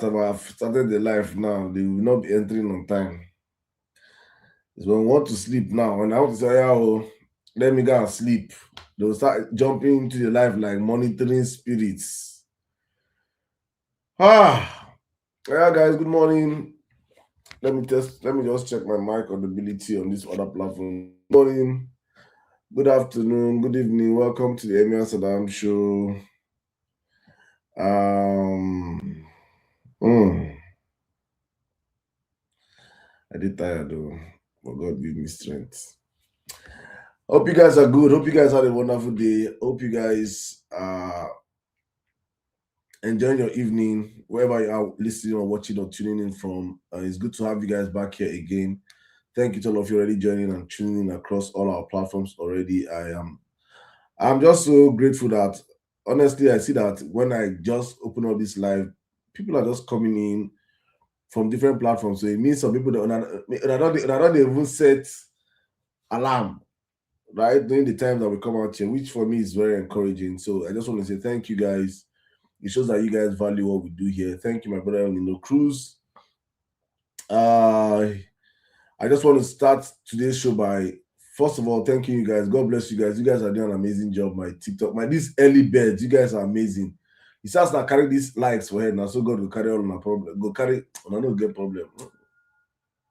that I've started the life now, they will not be entering on time. It's when we want to sleep now. When I want to say, yeah, oh, let me go and sleep, they'll start jumping into the life like monitoring spirits. Yeah, guys, good morning. Let me just check my mic audibility on this other platform. Good morning, good afternoon, good evening. Welcome to the Emir Sirdam show. I did tired though, but God give me strength. Hope you guys are good. Hope you guys had a wonderful day. Hope you guys are enjoying your evening, wherever you are listening or watching or tuning in from. It's good to have you guys back here again. Thank you to all of you already joining and tuning in across all our platforms already. I'm just so grateful that honestly I see that when I just open up this live, people are just coming in from different platforms. So it means some people don't even set alarm, right, during the time that we come out here, which for me is very encouraging. So I just want to say thank you guys. It shows that you guys value what we do here. Thank you, my brother Cruz. I just want to start today's show by first of all thanking you guys. God bless you guys. You guys are doing an amazing job. My TikTok, these early birds, you guys are amazing. It starts to carry these likes for head now, so God will carry all my problem. Go carry, I don't get problem.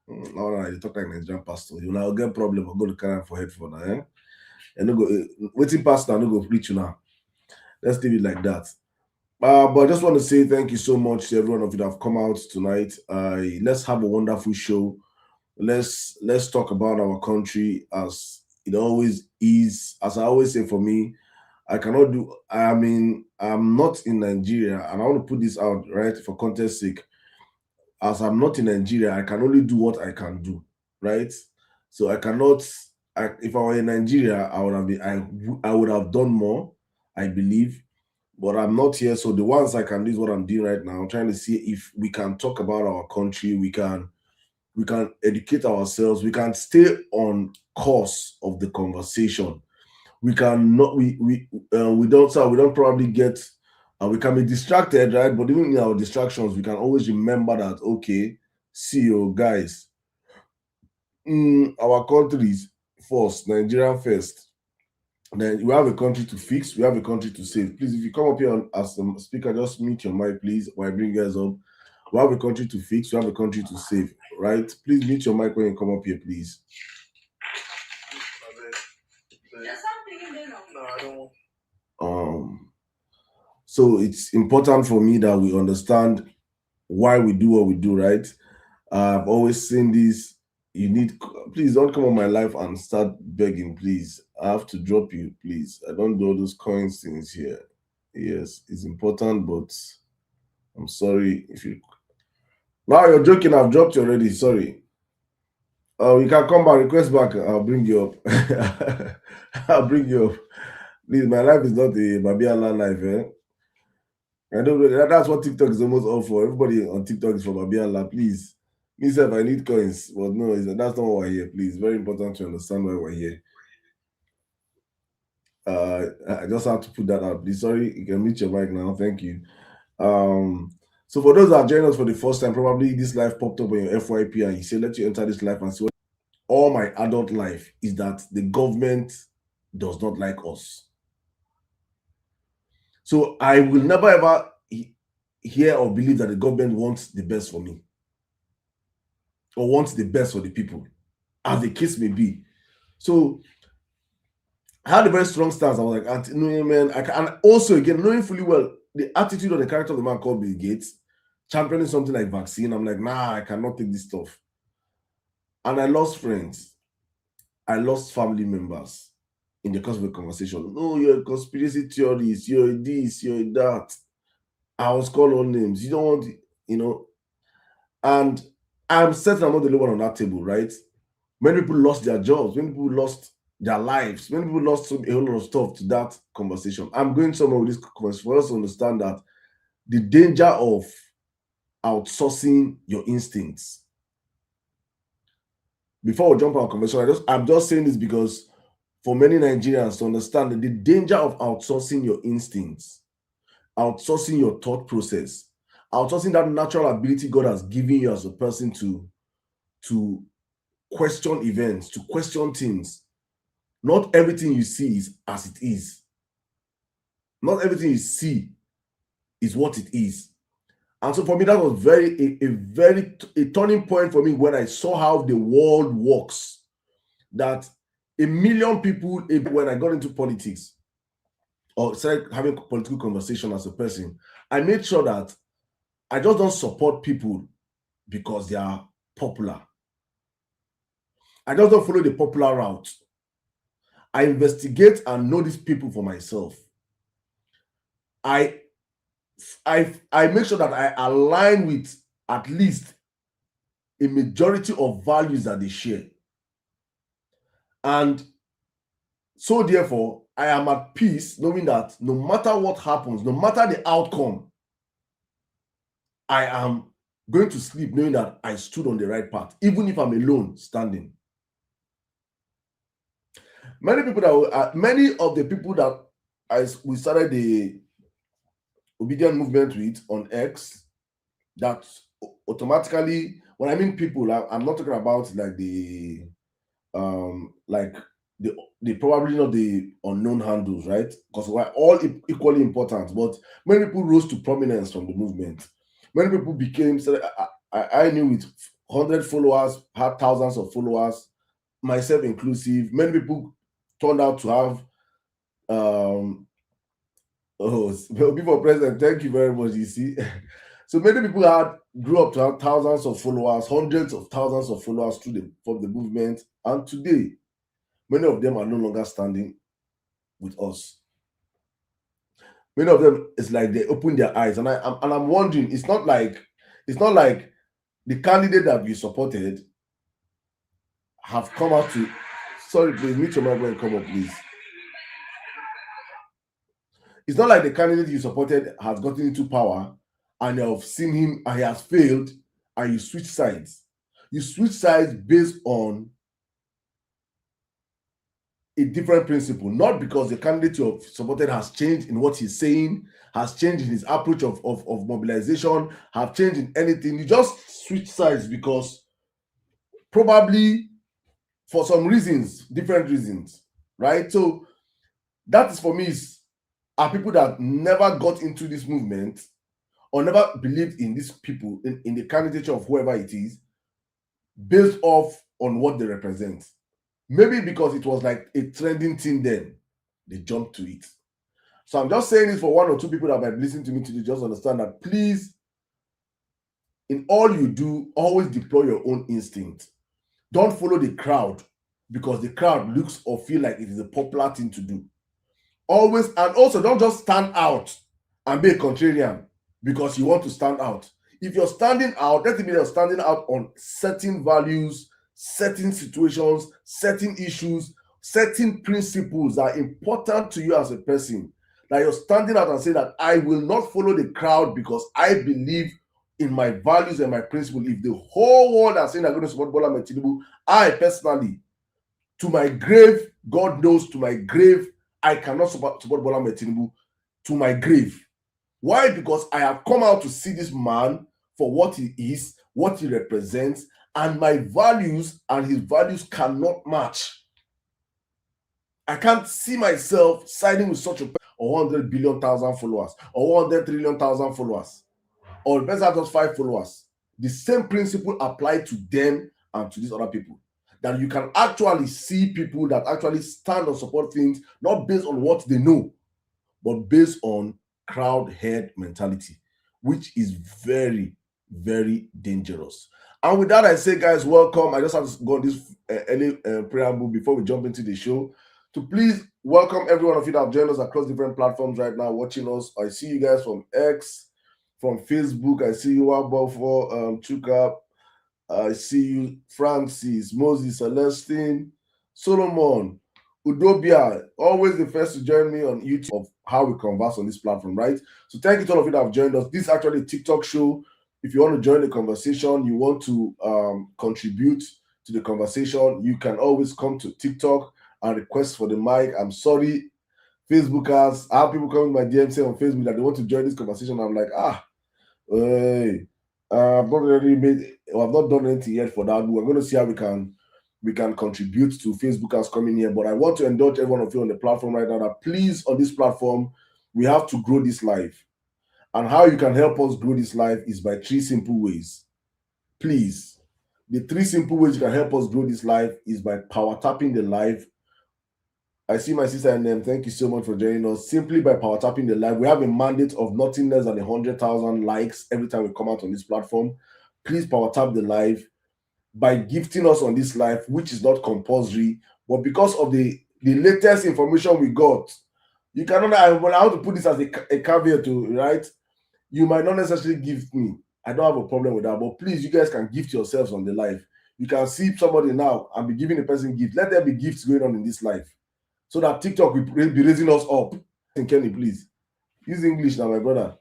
No, I talk like Nigerian pastor. You know, I'll get problem. I'll go to carry for head for now. And no go waiting pastor. No go preach you now. Let's leave it like that. But I just want to say thank you so much to everyone of you that have come out tonight. Let's have a wonderful show. Let's talk about our country as it always is. As I always say, for me, I'm not in Nigeria, and I want to put this out right for context sake. As I'm not in Nigeria, I can only do what I can do, right? So I cannot. If I were in Nigeria, I would have done more, I believe, but I'm not here. So the ones I can do is what I'm doing right now. I'm trying to see if we can talk about our country. We can educate ourselves. We can stay on course of the conversation. We can not. We don't probably get. We can be distracted, right? But even in our distractions, we can always remember that. Okay, see you guys. Our countries first, Nigeria first. Then we have a country to fix. We have a country to save. Please, if you come up here as a speaker, just mute your mic, please, while I bring you guys up. We have a country to fix. We have a country to save, right? Please mute your mic when you come up here, please. No, I don't. So it's important for me that we understand why we do what we do, right? I've always seen this. Please don't come on my life and start begging, please. I have to drop you, please. I don't do all those coins things here. Yes, it's important, but I'm sorry if you. Now you're joking. I've dropped you already. Sorry. You can come back. Request back. I'll bring you up. I'll bring you up. Please, my life is not a Babiala life, eh? I don't know. That's what TikTok is almost all for. Everybody on TikTok is for Babiala. Please. Myself, I need coins. But no, that's not why we're here. Please. Very important to understand why we're here. I just have to put that out. Please, sorry, you can mute your mic now. Thank you. So for those that are joining us for the first time, probably this life popped up on your FYP and you say, let you enter this life and see what all my adult life is that the government does not like us. So I will never ever hear or believe that the government wants the best for me or wants the best for the people, as the case may be. So I had a very strong stance. I was like, no, man. And also, again, knowing fully well the attitude or the character of the man called Bill Gates, championing something like vaccine, I'm like, nah, I cannot take this stuff. And I lost friends. I lost family members in the course of the conversation. No, you're a conspiracy theorist. You're this, you're that. I was called all names. You don't want, and I'm certain I'm not the only one on that table, right? Many people lost their jobs. Many people lost their lives. Many people lost a whole lot of stuff to that conversation. I'm going somewhere with this conversation for us to understand that the danger of outsourcing your instincts. Before we jump on conversation, I'm just saying this because for many Nigerians to understand that the danger of outsourcing your instincts, outsourcing your thought process, outsourcing that natural ability God has given you as a person to question events, to question things. Not everything you see is as it is. Not everything you see is what it is. And so for me, that was a turning point for me when I saw how the world works. That a million people, when I got into politics or started having political conversation as a person, I made sure that I just don't support people because they are popular. I just don't follow the popular route. I investigate and know these people for myself. I make sure that I align with at least a majority of values that they share. And so therefore, I am at peace knowing that no matter what happens, no matter the outcome, I am going to sleep knowing that I stood on the right path, even if I'm alone standing. Many of the people that we started the obedient movement with on X, that automatically, when I mean people, I'm not talking about like the probably not the unknown handles, right? Because we're all equally important, but many people rose to prominence from the movement. Many people became, I knew with 100 followers, had thousands of followers, myself inclusive. Many people turned out to have be for president. Thank you very much. You see, so many people grew up to have thousands of followers, hundreds of thousands of followers from the movement, and today, many of them are no longer standing with us. Many of them, it's like they open their eyes, and I'm wondering. It's not like the candidate that we supported have come out to. Sorry, please mute your mic when you come up, please. It's not like the candidate you supported has gotten into power and you have seen him and he has failed and you switch sides. You switch sides based on a different principle, not because the candidate you have supported has changed in what he's saying, has changed in his approach of mobilization, have changed in anything. You just switch sides because probably for some reasons, different reasons, right? So that is for me are people that never got into this movement or never believed in these people, in the candidature of whoever it is, based off on what they represent. Maybe because it was like a trending thing then, they jumped to it. So I'm just saying this for one or two people that might listen to me today, just understand that please, in all you do, always deploy your own instinct. Don't follow the crowd because the crowd looks or feel like it is a popular thing to do. Always, and also don't just stand out and be a contrarian because you want to stand out. If you're standing out, let it be you're standing out on certain values, certain situations, certain issues, certain principles that are important to you as a person. That you're standing out and saying that I will not follow the crowd because I believe in my values and my principles. If the whole world are saying they're going to support Bola Ahmed Tinubu, I personally, to my grave, God knows, to my grave, I cannot support Bola Ahmed Tinubu to my grave. Why? Because I have come out to see this man for what he is, what he represents, and my values and his values cannot match. I can't see myself siding with such a person or 100 billion thousand followers or 100 trillion thousand followers or best have just 5 followers. The same principle applies to them and to these other people. That you can actually see people that actually stand and support things, not based on what they know, but based on crowd head mentality, which is very, very dangerous. And with that, I say, guys, welcome. I just have to go on this early preamble before we jump into the show. To please welcome every one of you that have joined us across different platforms right now, watching us. I see you guys from X, from Facebook. I see you, Wabofo, Chuka. I see you, Francis, Moses, Celestine, Solomon, Udobia, always the first to join me on YouTube of how we converse on this platform, right? So thank you to all of you that have joined us. This is actually a TikTok show. If you want to join the conversation, you want to contribute to the conversation, you can always come to TikTok and request for the mic. I'm sorry, Facebookers. I have people coming to my DM saying on Facebook that they want to join this conversation. I'm like, Hey, I've not really made. I've not done anything yet for that. We're going to see how we can contribute to Facebook as coming here. But I want to indulge every one of you on the platform right now that please, on this platform, we have to grow this life. And how you can help us grow this life is by 3 simple ways. Please, the 3 simple ways you can help us grow this life is by power tapping the live. I see my sister and them. Thank you so much for joining us. Simply by power tapping the live, we have a mandate of nothing less than 100,000 likes every time we come out on this platform. Please power tap the live by gifting us on this live, which is not compulsory, but because of the latest information we got, you cannot. I want to put this as a caveat to right. You might not necessarily gift me. I don't have a problem with that, but please, you guys can gift yourselves on the live. You can see somebody now and be giving a person gift. Let there be gifts going on in this live, so that TikTok will be raising us up. Kenny, please use English now, my brother.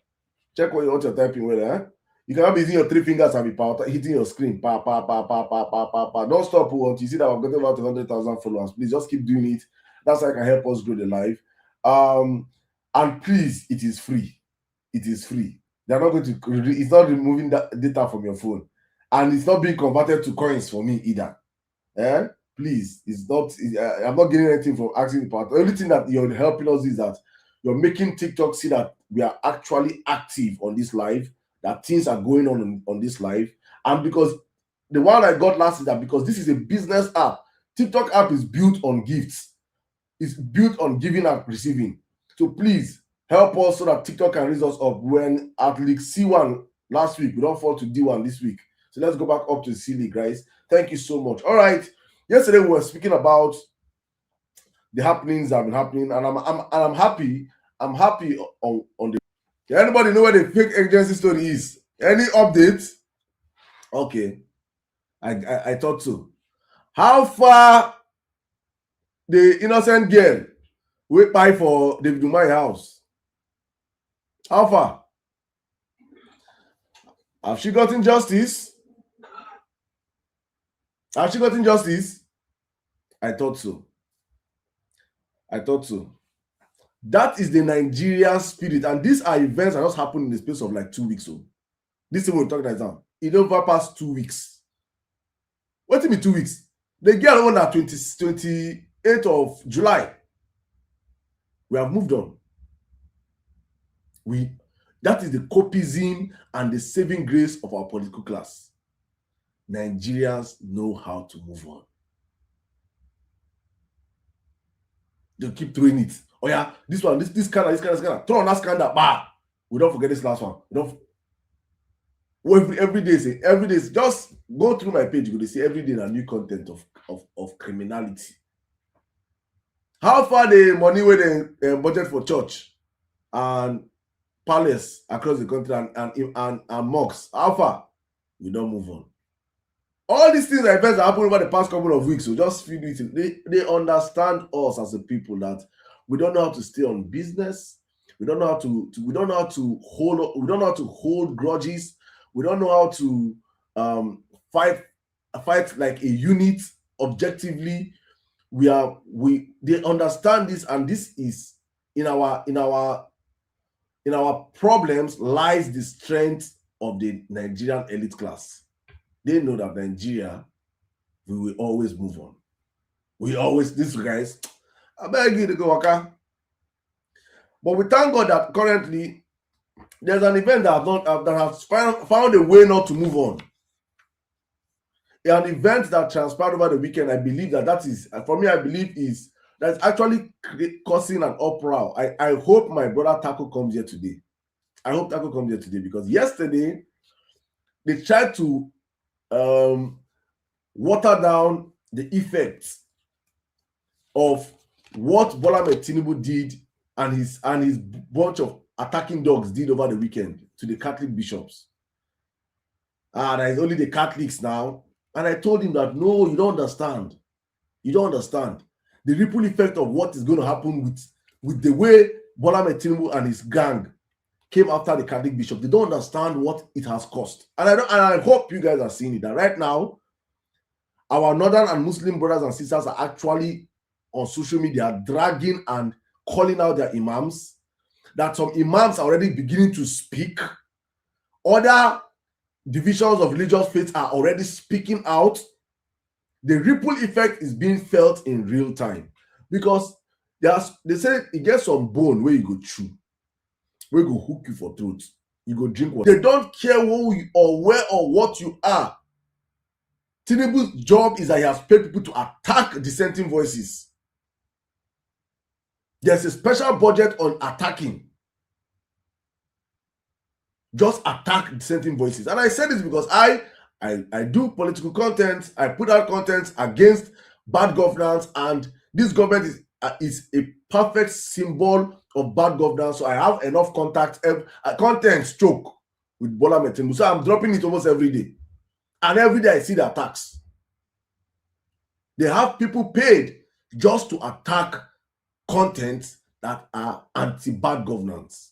Check what you're typing with, eh? You cannot be using your 3 fingers and be hitting your screen. Pa, pa, pa, pa, pa, pa, pa, pa. Don't stop until you see that I've gotten about 100,000 followers. Please just keep doing it. That's how I can help us grow the live. And please, it is free. It is free. They're not going to. It's not removing that data from your phone, and it's not being converted to coins for me either. Eh? Please, it's not. I'm not getting anything from asking the part. The only thing that you're helping us is that you're making TikTok see that we are actually active on this live, that things are going on this live. And because the one I got last is that because this is a business app, TikTok app is built on gifts. It's built on giving and receiving. So please help us so that TikTok can raise us up. When at League C1 last week, we don't fall to D1 this week. So let's go back up to C League, guys. Thank you so much. All right. Yesterday we were speaking about the happenings that have been happening, and I'm happy. I'm happy on the. Anybody know where the fake agency story is? Any updates? Okay, I thought so. How far the innocent girl wait by for David Umahi house? How far? Have she gotten justice? Have she gotten justice? I thought so. I thought so. That is the Nigerian spirit, and these are events that just happened in the space of like 2 weeks. So this thing we're talking about now, it over past 2 weeks. What it be 2 weeks? The girl on that 28th of July. We have moved on. That is the copism and the saving grace of our political class. Nigerians know how to move on. They keep throwing it. Oh yeah, this one, this scandal. Throw on that scandal. Bah! We don't forget this last one. Every day, just go through my page. You will see every day a new content of criminality. How far the money where they budget for church and palace across the country and mosques? How far? We don't move on. All these things are events that happened over the past couple of weeks. So just feed it. They understand us as a people that we don't know how to stay on business. We don't know how to we don't know how to hold. We don't know how to hold grudges. We don't know how to fight like a unit objectively. They understand this, and this is in our problems lies the strength of the Nigerian elite class. They know that Nigeria, we will always move on. These guys, I beg you to go, okay? But we thank God that currently there's an event that has found a way not to move on. An event that transpired over the weekend, I believe that is, for me, I believe that's actually causing an uproar. I hope my brother Taco comes here today. I hope Taco comes here today, because yesterday they tried to water down the effects of what Bola Ahmed Tinubu did and his bunch of attacking dogs did over the weekend to the Catholic bishops. And it's only the Catholics now. And I told him that, no, you don't understand. You don't understand the ripple effect of what is going to happen with the way Bola Ahmed Tinubu and his gang came after the Catholic bishop. They don't understand what it has cost. And I hope you guys are seeing it. That right now, our northern and Muslim brothers and sisters are actually on social media dragging and calling out their imams. That some imams are already beginning to speak Other divisions of religious faith are already speaking out. The ripple effect is being felt in real time, because they say it gets some bone where you go chew, where you go hook you for throat, you go drink water. They don't care who you or where or what you are. Tinubu's job is that he has paid people to attack dissenting voices. There's a special budget on attacking. Just attack dissenting voices. And I say this because I do political content. I put out content against bad governance, and this government is a perfect symbol of bad governance. So I have enough content stroke with Bola Tinubu. So I'm dropping it almost every day. And every day I see the attacks. They have people paid just to attack content that are anti-bad governance,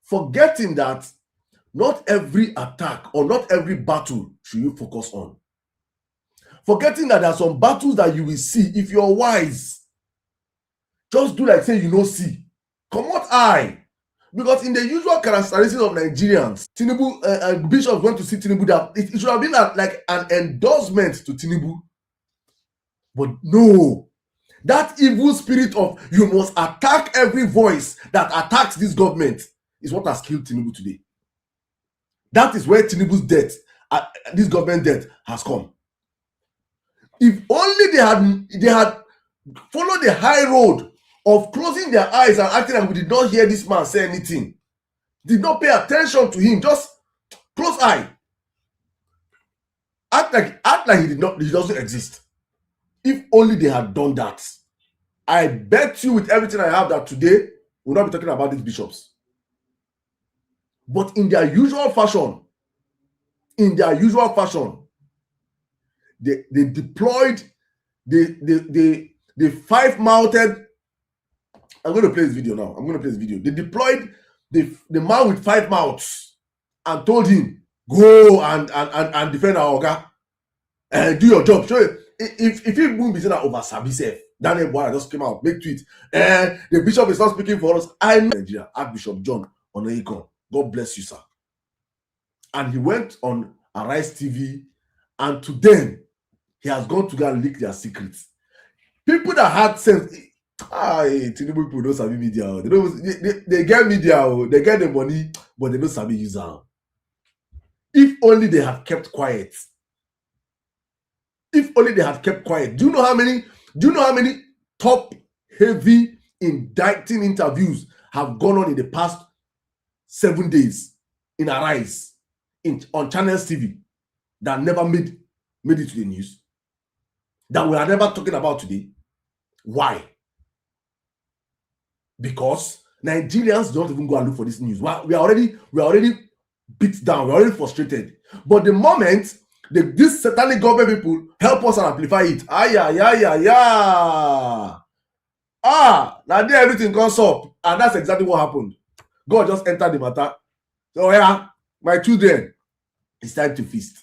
forgetting that not every attack or not every battle should you focus on. Forgetting that there are some battles that you will see. If you're wise, just do like say you no see. Comot eye. Because in the usual characteristics of Nigerians, Tinubu, Bishop went to see Tinubu, that it should have been like an endorsement to Tinubu. But no, that evil spirit of you must attack every voice that attacks this government is what has killed Tinubu today. That is where Tinubu's death, this government death, has come. If only they had followed the high road of closing their eyes and acting like we did not hear this man say anything, did not pay attention to him, just close eye, act like he doesn't exist. If only they had done that, I bet you with everything I have that today we'll not be talking about these bishops. But in their usual fashion, they deployed the five-mouthed. I'm going to play this video now. They deployed the man with 5 mouths and told him, go and defend our Oga and do your job. Show it. If he won't be saying that over Sabi Sef, Daniel Boy just came out, make tweet, and the bishop is not speaking for us. I know Nigeria, Archbishop John Onayikon. God bless you, sir. And he went on Arise TV, and to them, he has gone to go and leak their secrets. People that had sense, Tinubu people don't sabi media. They get media, they get the money, but they don't sabi use it. If only they had kept quiet. If only they had kept quiet. Do you know how many top heavy indicting interviews have gone on in the past 7 days in Arise, on Channels TV, that never made it to the news, that we are never talking about today? Why? Because Nigerians don't even go and look for this news. We are already beat down. We're already frustrated. But the moment this satanic government people help us and amplify it, now there everything comes up, and that's exactly what happened. God just entered the matter. So yeah, my children, it's time to feast.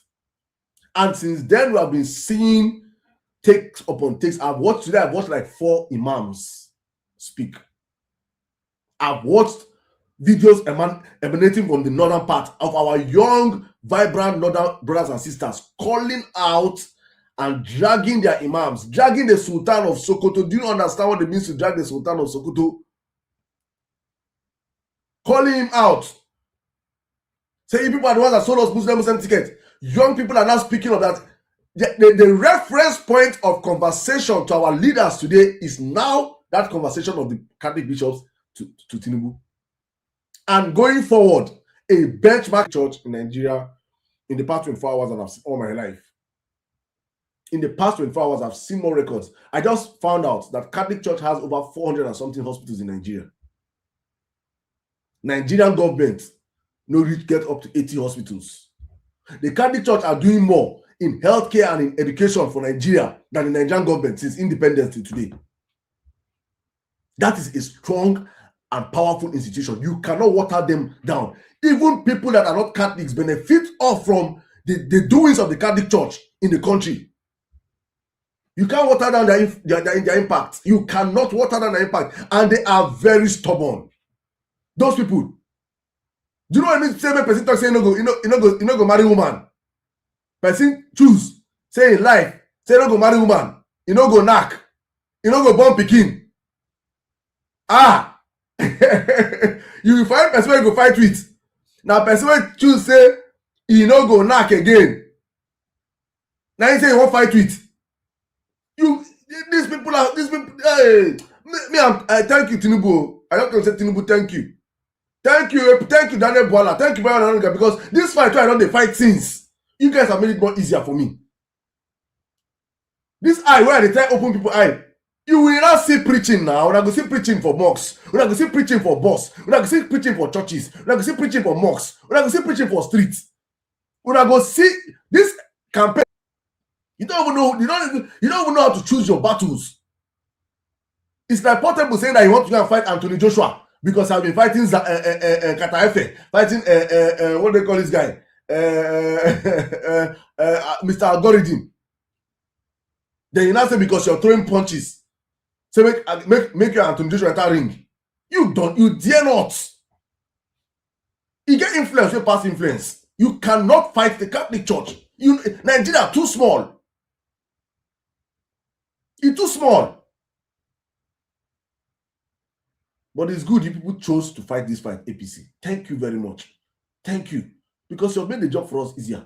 And since then, we have been seeing takes upon takes. I've watched like 4 imams speak. I've watched videos emanating from the northern part of our young, vibrant northern brothers and sisters calling out and dragging their imams, dragging the Sultan of Sokoto. Do you understand what it means to drag the Sultan of Sokoto? Calling him out. Saying people are the ones that sold us Muslim tickets. Young people are now speaking of that. The reference point of conversation to our leaders today is now that conversation of the Catholic bishops to Tinubu. And going forward, a benchmark church in Nigeria in the past 24 hours that I've seen all my life. In the past 24 hours, I've seen more records. I just found out that Catholic Church has over 400 and something hospitals in Nigeria. Nigerian government no reach get up to 80 hospitals. The Catholic Church are doing more in healthcare and in education for Nigeria than the Nigerian government since independence till today. That is a strong and powerful institution. You cannot water them down. Even people that are not Catholics benefit off from the doings of the Catholic Church in the country. You can't water down their impact. You cannot water down their impact. And they are very stubborn. Those people, Do you know what I mean? Say person talk say you no go marry woman. Person choose say in life say no go marry woman. You no go knack. You no go born pikin. You will find person wey you go fight with. Na person wey choose say e no go knack again. Na him say you wan fight with. You these people. Hey, I thank you Tinubu. I don't say Tinubu thank you. Thank you Daniel Bwala. Thank you very much because this fight wey I don dey fight since, you guys have made it more easier for me. This eye wey I dey try open people eye, you will not see preaching now. Una go see preaching for mosques. Una go see preaching for bus. Una go see preaching for churches. Una go see preaching for mosques. Una go see preaching for streets. Una go see this campaign. You don't even know how to choose your battles. It's like Portable saying that he wants to go and fight Anthony Joshua because I've been fighting Kataefe, fighting what do they call this guy? Mr. Algorithm. Then you now say because you're throwing punches, say make your Anthony Joshua enter ring. You dare not. You get influence, you pass influence. You cannot fight the Catholic Church. Nigeria too small. It's too small. But it's good you people chose to fight this fight, APC. Thank you very much. Thank you. Because you've made the job for us easier.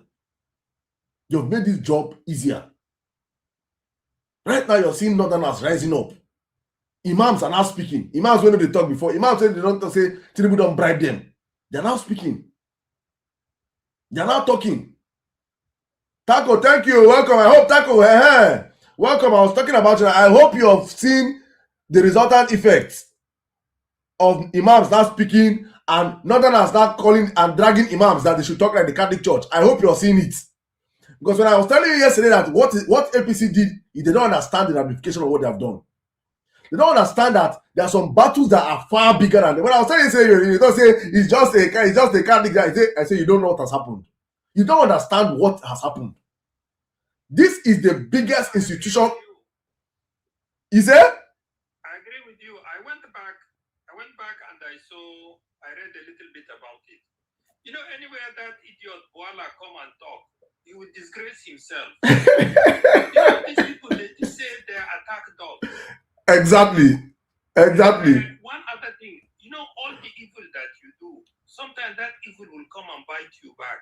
You've made this job easier. Right now, you're seeing Northerners rising up. Imams are now speaking. Imams when they talk before. Imams said they don't say Tinubu don't bribe them. They're now speaking. They're now talking. Taco, thank you. Welcome. I hope Taco. Welcome. I was talking about you. I hope you have seen the resultant effects of Imams now speaking and Northerners now calling and dragging Imams that they should talk like the Catholic Church. I hope you're seeing it. Because when I was telling you yesterday that what APC did, they don't understand the ramification of what they have done. They don't understand that there are some battles that are far bigger than them. When I was telling you don't say it's just a Catholic guy. I say you don't know what has happened. You don't understand what has happened. This is the biggest institution. Is it? I agree with you. I went back and I read a little bit about it. You know, anywhere that idiot Bwala come and talk, he would disgrace himself. These people, they say they're attack dogs. Exactly. One other thing, you know, all the evil that you do, sometimes that evil will come and bite you back.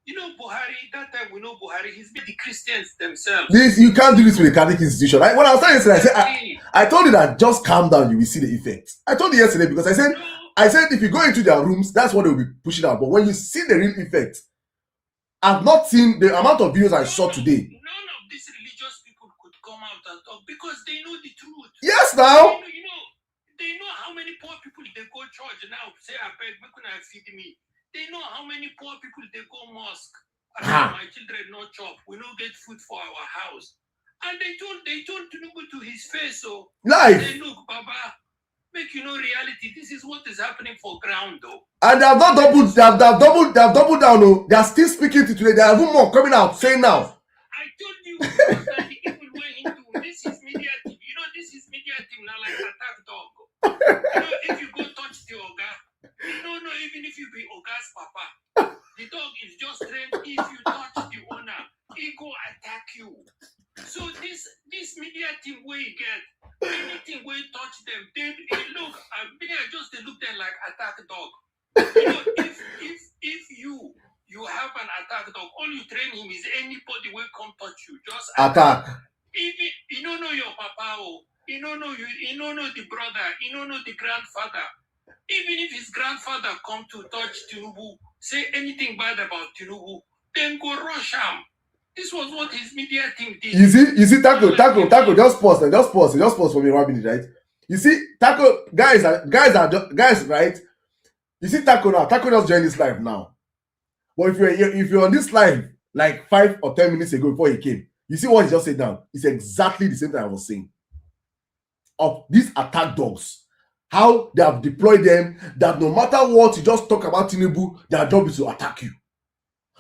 You know, Buhari, that time we know Buhari, he's made the Christians themselves. You can't do this with a Catholic institution. When I was telling you yesterday, I told you that just calm down, you will see the effects. I told you yesterday because I said if you go into their rooms, that's what they'll be pushing out. But when you see the real effect, I've not seen the amount of videos I saw today. None of these religious people could come out and talk because they know the truth. Yes, now. They know how many poor people they go church now. Say, I beg, make una feed me. They know how many poor people they go mosque. My children no chop. We no get food for our house. And they told Tinubu to his face, so life. Say, look, Baba, make you know reality. This is what is happening for ground, though. And they have not doubled. They have doubled down. No, they are still speaking to today. There are even more coming out saying now. I told you that the evil way into this is media team. You know, this is media team now, like attack dog. You know, if you go touch the Oga, you don't know even if you be Oga's papa. The dog is just trained. If you touch the owner, he go attack you. So this media team where you get anything where you touch them, they look. I just they look there like attack dog. You know, if you have an attack dog, all you train him is anybody will come touch you, just attack. Even you don't know your papa, you don't know the brother, you don't know the grandfather. Even if his grandfather come to touch Tinubu, say anything bad about Tinubu, then go rush him. This was what his media team did. You see, Taco, just pause for me, 1 minute, right? You see, Taco, guys, right? You see, Taco just joined this live now. But if you're on this live like 5 or 10 minutes ago before he came, you see what he just said now? It's exactly the same thing I was saying. Of these attack dogs, how they have deployed them, that no matter what you just talk about Tinubu, their job is to attack you.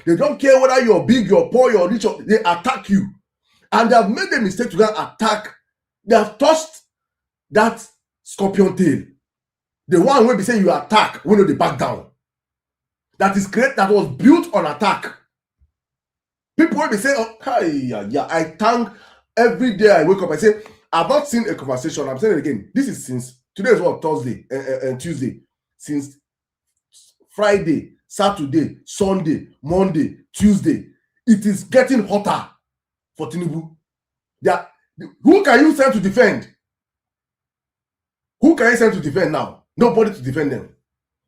They don't care whether you're big, you're poor, you're rich, they attack you. And they have made the mistake to go and attack. They have touched that scorpion tail. The one where they say you attack when they back down. that was built on attack. People will be saying, oh, yeah. I thank every day I wake up. I say, I've not seen a conversation. I'm saying it again. This is since today is what, Thursday and Tuesday. Since Friday, Saturday, Sunday, Monday, Tuesday. It is getting hotter for Tinubu. Who can you send to defend? Who can you send to defend now? Nobody to defend them.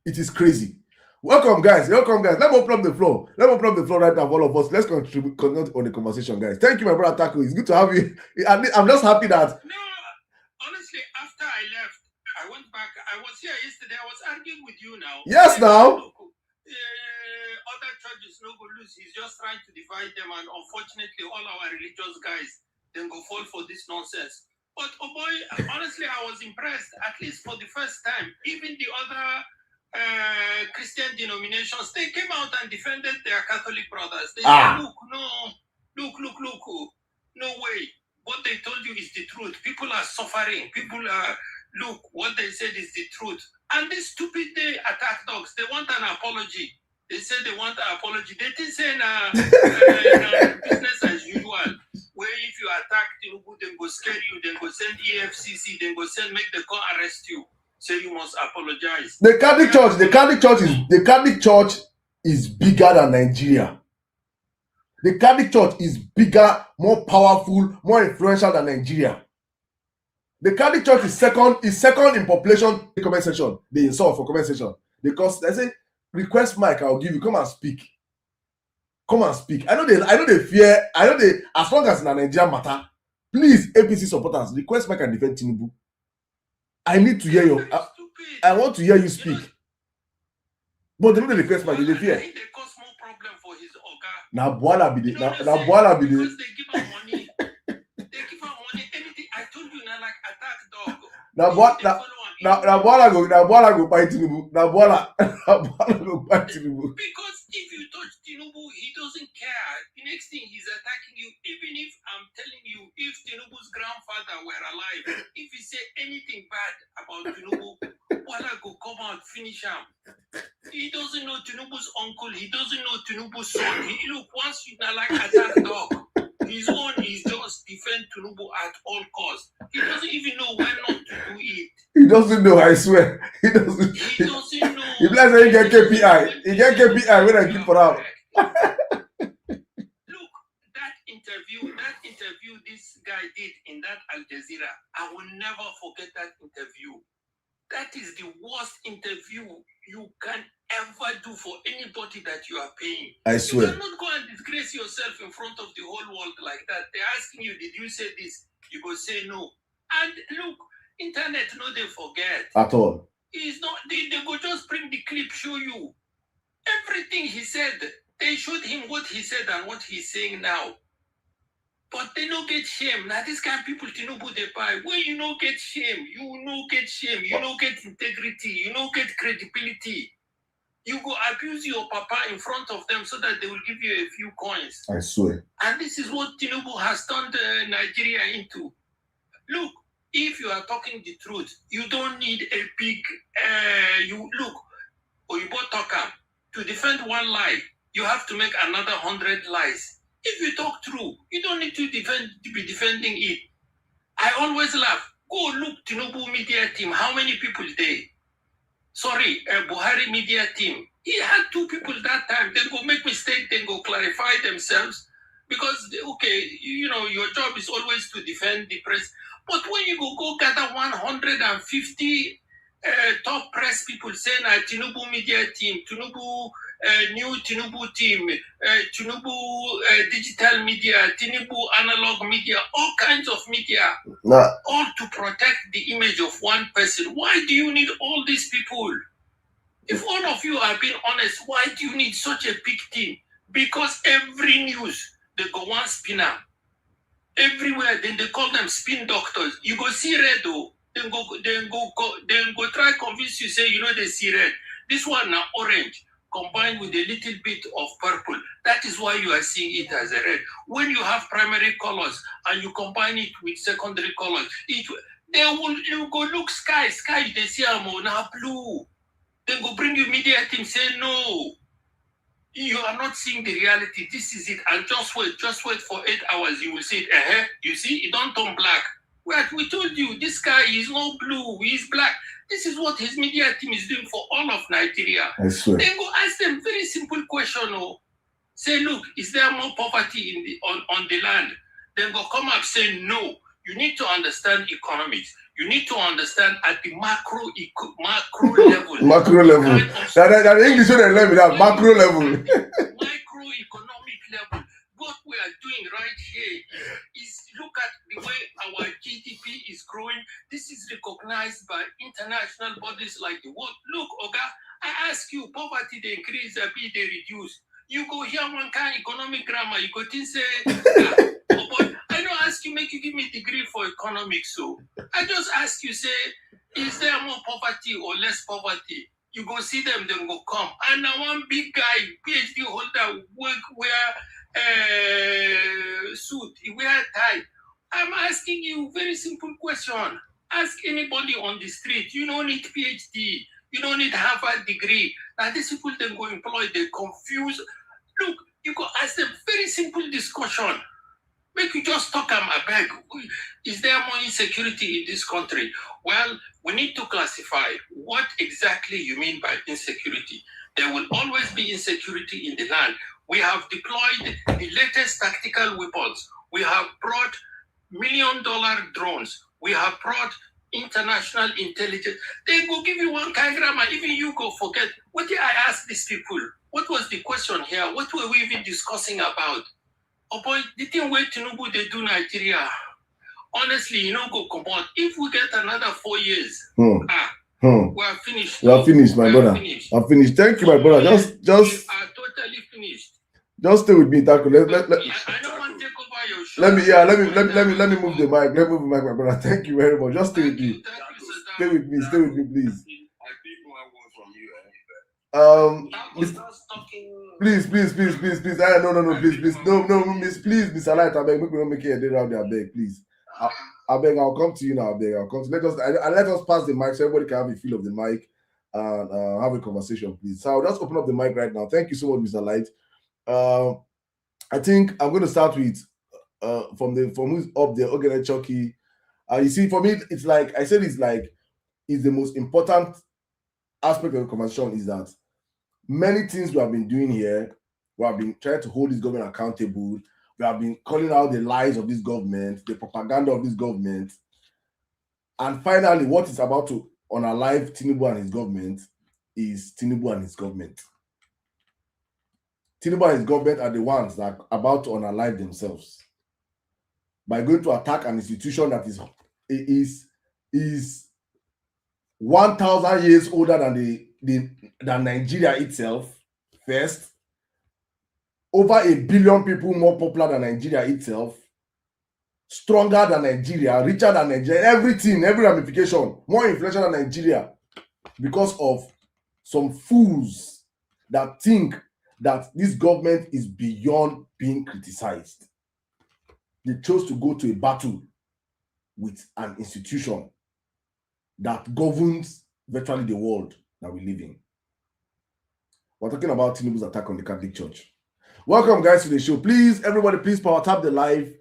It is crazy. Welcome, guys. Let me open up the floor. Right now for all of us. Let's contribute on the conversation, guys. Thank you, my brother Taco. It's good to have you. I'm just happy that. No, honestly, after I left, I went back. I was here yesterday. I was arguing with you now. Yes, now. Other churches no go lose. He's just trying to divide them, and unfortunately, all our religious guys then go fall for this nonsense. But oh boy, honestly, I was impressed. At least for the first time, even the other Christian denominations, they came out and defended their Catholic brothers. They said, look, no way. What they told you is the truth. People are suffering. Look, what they said is the truth. And these stupid, they attack dogs. They want an apology. They said they want an apology. They didn't say business as usual. Where if you attack Tinubu, then go scare you, then go send EFCC, then go make the court arrest you. So you must apologize. The Catholic Church is bigger than Nigeria. The Catholic Church is bigger, more powerful, more influential than Nigeria. The Catholic Church is second in population. The comment section, they insult for comment section because they say, request mic, I'll give you. Come and speak. I know they fear. As long as in a Nigerian matter, please, APC supporters, request mic and defend Tinubu. I need to hear you. I want to hear you speak. But they don't request mic, they fear. I think they cause more problem for his oga. Now Boala be the. Because they give her money. Anything. I told you now, like attack dog. Now Boala go buy Tinubu. Now Boala go buy Tinubu. Because if you touch Tinubu, he doesn't care. The next thing he's attacking you. Even if I'm telling you, if Tinubu's grandfather were alive, if he say anything bad about Tinubu, Boala go come out, finish him. He doesn't know Tinubu's uncle. He doesn't know Tinubu's son. Look, once you not like attack dog, his own is just defend Tinubu at all costs. He doesn't even know when not to do it. He doesn't know, I swear. He doesn't know. He bless him get KPI. He get KPI when I keep for out. Look, that interview this guy did in that Al Jazeera, I will never forget that interview. That is the worst interview you can ever do for anybody that you are paying. I swear. You cannot go and disgrace yourself in front of the whole world like that. They're asking you, did you say this? You go say no. And look, internet, no, they forget. At all. It's not, they go just bring the clip, show you. Everything he said, they showed him what he said and what he's saying now. But they don't get shame. Now this kind of people, Tinubu, they buy. When you don't get shame, you don't get shame, you don't get integrity, you don't get credibility. You go abuse your papa in front of them so that they will give you a few coins. I swear. And this is what Tinubu has turned Nigeria into. Look, if you are talking the truth, you don't need a big, Oyibo talker, to defend one lie, you have to make another 100 lies. If you talk true, you don't need to be defending it. I always laugh. Go look Tinubu media team. How many people there? Sorry, Buhari media team. He had 2 people that time. They go make mistake. They go clarify themselves. Because, okay, you know, your job is always to defend the press. But when you go gather 150 top press people saying Tinubu media team, Tinubu new Tinubu team, Tinubu digital media, Tinubu analog media, all kinds of media, all to protect the image of one person. Why do you need all these people? If all of you are being honest, why do you need such a big team? Because every news, they go one spinner. Everywhere, then they call them spin doctors. You go see red though, then go try convince you, say, you know, they see red. This one now orange, combined with a little bit of purple. That is why you are seeing it as a red. When you have primary colors and you combine it with secondary colors, you go look sky, they see now blue. Then go bring you media team, say no. You are not seeing the reality. This is it. And just wait for 8 hours. You will see it. You see, it don't turn black. We told you this guy is not blue, he's black. This is what his media team is doing for all of Nigeria. I swear. Then go ask them very simple question. Say, look, is there more poverty in on the land? Then go come up say no. You need to understand economics. You need to understand at the macro level. Macro level. That English shouldn't learn that macro level. Microeconomic level. What we are doing right here is look at the way our GDP is growing. This is recognized by international bodies like the world. Look, Oga, I ask you, poverty they increase, they reduce. You go hear one kind of economic grammar, you go think say, oh boy, I don't ask you, make you give me a degree for economics. So I just ask you, say, is there more poverty or less poverty? You go see them, then go come. And now one big guy, PhD holder, wear suit, he wear tie. I'm asking you very simple question. Ask anybody on the street. You don't need PhD. You don't need Harvard degree. Now these people then go employ, they confuse. Look, you go ask them very simple discussion. Make you just talk I beg. Is there more insecurity in this country? Well, we need to classify what exactly you mean by insecurity. There will always be insecurity in the land. We have deployed the latest tactical weapons. We have brought $1 million drones. We have brought international intelligence. They go give you one kind of grammar. Even you go forget. What did I ask these people? What was the question here? What were we even discussing about? Oh boy, the thing where Tinubu they do Nigeria. Honestly, you know, go come on. If we get another 4 years, we are finished. You are finished, my brother. I'm finished. Thank you, my brother. Just we are totally finished. Just stay with me, Taco. I don't want to take over your show. Let me move the mic. Let me move the mic, my brother. Thank you very much. Just stay with me. Stay with me, please. Please. No, please. No, miss, please, Miss Alight, I beg, make me not make it a day around there, I beg, please. I beg, I'll come to you now, I beg. I'll come to let us pass the mic so everybody can have a feel of the mic and have a conversation, please. So I'll just open up the mic right now. Thank you so much, Mr. Light. I think I'm going to start with from who's up there, Ogene Chucky. You see, for me, it's like I said, it's the most important aspect of the conversation is that many things we have been doing here, we have been trying to hold this government accountable. We have been calling out the lies of this government, the propaganda of this government. And finally, what is about to unalive Tinubu and his government is Tinubu and his government. Tinubu and his government are the ones that are about to unalive themselves by going to attack an institution that is 1,000 years older than Nigeria itself. First, over 1 billion people more popular than Nigeria itself, stronger than Nigeria, richer than Nigeria, everything, every ramification, more influential than Nigeria, because of some fools that think that this government is beyond being criticized. They chose to go to a battle with an institution that governs virtually the world that we live in. We're talking about Tinubu's attack on the Catholic Church. Welcome, guys, to the show. Please, everybody, please power tap the live.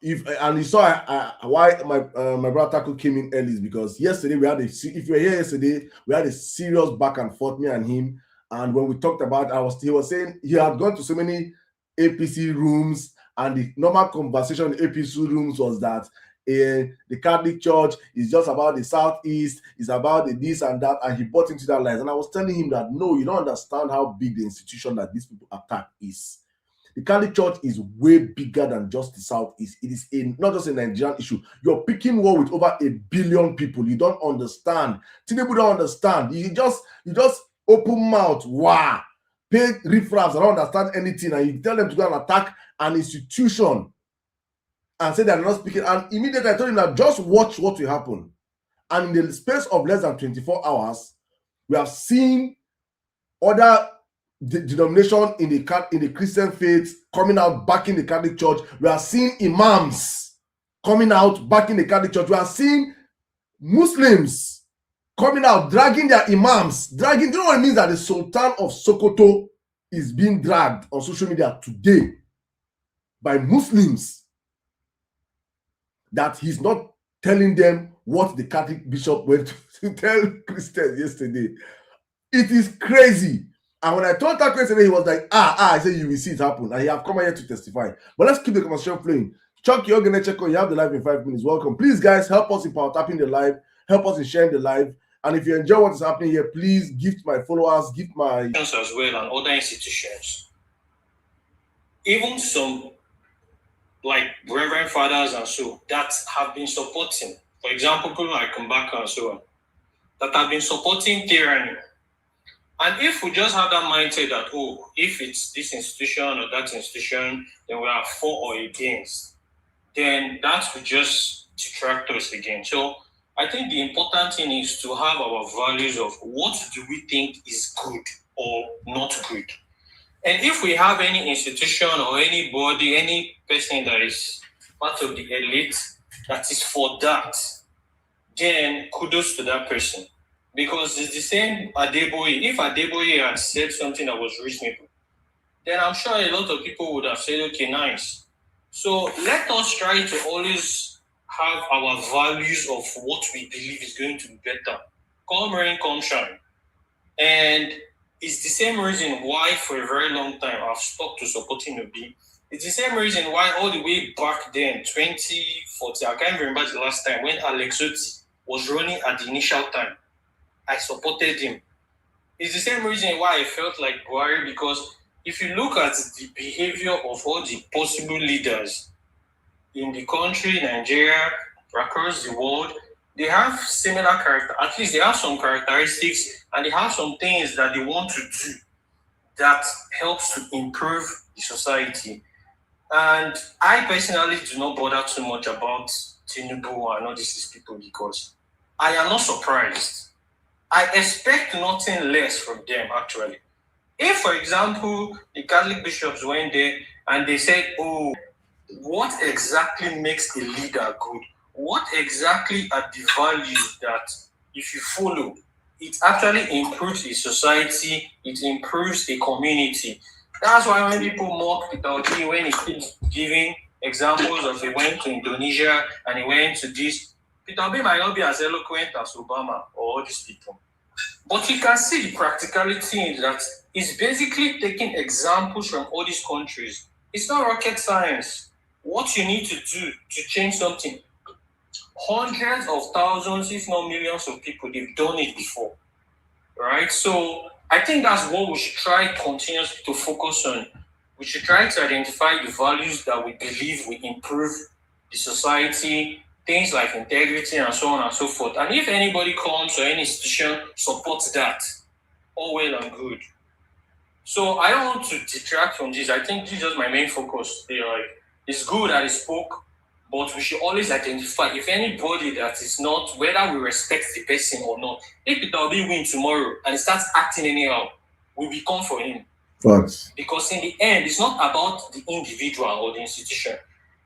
If you saw why my brother Taco came in early is because yesterday we had if you were here yesterday, we had a serious back and forth, me and him. And when we talked about, he was saying he had gone to so many APC rooms, and the normal conversation in APC rooms was that the Catholic Church is just about the Southeast, it's about the this and that, and he bought into that lies. And I was telling him that no, you don't understand how big the institution that these people attack is. The Catholic Church is way bigger than just the Southeast. It is not just a Nigerian issue. You're picking war with over 1 billion people. You don't understand. Tinubu don't understand. You just open mouth, wow, pay riffraffs, I don't understand anything, and you tell them to go and attack an institution and say they're not speaking. And immediately I told him that just watch what will happen. And in the space of less than 24 hours, we have seen other denomination in the Christian faith coming out backing the Catholic Church. We are seeing imams coming out backing the Catholic Church. We are seeing Muslims coming out, dragging their imams, dragging. Do you know what it means that the Sultan of Sokoto is being dragged on social media today by Muslims? That he's not telling them what the Catholic bishop went to tell Christians yesterday. It is crazy. And when I told that yesterday, he was like, I said, you will see it happen. And he have come here to testify. But let's keep the conversation flowing. Chuck, you're going to check on. You have the live in 5 minutes. Welcome. Please, guys, help us in power tapping the live. Help us in sharing the live. And if you enjoy what is happening here, please gift my followers, gift my... as well, and other institutions. Even some, like Reverend Fathers and so, that have been supporting. For example, people like Mbaka and so on, that have been supporting tyranny. And if we just have that mindset that, oh, if it's this institution or that institution, then we are for or against, then that will just detract us again. So I think the important thing is to have our values of what do we think is good or not good. And if we have any institution or anybody, any person that is part of the elite that is for that, then kudos to that person. Because it's the same Adeboye. If Adeboye had said something that was reasonable, then I'm sure a lot of people would have said, okay, nice. So let us try to always have our values of what we believe is going to be better. Come rain, come shine. And it's the same reason why for a very long time I've stuck to supporting Obi. It's the same reason why all the way back then, 2014, I can't remember the last time, when Alex Otti was running at the initial time, I supported him. It's the same reason why I felt like Buhari, because if you look at the behavior of all the possible leaders in the country, Nigeria, across the world, they have similar character. At least they have some characteristics, and they have some things that they want to do that helps to improve the society. And I personally do not bother too much about Tinubu and all these people because I am not surprised. I expect nothing less from them, actually. If, for example, the Catholic bishops went there and they said, oh, what exactly makes a leader good? What exactly are the values that, if you follow, it actually improves a society, it improves a community? That's why when people mock Peter Obi, when he keeps giving examples of he went to Indonesia and he went to this, Peter Obi might not be as eloquent as Obama or all these people. But you can see the practicality in that it's basically taking examples from all these countries. It's not rocket science. What you need to do to change something, hundreds of thousands, if not millions of people, they've done it before, right? So I think that's what we should try continuously to focus on. We should try to identify the values that we believe will improve the society, things like integrity and so on and so forth. And if anybody comes or any institution supports that, all well and good. So I don't want to detract from this. I think this is just my main focus. It's good that he spoke, but we should always identify if anybody that is not, whether we respect the person or not, if Peter Obi win tomorrow and he starts acting anyhow, we will come for him. Facts. Because in the end, it's not about the individual or the institution.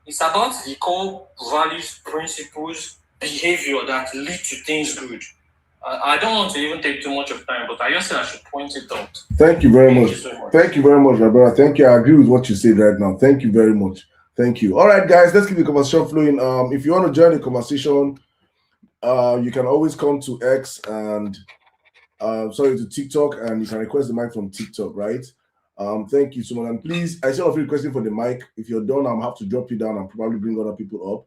It's about the core values, principles, behavior that lead to things good. I don't want to even take too much of time, but I just said I should point it out. Thank you very much. Thank you very much, my brother. Thank you. I agree with what you said right now. Thank you very much. Thank you. All right, guys, let's keep the conversation flowing. If you want to join the conversation, you can always come to X and to TikTok, and you can request the mic from TikTok, right? Thank you so much. And please, I still feel requesting for the mic. If you're done, I'll have to drop you down and probably bring other people up.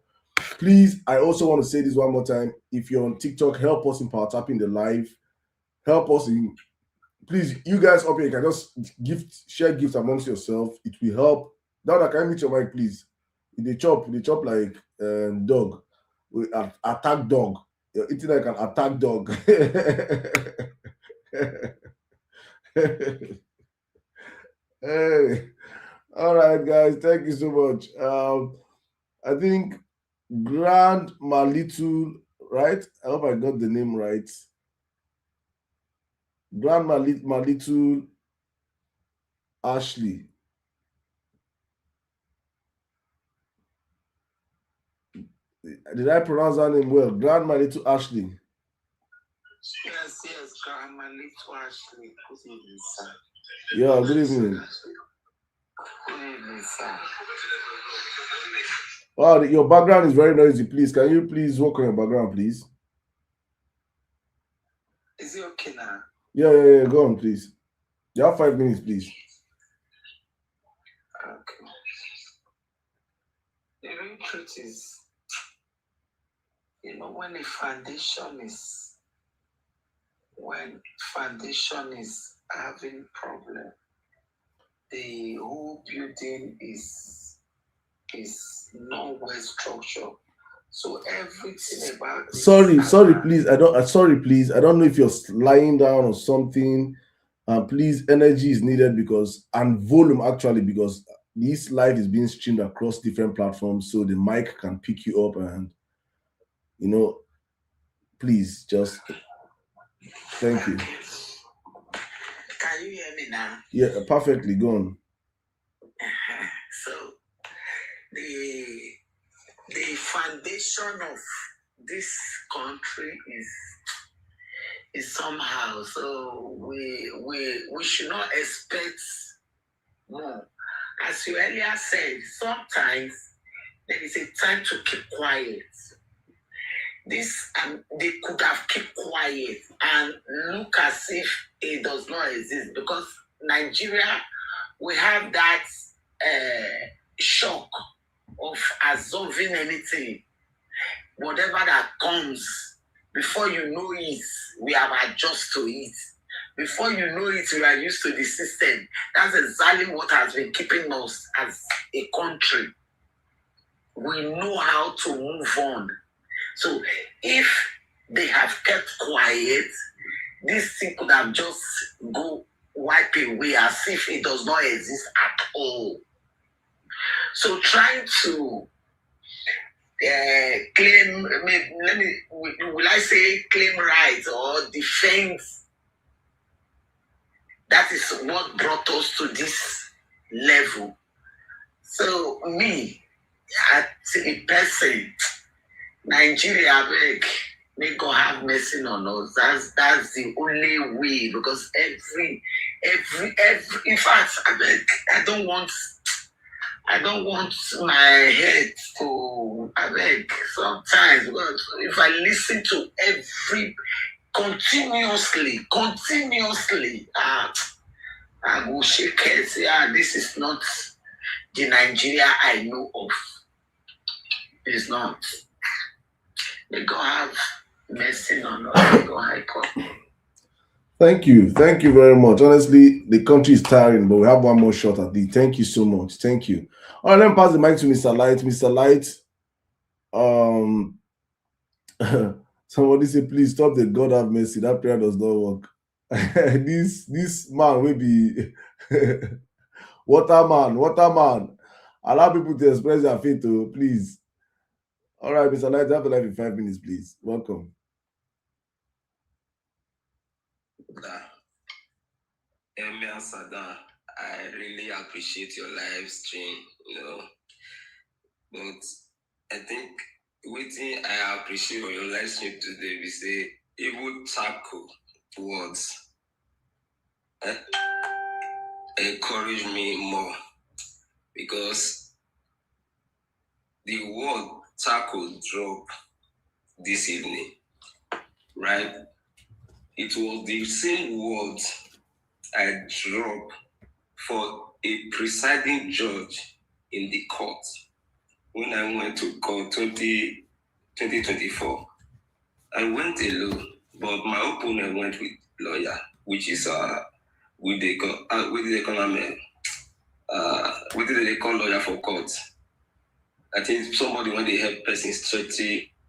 Please, I also want to say this one more time. If you're on TikTok, help us in power tapping the live. Help us in, please, you guys up here, you can just share gifts amongst yourself. It will help. Now, can you mute your mic, please? They chop like dog. Attack dog. You're eating like an attack dog. Hey, all right, guys. Thank you so much. I think Grand Malitul, right? I hope I got the name right. Grand Malitul Ashley. Did I pronounce that name well? Grand Malitul Ashley. Yes, Grandma Little Ashley. Good evening, sir. Yeah, good evening. Good evening, sir. Wow, your background is very noisy. Please, can you please work on your background, please? Is it okay now? Yeah. Go on, please. You have 5 minutes, please. Okay. The real truth is, when foundation is having problem, the whole building is not well structured. So everything about this. Sorry, please. Sorry, please. I don't know if you're lying down or something. Please, energy is needed and volume actually, because this live is being streamed across different platforms, so the mic can pick you up and please just thank you. Can you hear me now? Yeah, perfectly. Go on. So the foundation of this country is somehow. So we should not expect more. As you earlier said, sometimes there is a time to keep quiet. They could have kept quiet and look as if it does not exist, because Nigeria, we have that shock of absorbing anything, whatever that comes. Before you know it, we have adjusted to it. Before you know it, we are used to the system. That's exactly what has been keeping us as a country. We know how to move on. So if they have kept quiet, this thing could have just go wipe away as if it does not exist at all. So trying to claim, will I say claim rights or defend? That is what brought us to this level. So me, as a person, Nigeria, beg, may God have mercy on us. That's the only way, because every in fact, I don't want my head to, sometimes, because if I listen to every continuously, I will shake head, say, this is not the Nigeria I know of. It's not. May God have mercy on us. May God help us. Thank you very much. Honestly, the country is tiring, but we have one more shot at it. Thank you so much. Thank you. All right, let me pass the mic to Mr. Light. Mr. Light, somebody say, please stop the God have mercy. That prayer does not work. this man will be waterman. Allow people to express their faith, please. All right, Mr. Light, have the life in 5 minutes, please. Welcome. Emir Sirdam, I really appreciate your live stream, but I think waiting I appreciate for your live stream today, we say even tackle words encourage me more, because the word tackle drop this evening, right? It was the same words I dropped for a presiding judge in the court when I went to court 2024. I went alone, but my opponent went with lawyer, which is with the lawyer for court. I think somebody when they help person straight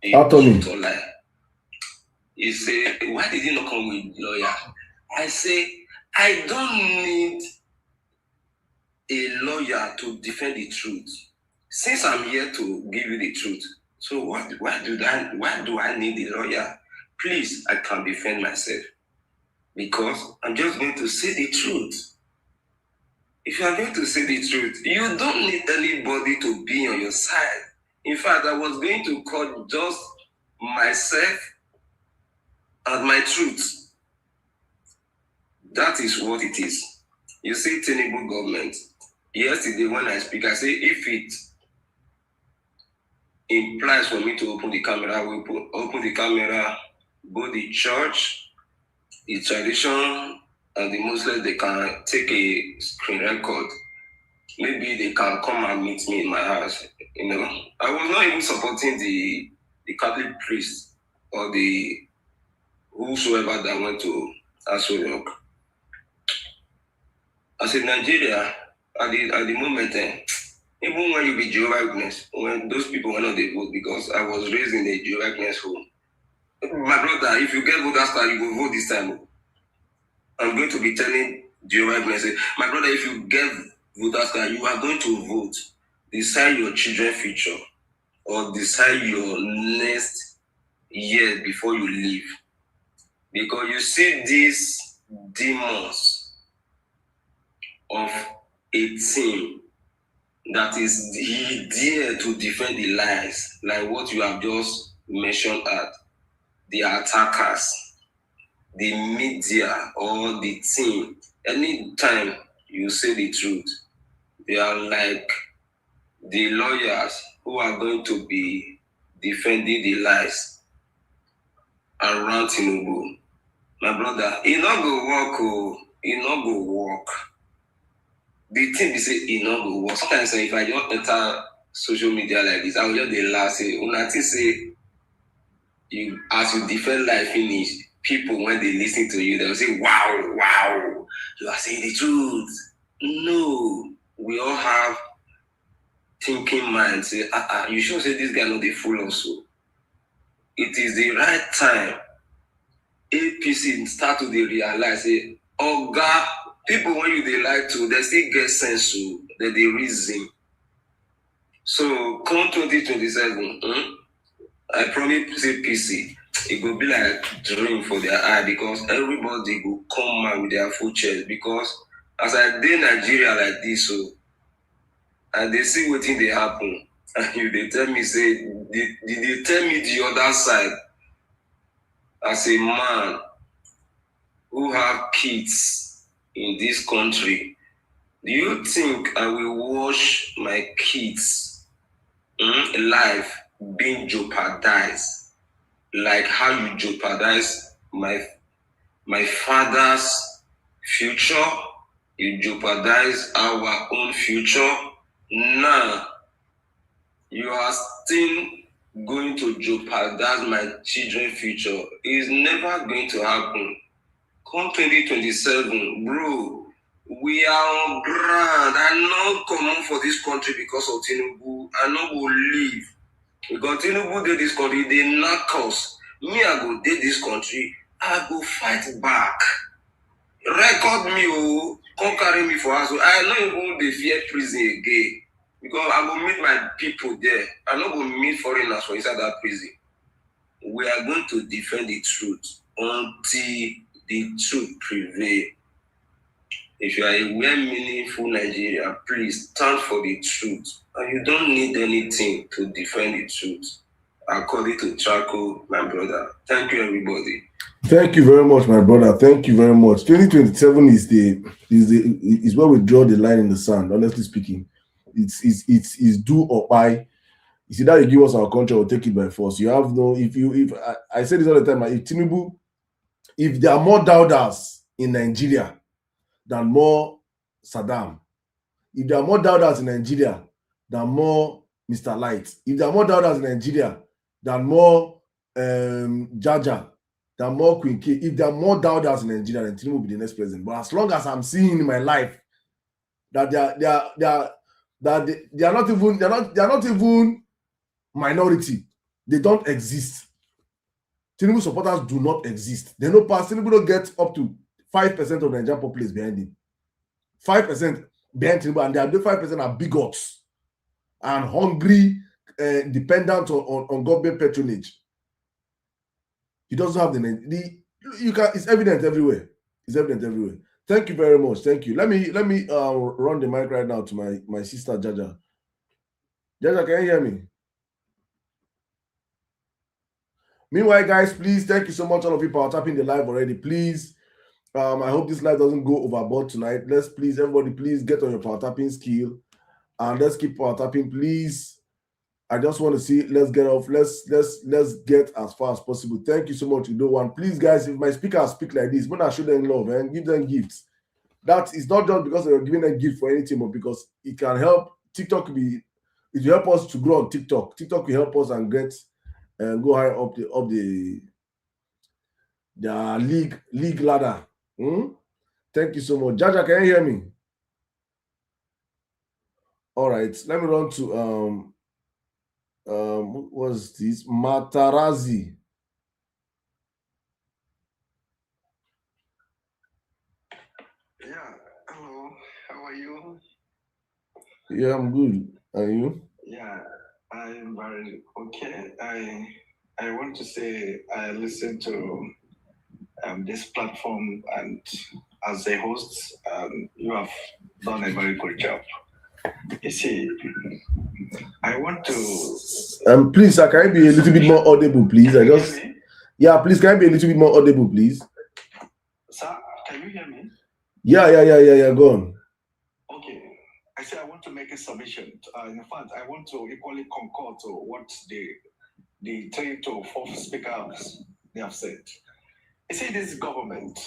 attorney or lie. He say, why did you not come with lawyer? I say, I don't need a lawyer to defend the truth. Since I'm here to give you the truth, so why do I need a lawyer? Please, I can defend myself, because I'm just going to say the truth. If you are going to say the truth, you don't need anybody to be on your side. In fact, I was going to call just myself And my truth, that is what it is. You see, Tinubu government, yesterday when I speak, I say if it implies for me to open the camera, I will open the camera, both the church, the tradition, and the Muslims, they can take a screen record. Maybe they can come and meet me in my house. You know, I was not even supporting the Catholic priest or the whosoever that went to Aso Rock. As in Nigeria, at the moment, even when you be Jehovah's Witness, when those people were not they vote, because I was raised in a Jehovah's Witness home. My brother, if you get voter card, you will vote this time. I'm going to be telling Jehovah's Witness, my brother, if you get voter card, you are going to vote. Decide your children's future or decide your next year before you leave. Because you see these demons of a team that is there to defend the lies, like what you have just mentioned at the attackers, the media or the team. Anytime you say the truth, they are like the lawyers who are going to be defending the lies around Tinubu. My brother, it not go work, oh, it not go work. The thing is, it not go work. Sometimes if I just enter social media like this, I will just dey laugh say, una think say you as you defend life finish, people when they listen to you, they'll say, wow, wow, you are saying the truth. No, we all have thinking minds. Say, you should say this guy not the fool also. It is the right time. APC start to dey realize, say, Oga, people when you dey like to, they still get sense to, that they reason. So come 2027, I promise say PC, it will be like dream for their eye because everybody will come out with their full chest. Because as I dey Nigeria like this, so and they see what thing they happen, and you they tell me say, they tell me the other side as a man who have kids in this country. Do you think I will watch my kids life being jeopardized like how you jeopardize my father's future? You jeopardize our own future. Now you are still going to jeopardize my children's future. It's never going to happen. Come 2027, bro, we are on ground. I not come on for this country because of Tinubu. I not go leave. Because Tinubu did this country, they knock us. Me, I go did this country. I go fight back. Record me, oh, come carry me for us. I not even dey fear prison again. Because I will meet my people there. I not go meet foreigners for inside that prison. We are going to defend the truth until the truth prevail. If you are a well-meaningful Nigerian, please stand for the truth. And you don't need anything to defend the truth. According to Chaco, my brother. Thank you, everybody. Thank you very much, my brother. Thank you very much. 2027 is where we draw the line in the sand. Honestly speaking, it's do or buy. You see that you give us our country or take it by force. You have no. If I say this all the time, if Tinubu, if there are more doubters in Nigeria than more Saddam, if there are more doubters in Nigeria than more Mr. Light, if there are more doubters in Nigeria than more Jaja, than more Queen K, if there are more doubters in Nigeria, then Tinubu will be the next president. But as long as I'm seeing in my life that they are not even minority, they don't exist. Tinubu supporters do not exist. They no pass. Tinubu don't get up to 5% of the Nigerian populace behind him. 5% behind Tinubu, and the other 5% are bigots and hungry, dependent on government patronage. He doesn't have it's evident everywhere. It's evident everywhere. Thank you very much. Thank you. Let me run the mic right now to my sister Jaja. Jaja, can you hear me? Meanwhile, guys, please, thank you so much, all of you, for tapping the live already. Please, I hope this live doesn't go overboard tonight. Let's please, everybody, please get on your power tapping skill and let's keep power tapping, please. I just want to see. Let's get off. Let's get as far as possible. Thank you so much, you know one. Please, guys, if my speakers speak like this, when I show them love and give them gifts, that is not just because they're giving a gift for anything, but because it can help TikTok it will help us to grow on TikTok. TikTok will help us and get and go higher up the league ladder. Thank you so much. Jaja, can you hear me? All right, let me run to what was this? Matarazzi. Yeah, hello, how are you? Yeah, I'm good. Are you? Yeah, I'm very okay. I want to say I listen to this platform, and as a host, you have done a very good job. You see, I want to. Please, sir, can you be a little bit more audible, please? Can you hear me? Yeah, please, can you be a little bit more audible, please? Sir, can you hear me? Yeah. Go on. Okay. I say I want to make a submission. In fact, I want to equally concur to what the 3 to 4 speakers they have said. You see, this government,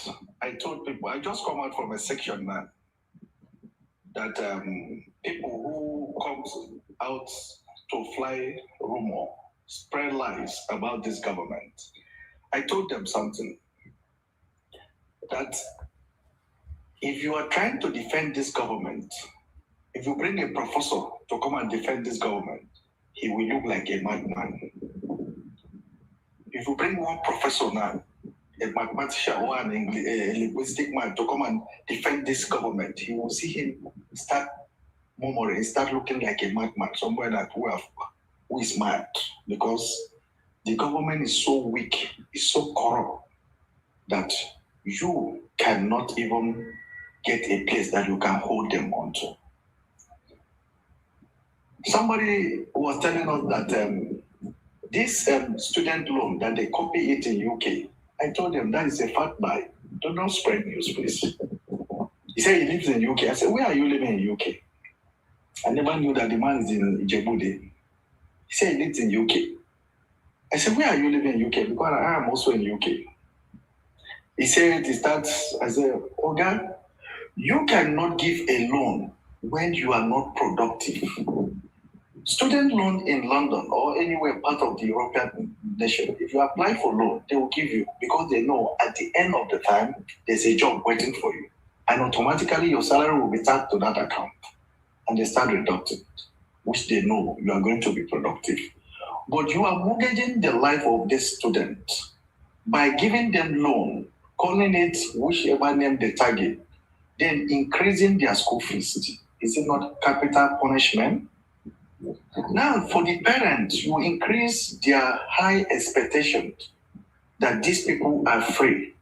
I told people, I just come out from a section now that people who comes out to fly rumor, spread lies about this government. I told them something, that if you are trying to defend this government, if you bring a professor to come and defend this government, he will look like a madman. If you bring one professor now, a mathematician or a linguistic man to come and defend this government, he will see him start murmuring, start looking like a madman, somewhere that who is mad, because the government is so weak, is so corrupt, that you cannot even get a place that you can hold them onto. Somebody was telling us that this student loan that they copy it in UK, I told them that is a fact lie. Don't spread news, please. He said he lives in UK. I said, where are you living in UK? I never knew that the man is in Ijebude. He said he lives in UK. I said, where are you living in UK? Because I am also in UK. He said, I said, Oga, you cannot give a loan when you are not productive. Student loan in London or anywhere part of the European nation, if you apply for loan, they will give you, because they know at the end of the time, there's a job waiting for you. And automatically your salary will be tagged to that account. And they start deducting, which they know you are going to be productive. But you are mortgaging the life of this student by giving them loan, calling it whichever name they target, then increasing their school fees. Is it not capital punishment? Now, for the parents, you increase their high expectations that these people are free,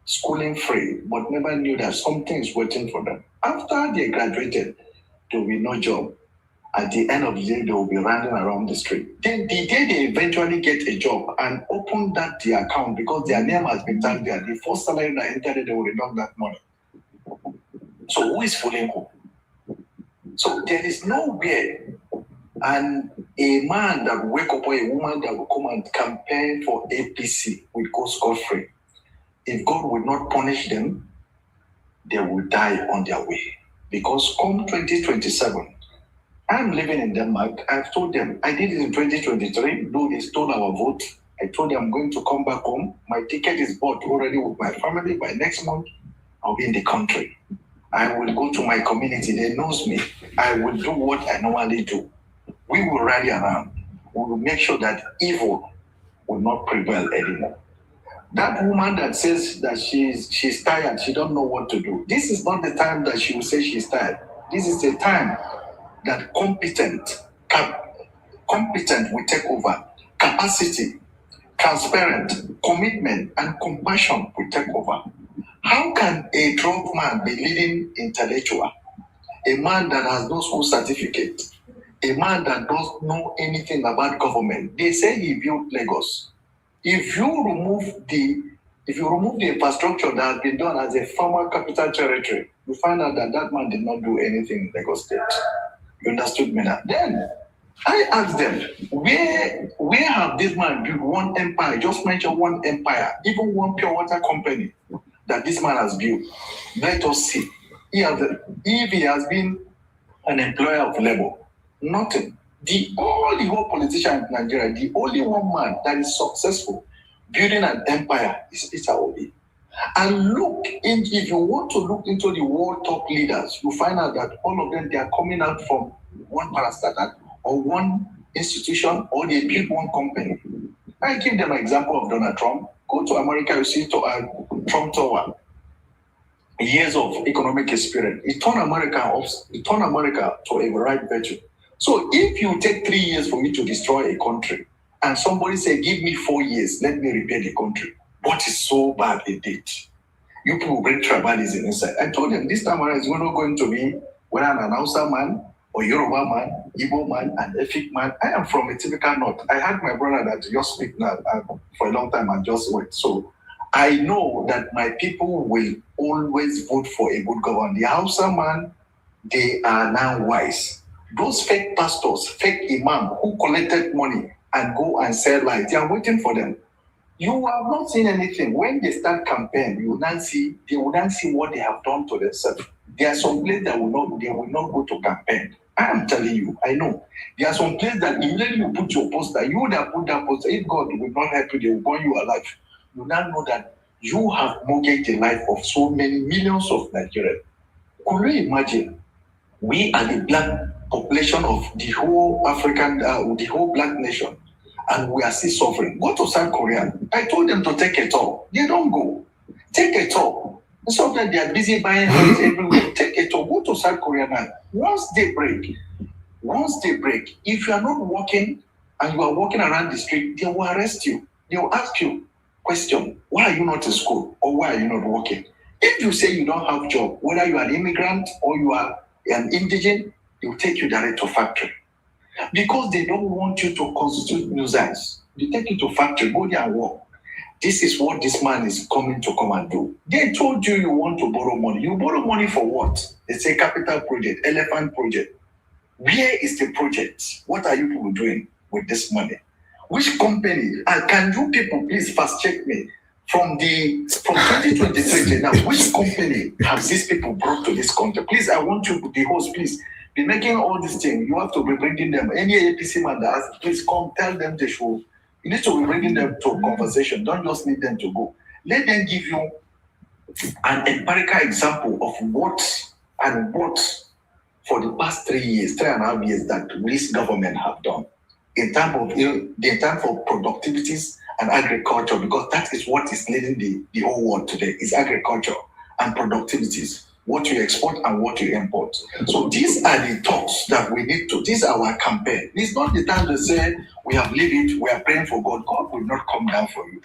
schooling free, but never knew that something is waiting for them. After they graduated, there will be no job. At the end of the day, they will be running around the street. Then the day they eventually get a job and open their account, because their name has been tagged there, the first salary that entered, they will deduct that money. So who is fooling who? So there is nowhere. And a man that will wake up or a woman that will come and campaign for APC will go scot-free. If God will not punish them, they will die on their way. Because come 2027, I'm living in Denmark. I've told them, I did it in 2023, though they stole our vote. I told them I'm going to come back home. My ticket is bought already with my family. By next month, I'll be in the country. I will go to my community. They knows me. I will do what I normally do. We will rally around. We will make sure that evil will not prevail anymore. That woman that says that she's tired, she don't know what to do. This is not the time that she will say she's tired. This is the time that competent will take over. Capacity, transparent, commitment, and compassion will take over. How can a drunk man be leading intellectual? A man that has no school certificate, a man that doesn't know anything about government. They say he built Lagos. If you remove the infrastructure that has been done as a former capital territory, you find out that that man did not do anything in Lagos State. You understood me now? Then I asked them, where have this man built one empire? Just mention one empire, even one pure water company that this man has built. Let us see. If he has been an employer of labor, nothing. The whole politician in Nigeria, the only one man that is successful building an empire is Peter Obi. And if you want to look into the world top leaders, you find out that all of them, they are coming out from one parastatal or one institution, or they build one company. I give them an example of Donald Trump. Go to America, you see Trump Tower. Years of economic experience. It turned America to a right virtue. So if you take 3 years for me to destroy a country, and somebody say, give me 4 years, let me repair the country, what is so bad in it? You people bring tribalism inside. I told them this time around it's not going to be whether I'm an Hausa man or Yoruba man, Igbo man, and Efik man. I am from a typical North. I had my brother that just speak now for a long time and just wait. So I know that my people will always vote for a good government. The Hausa man, they are now wise. Those fake pastors, fake imam who collected money and go and sell lies, they are waiting for them. You have not seen anything. When they start campaign, they will not see what they have done to themselves. There are some places that they will not go to campaign. I am telling you, I know. There are some places that immediately you put your poster, you would have put that poster. If God will not help you, they will burn you alive. You now know that you have mortgaged the life of so many millions of Nigerians. Could you imagine? We are the black population of the whole the whole black nation, and we are still suffering. Go to South Korea. I told them to take a tour. They don't go. Take a tour. Sometimes they are busy buying things everywhere. Take a tour. Go to South Korea now. Once they break, if you are not working and you are walking around the street, they will arrest you. They will ask you question, why are you not in school or why are you not working? If you say you don't have job, whether you are an immigrant or you are an indigent, they will take you direct to factory. Because they don't want you to constitute nuisance. They take you to factory, go there and work. This is what this man is coming to come and do. They told you want to borrow money. You borrow money for what? It's a capital project, elephant project. Where is the project? What are you people doing with this money? Which company? Can you people please fast check me? From 2023 now, which company have these people brought to this country? Please, I want you, the host, please, be making all these things. You have to be bringing them. Any APC man that asks, please come, tell them they should. You need to be bringing them to a conversation. Don't just need them to go. Let them give you an empirical example of what for the past 3 years, 3.5 years that this government have done in terms of productivities and agriculture, because that is what is leading the whole world today, is agriculture and productivities, what you export and what you import. So these are the talks that we need to, this is our campaign. It's not the time to say, we have lived it, we are praying for God. God will not come down for you.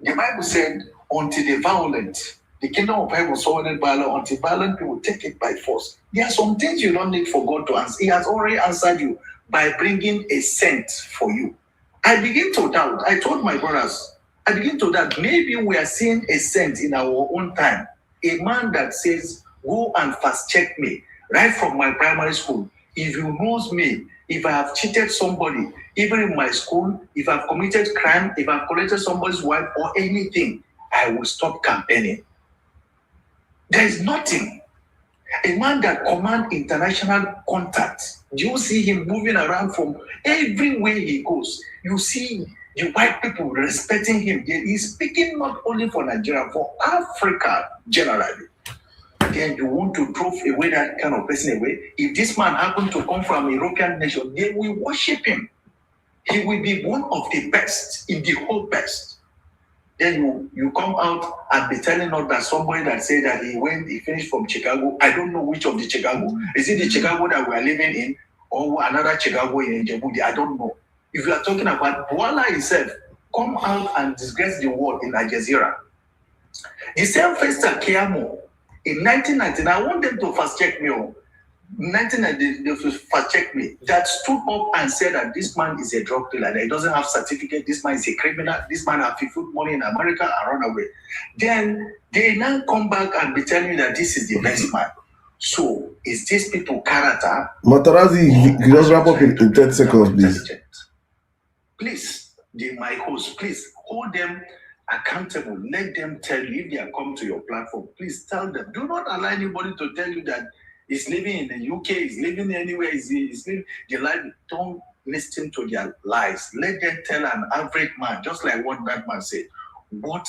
The Bible said, until the violent, the kingdom of heaven surrounded violent, until violent people take it by force. There are some things you don't need for God to answer. He has already answered you by bringing a scent for you. I begin to doubt. I told my brothers, I begin to doubt. Maybe we are seeing a scent in our own time. A man that says, go and fast check me right from my primary school. If you knows me, if I have cheated somebody, even in my school, if I've committed crime, if I've collected somebody's wife or anything, I will stop campaigning. There is nothing. A man that commands international contact. Do you see him moving around from everywhere he goes? You see the white people respecting him. He's speaking not only for Nigeria, for Africa generally. Then you want to throw away that kind of person away. If this man happened to come from a European nation, they will worship him. He will be one of the best in the whole best. Then you come out and be telling us that somebody that said that he finished from Chicago. I don't know which of the Chicago. Is it the Chicago that we are living in or another Chicago in Djibouti? I don't know. If you are talking about Boala himself, come out and disgrace the world in Al Jazeera. The same Festa Kiamo in 1999, I want them to fast check me. 1990, they fact check me, that stood up and said that this man is a drug dealer, that he doesn't have certificate, this man is a criminal, this man has food money in America and run away. Then they now come back and be telling you that this is the best man. So is these people character? Matarazzi, just wrap up in 30 seconds, please. Please, my host, please hold them accountable. Let them tell you if they are coming to your platform. Please tell them. Do not allow anybody to tell you that he's living in the UK, he's living anywhere, he's living the life. Don't listen to their lies. Let them tell an average man, just like what that man said. What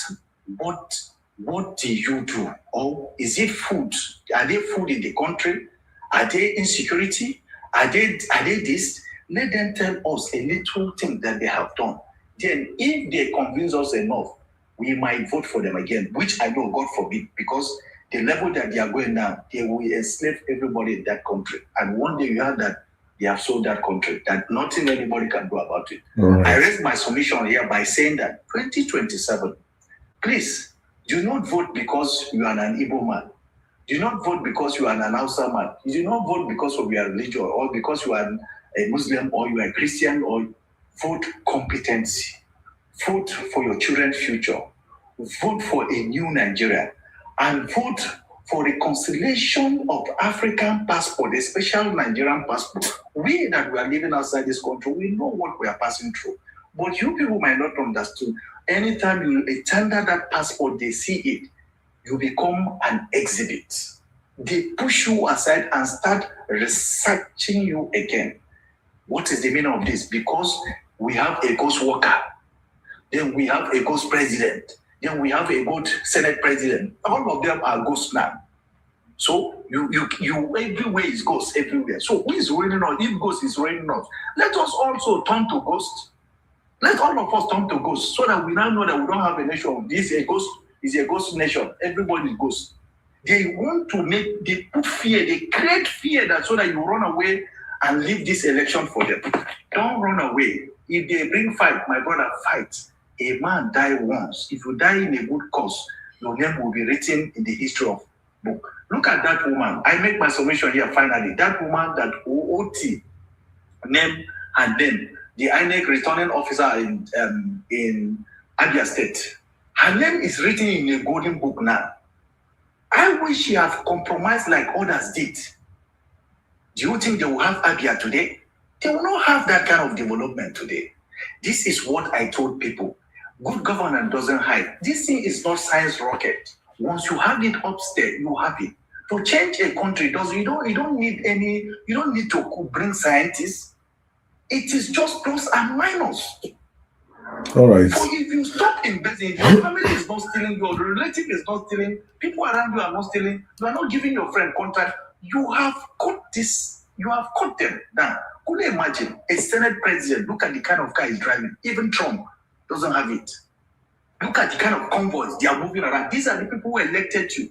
do you do? Or is it food? Are they food in the country? Are they insecurity? Are they this? Let them tell us a little thing that they have done. Then if they convince us enough, we might vote for them again, which I know, God forbid, because the level that they are going now, they will enslave everybody in that country. And one day you have that, they have sold that country, that nothing anybody can do about it. Right. I raised my submission here by saying that 2027, please, do not vote because you are an Igbo man. Do not vote because you are an Hausa man. You do not vote because of your religion or because you are a Muslim or you are a Christian, or vote competency. Vote for your children's future. Vote for a new Nigeria. And vote for reconciliation of African passport, a special Nigerian passport. We that we are living outside this country, we know what we are passing through. But you people might not understand. Anytime you tender that passport, they see it, you become an exhibit. They push you aside and start researching you again. What is the meaning of this? Because we have a ghost worker, then we have a ghost president, then we have a good Senate president. All of them are ghosts now. So you everywhere is ghosts everywhere. So who is raining on? If ghost is raining on, let us also turn to ghosts. Let all of us turn to ghosts so that we now know that we don't have a nation. This is a ghost nation. Everybody is ghost. They want to they put fear, they create fear that so that you run away and leave this election for them. Don't run away. If they bring fight, my brother, fight. A man died once. If you die in a good cause, your name will be written in the history of book. Look at that woman. I make my submission here finally. That woman that OOT name and then the INEC returning officer in Abia State. Her name is written in a golden book now. I wish she had compromised like others did. Do you think they will have Abia today? They will not have that kind of development today. This is what I told people. Good governance doesn't hide. This thing is not science rocket. Once you have it upstairs, you have it. To change a country, you don't need to bring scientists. It is just plus and minus. All right. So if you stop investing, if your family is not stealing, your relative is not stealing, people around you are not stealing, you are not giving your friend contract, you have cut them down. Could you imagine a Senate president? Look at the kind of car he's driving. Even Trump doesn't have it. Look at the kind of convoys they are moving around. These are the people who elected you.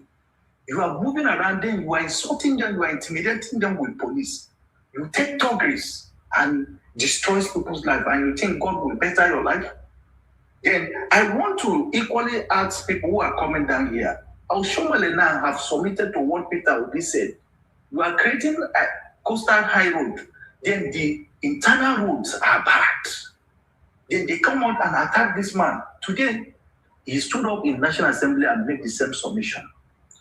You are moving around them, you are insulting them, you are intimidating them with police. You take thuggeries and destroys people's life, and you think God will better your life? Then I want to equally ask people who are coming down here. Oshomole now have submitted to what Peter Obi said. You are creating a coastal high road. Then the internal roads are bad. Then they come out and attack this man. Today, he stood up in National Assembly and made the same submission.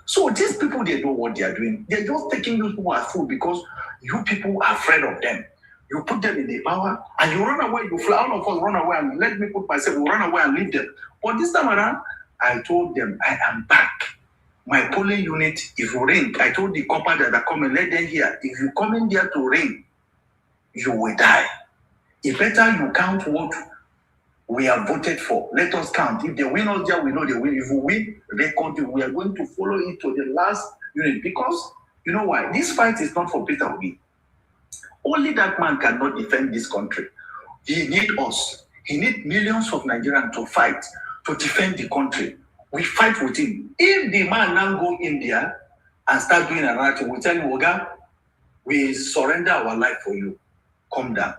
So these people, they know what they are doing. They're just taking you who are fool because you people are afraid of them. You put them in the power and you run away, you fly, all of us run away and let me put myself, we run away and leave them. But this time around, I told them, I am back. My polling unit, if you ring, I told the copper that are coming, let them hear. If you come in there to ring, you will die. If better you count what we have voted for, let us count. If they win us there, we know they win. If we win, record it. We are going to follow it to the last unit. Because, you know why? This fight is not for Peter Obi. Only that man cannot defend this country. He needs us. He needs millions of Nigerians to fight, to defend the country. We fight with him. If the man now go in there and start doing another thing, we tell him, Oga, we surrender our life for you. Come down.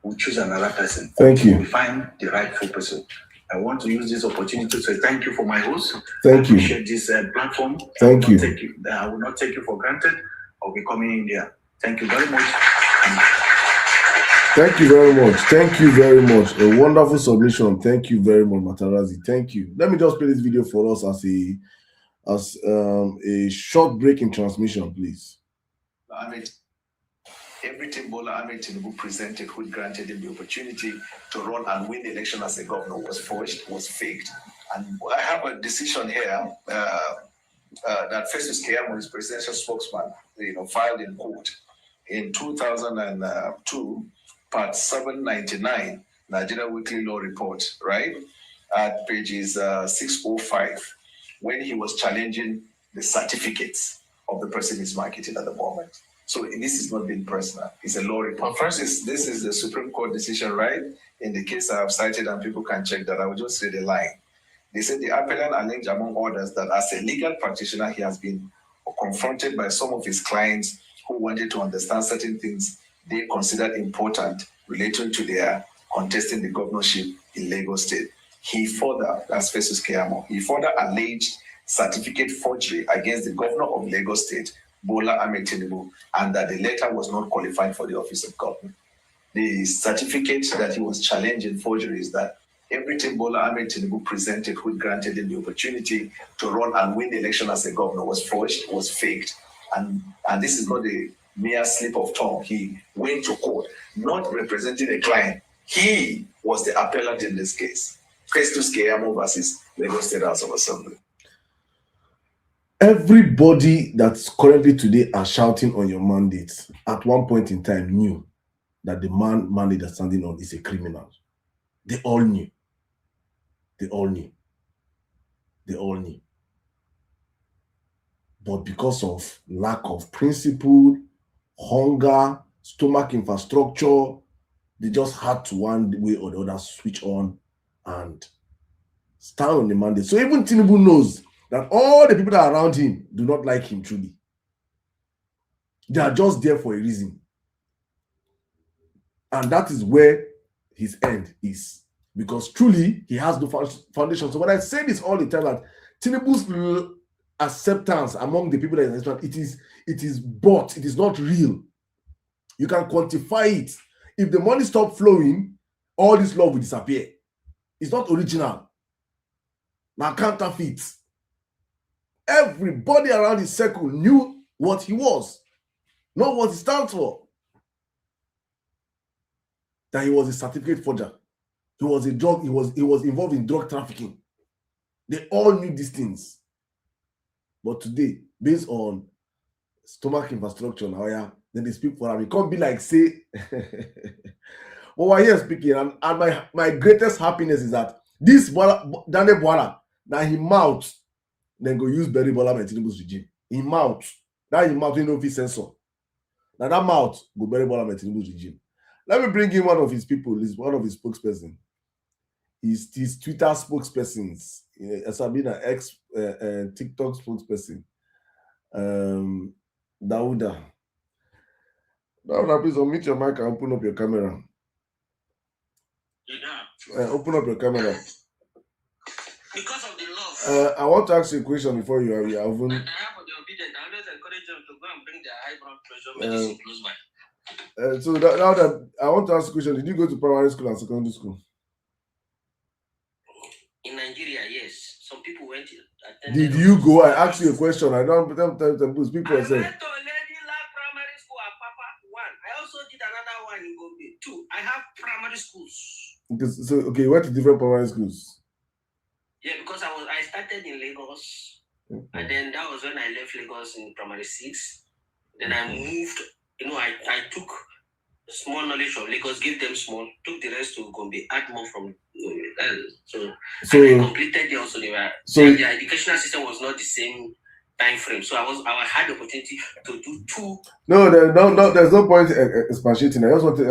We'll choose another person. Thank you. We find the rightful person. I want to use this opportunity to say thank you for my host. Thank you. I appreciate this platform. Thank you. I will not take you for granted. of becoming India. Thank you very much. Thank you very much. Thank you very much. A wonderful submission. Thank you very much, Matarazi. Thank you. Let me just play this video for us as a short break in transmission, please. Everything Bola Ahmed Tinubu presented, which granted him the opportunity to run and win the election as a governor, was forged, was faked. And I have a decision here that Festus Keyamo, his presidential spokesman, filed in court in 2002, part 799, Nigeria Weekly Law Report, right? At pages 605, when he was challenging the certificates of the person he's marketing at the moment. So this is not being personal. It's a law report. First, this is the Supreme Court decision, right? In the case I have cited, and people can check that. I will just read the line. They said the appellant alleged, among others, that as a legal practitioner, he has been confronted by some of his clients who wanted to understand certain things they considered important relating to their contesting the governorship in Lagos State. He further, that's Festus Keyamo, he further alleged certificate forgery against the governor of Lagos State, Bola Ahmed Tinubu, and that the letter was not qualified for the office of governor. The certificate that he was challenging forgery is that everything Bola Ahmed Tinubu presented, which granted him the opportunity to run and win the election as a governor, was forged, was faked. And this is not a mere slip of tongue. He went to court, not representing a client. He was the appellant in this case. Festus Keyamo versus Lagos State House of Assembly. Everybody that's currently today are shouting on your mandates at one point in time knew that the mandate that's standing on is a criminal. They all knew. They all knew. They all knew. But because of lack of principle, hunger, stomach infrastructure, they just had to one way or the other switch on and stand on the mandate. So even Tinubu knows that all the people that are around him do not like him truly. They are just there for a reason. And that is where his end is. Because truly, he has no foundation. So when I say this all the time, that Tinubu's acceptance among the people that are it is bought, it is not real. You can quantify it. If the money stops flowing, all this love will disappear. It's not original. Now counterfeit. Everybody around his circle knew what he was, not what he stands for. That he was a certificate forger. He was a drug, he was involved in drug trafficking. They all knew these things. But today, based on stomach infrastructure now, yeah, then they speak for him. It can't be like, say, well, we're here speaking, and my greatest happiness is that this Daniel Bola, now he mouth, then go use Berry Bola and Tinubu's regime. He mouth. Now he mouth, you know, if he censor. Now that mouth go Berry Bola and Tinubu's regime. Let me bring in one of his people, one of his spokespersons. His Twitter spokespersons. Sabina, TikTok spokesperson. Dauda. Dauda, please unmute your mic and open up your camera. Open up your camera. Because of the love. I want to ask you a question before you even. I have for the obedient. I always encourage them to go and bring their high blood pressure medicine close by. So now that I want to ask a question, did you go to primary school and secondary school? In Nigeria, yes. Some people went to attend. Did you go? I asked you a question. I don't tell people. I went to Lady La Primary School at Papa 1. I also did another one in Gombe 2. I have primary schools. So okay, you went to different primary schools. Yeah, because I started in Lagos, and then that was when I left Lagos in primary 6. Then I moved. I took small knowledge from Lagos, gave them small, took the rest to Gombe, add more from so I completed there also. The educational system was not the same time frame, so I had the opportunity to do 2. No, there's no point expatiating. I just wanted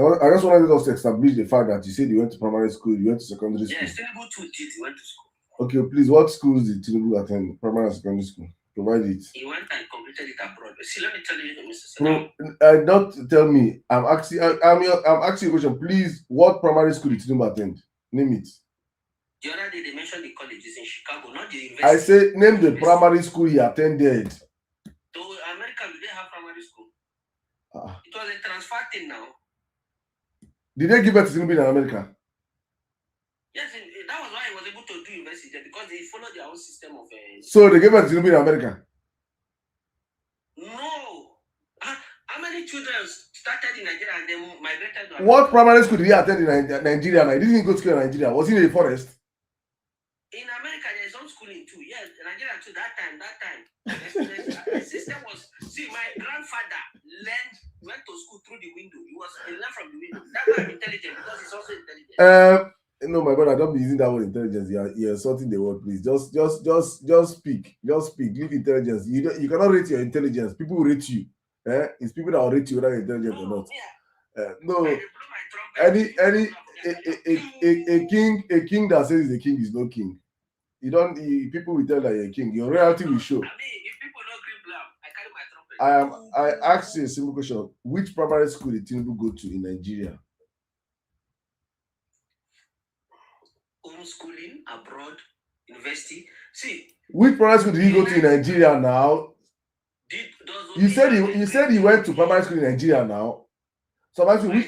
us to establish the fact that you said you went to primary school, you went to secondary school. Yes, Tinubu too did. He went to school. Okay, please, what schools did Tinubu attend? Primary and secondary school. Provide it. He went and completed it abroad. See, let me tell you, Mr. Sirdam. No, don't tell me. I'm asking you a question. Please, what primary school did Tinubu attend? Name it. The other day they mentioned the colleges in Chicago, not the university. I said name the primary school he attended. So America, do they have primary school? was a transfer thing now. Did they give birth to Tinubu in America? Yes, that was why he was able to do university there, because they followed their own system of. So they gave birth to Tinubu in America? No. How many children started in Nigeria and then migrated to America? What primary school did he attend in Nigeria? He didn't go to school in Nigeria. Was he in a forest? In America, there's some schooling too. Yes, Nigeria too. That time. The system was. See, my grandfather went to school through the window. He learned from the window. That's why I'm intelligent, because he's also intelligent. No, my brother, don't be using that word intelligence. You're insulting the word, please. Just speak. Just speak. Leave intelligence. You cannot rate your intelligence. People will rate you. It's people that will rate you whether you're intelligent or not. No. A king that says he's a king is no king. People will tell that you're a king. Your reality will show. I mean, if people don't green blood, I carry my trumpet. I asked you a simple question. Which primary school did Tinubu go to in Nigeria? Homeschooling, abroad, university. See. Which primary school did he go to in Nigeria now? You said he went to primary school in Nigeria now. So I'm asking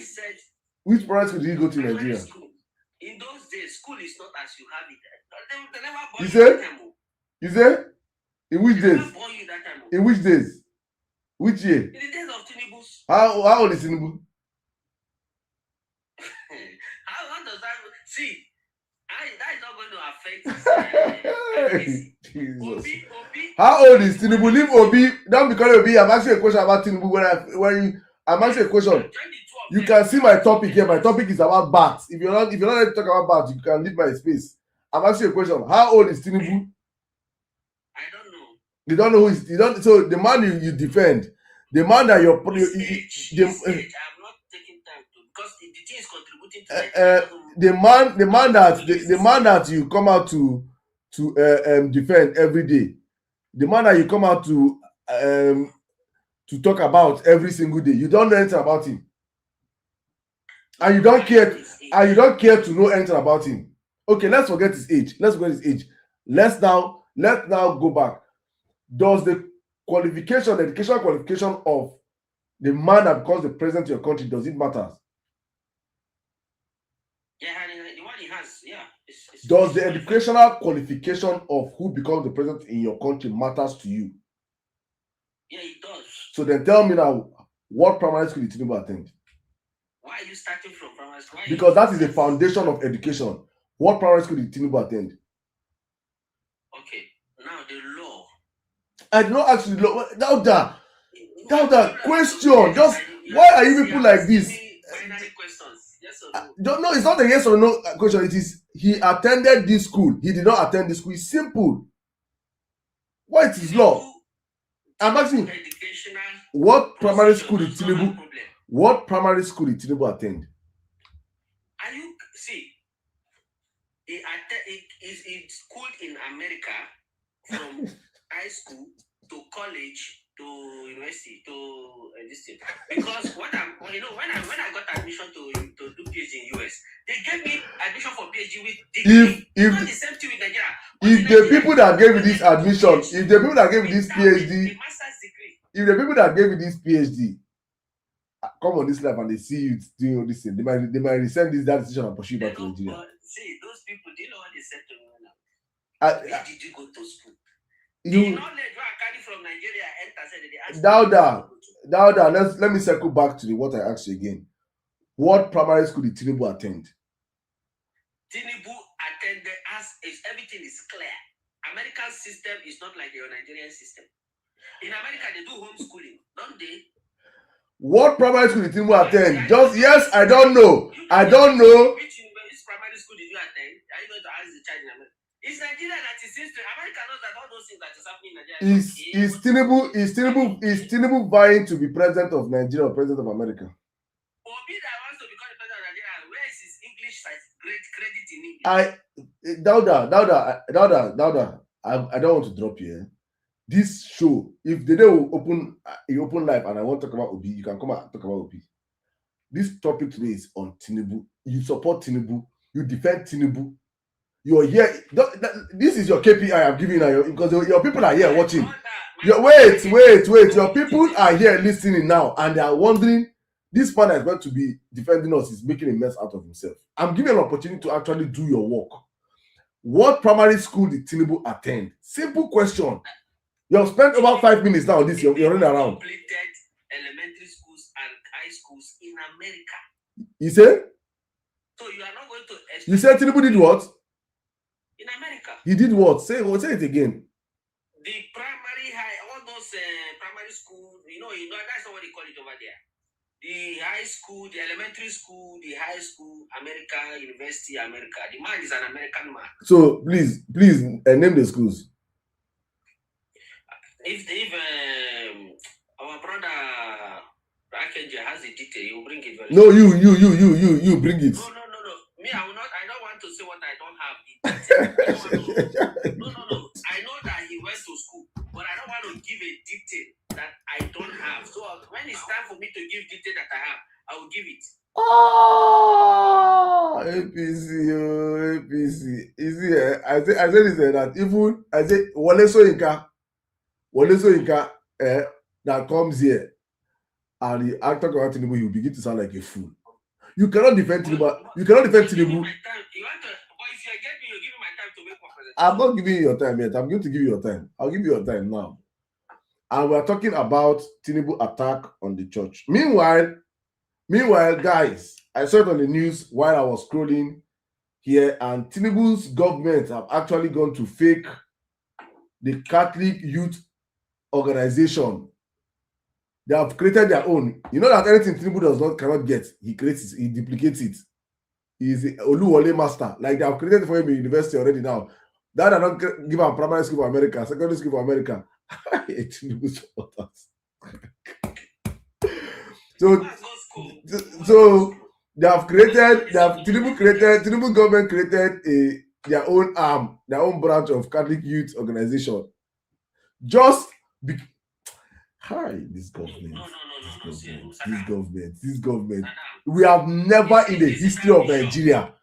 which primary school did he go to in Nigeria? School. In those days, school is not as you have it. They never born you said? In which days? Never born you that time. In which days? Which year? In the days of Tinubu's. How old is Tinubu? How does that see? That is not going to affect Obi. How old is Tinubu? Leave Obi. Don't be calling Obi. I'm asking a question about Tinubu. I'm asking a question. You can see my topic here. My topic is about bats. If you're not ready to talk about bats, you can leave my space. I'm asking a question. How old is Tinubu? I don't know. You don't know who is. You don't. So the man you defend, the man that you're. I'm not taking time to, because the thing is contributing to the man that you come out to defend every day, the man that you come out to talk about every single day, you don't know anything about him, and you don't care to know anything about him. Okay, let's forget his age. Let's now go back. Does the educational qualification of the man that becomes the president of your country, does it matter? Yeah, the one he has, yeah. Does the educational qualification of who becomes the president in your country matters to you? Yeah, it does. So then tell me now, what primary school did Tinubu attend? Why are you starting from primary school? Because that is the foundation of education. What primary school did Tinubu attend? Okay, now the law. I did not ask you the law. Dauda, question. Just why are you people like this? Yes or no? No, it's not a yes or no question. It is he attended this school. He did not attend this school. It's simple. What is law? I'm asking. What primary school did Tinubu? What primary school did Tinubu attend? Are you see? It's schooled in America from high school to college to university to this thing. Because when I got admission to do PhD in US, they gave me admission for PhD with degree. Not the same thing with Nigeria. If the people that gave you this admission, if the people that gave you this PhD, master's degree, if the people that gave you this PhD come on this life and they see you doing all this thing, they might resend that decision and pursue you back to Nigeria. See, those people, they know what they said to me now. Where did you go to school? The knowledge you are carrying from Nigeria Dauda, let me circle back to what I asked you again. What primary school did Tinubu attend? Tinubu attended everything is clear. American system is not like your Nigerian system. In America, they do homeschooling, don't they? What primary school did Tinubu attend? I don't know. Which primary school did you attend? Are you going to ask the child in America? It's Nigeria that is history. America knows that all those things that is happening in Nigeria. Is Tinubu vying to be president of Nigeria or president of America? Obi that wants to become the president of Nigeria, where is his English credit in English? Dauda, I don't want to drop you. This show, if the day will open live and I want to talk about Obi, you can come and talk about Obi. This topic today is on Tinubu. You support Tinubu. You defend Tinubu. You're here. This is your KPI I'm giving you because your people are here watching. Wait. Your people are here listening now and they are wondering This man is going to be defending us is making a mess out of himself. I'm giving an opportunity to actually do your work. What primary school did Tinubu attend? Simple question. You have spent about 5 minutes now on this. You're running around. Completed elementary schools and high schools in America. You say? So you are not going to. You said Tinubu did what? In America. He did what? Say it again. The primary high, all those primary schools, that's not what they call it over there. The high school, the elementary school, the high school, America, University, America. The man is an American man. So please, name the schools. If our brother Rakenja has the detail, you bring it. No, you bring it. No. Me, I will not. I don't want to say what I don't have. No. I know that he went to school, but I don't want to give a detail that I don't have. So when it's time for me to give detail that I have, I will give it. APC. You see, I said this that even I say Wole Soyinka, that comes here and he act about Tinubu, he will begin to sound like a fool. You cannot defend Tinubu. You cannot defend Tinubu. But if you get me, you give me my time to make my presentation. I'm not giving you your time yet. I'm going to give you your time. I'll give you your time now. And we're talking about Tinubu attack on the church. Meanwhile, guys, I saw it on the news while I was scrolling here, and Tinubu's government have actually gone to fake the Catholic Youth Organization. They have created their own. You know that anything Tinubu cannot get, he creates it, he duplicates it. He is the Oluwole master. Like they have created for him in university already now. That I don't give him primary school for America, secondary school for America. Tinubu supporters. So they have Tinubu government created their own arm, their own branch of Catholic Youth Organization. This government. We have never in the history of Nigeria,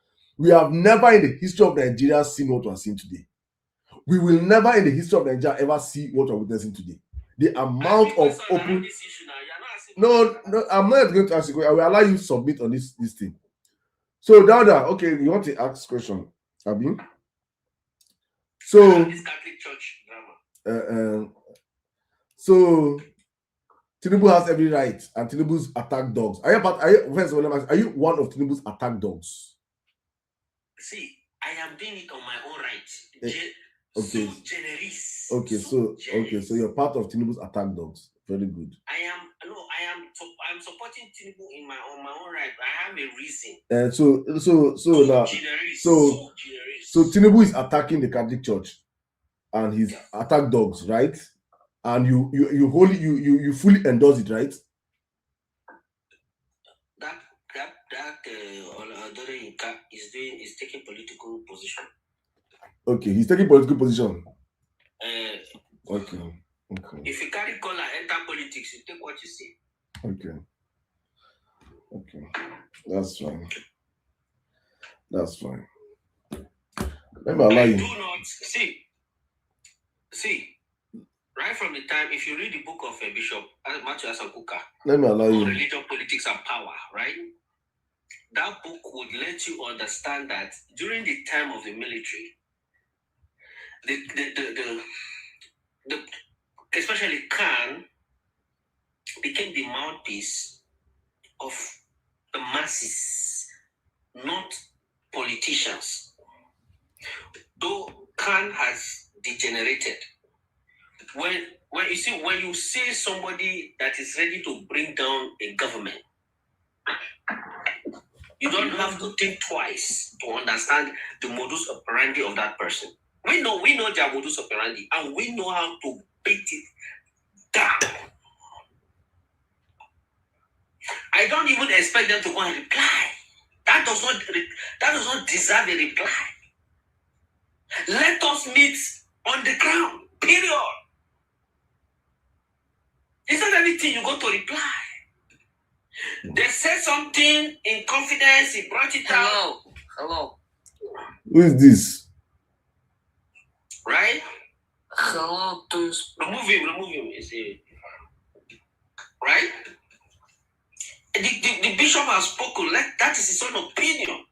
seen what we're seeing today. We will never in the history of Nigeria ever see what we're witnessing today. The amount of open. No, I'm not going to ask you. I will allow you to submit on this thing. So, Dauda, okay, you want to ask question, Abi? So, this Catholic Church drama. So Tinubu has every right, and Tinubu's attack dogs. Are you one of Tinubu's attack dogs? See, I am doing it on my own right. Okay. So you're part of Tinubu's attack dogs. Very good. I'm supporting Tinubu on my own right. I have a reason. So Tinubu is attacking the Catholic Church and his attack dogs, right? And you fully endorse it, right? That is taking political position. Okay, he's taking political position. Okay. If you carry color, enter politics, you take what you see. Okay. That's fine. Let me allow you. Do not see. Right from the time, if you read the book of Bishop Matthew Asakuka, let me allow you. Religion, Politics, and Power, right? That book would let you understand that during the time of the military, the especially Khan became the mouthpiece of the masses, not politicians. Though Khan has degenerated. When you see somebody that is ready to bring down a government, you don't have to think twice to understand the modus operandi of that person. We know their modus operandi, and we know how to beat it down. I don't even expect them to go and reply. That does not deserve a reply. Let us meet on the ground. Period. It's not everything you go to reply. They said something in confidence, he brought it out. Hello. Who is this? Right? Hello, remove him. You see. Right? The bishop has spoken. That is his own opinion.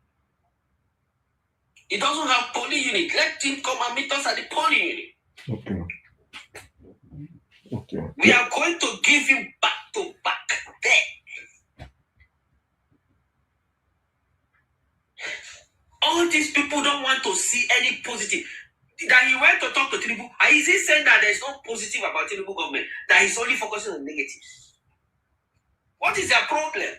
He doesn't have polling unit. Let him come and meet us at the polling unit. Okay. Okay. We are going to give him back to back there. All these people don't want to see any positive. That he went to talk to Tinubu, and is he saying that there's no positive about Tinubu government? That he's only focusing on negatives? What is their problem?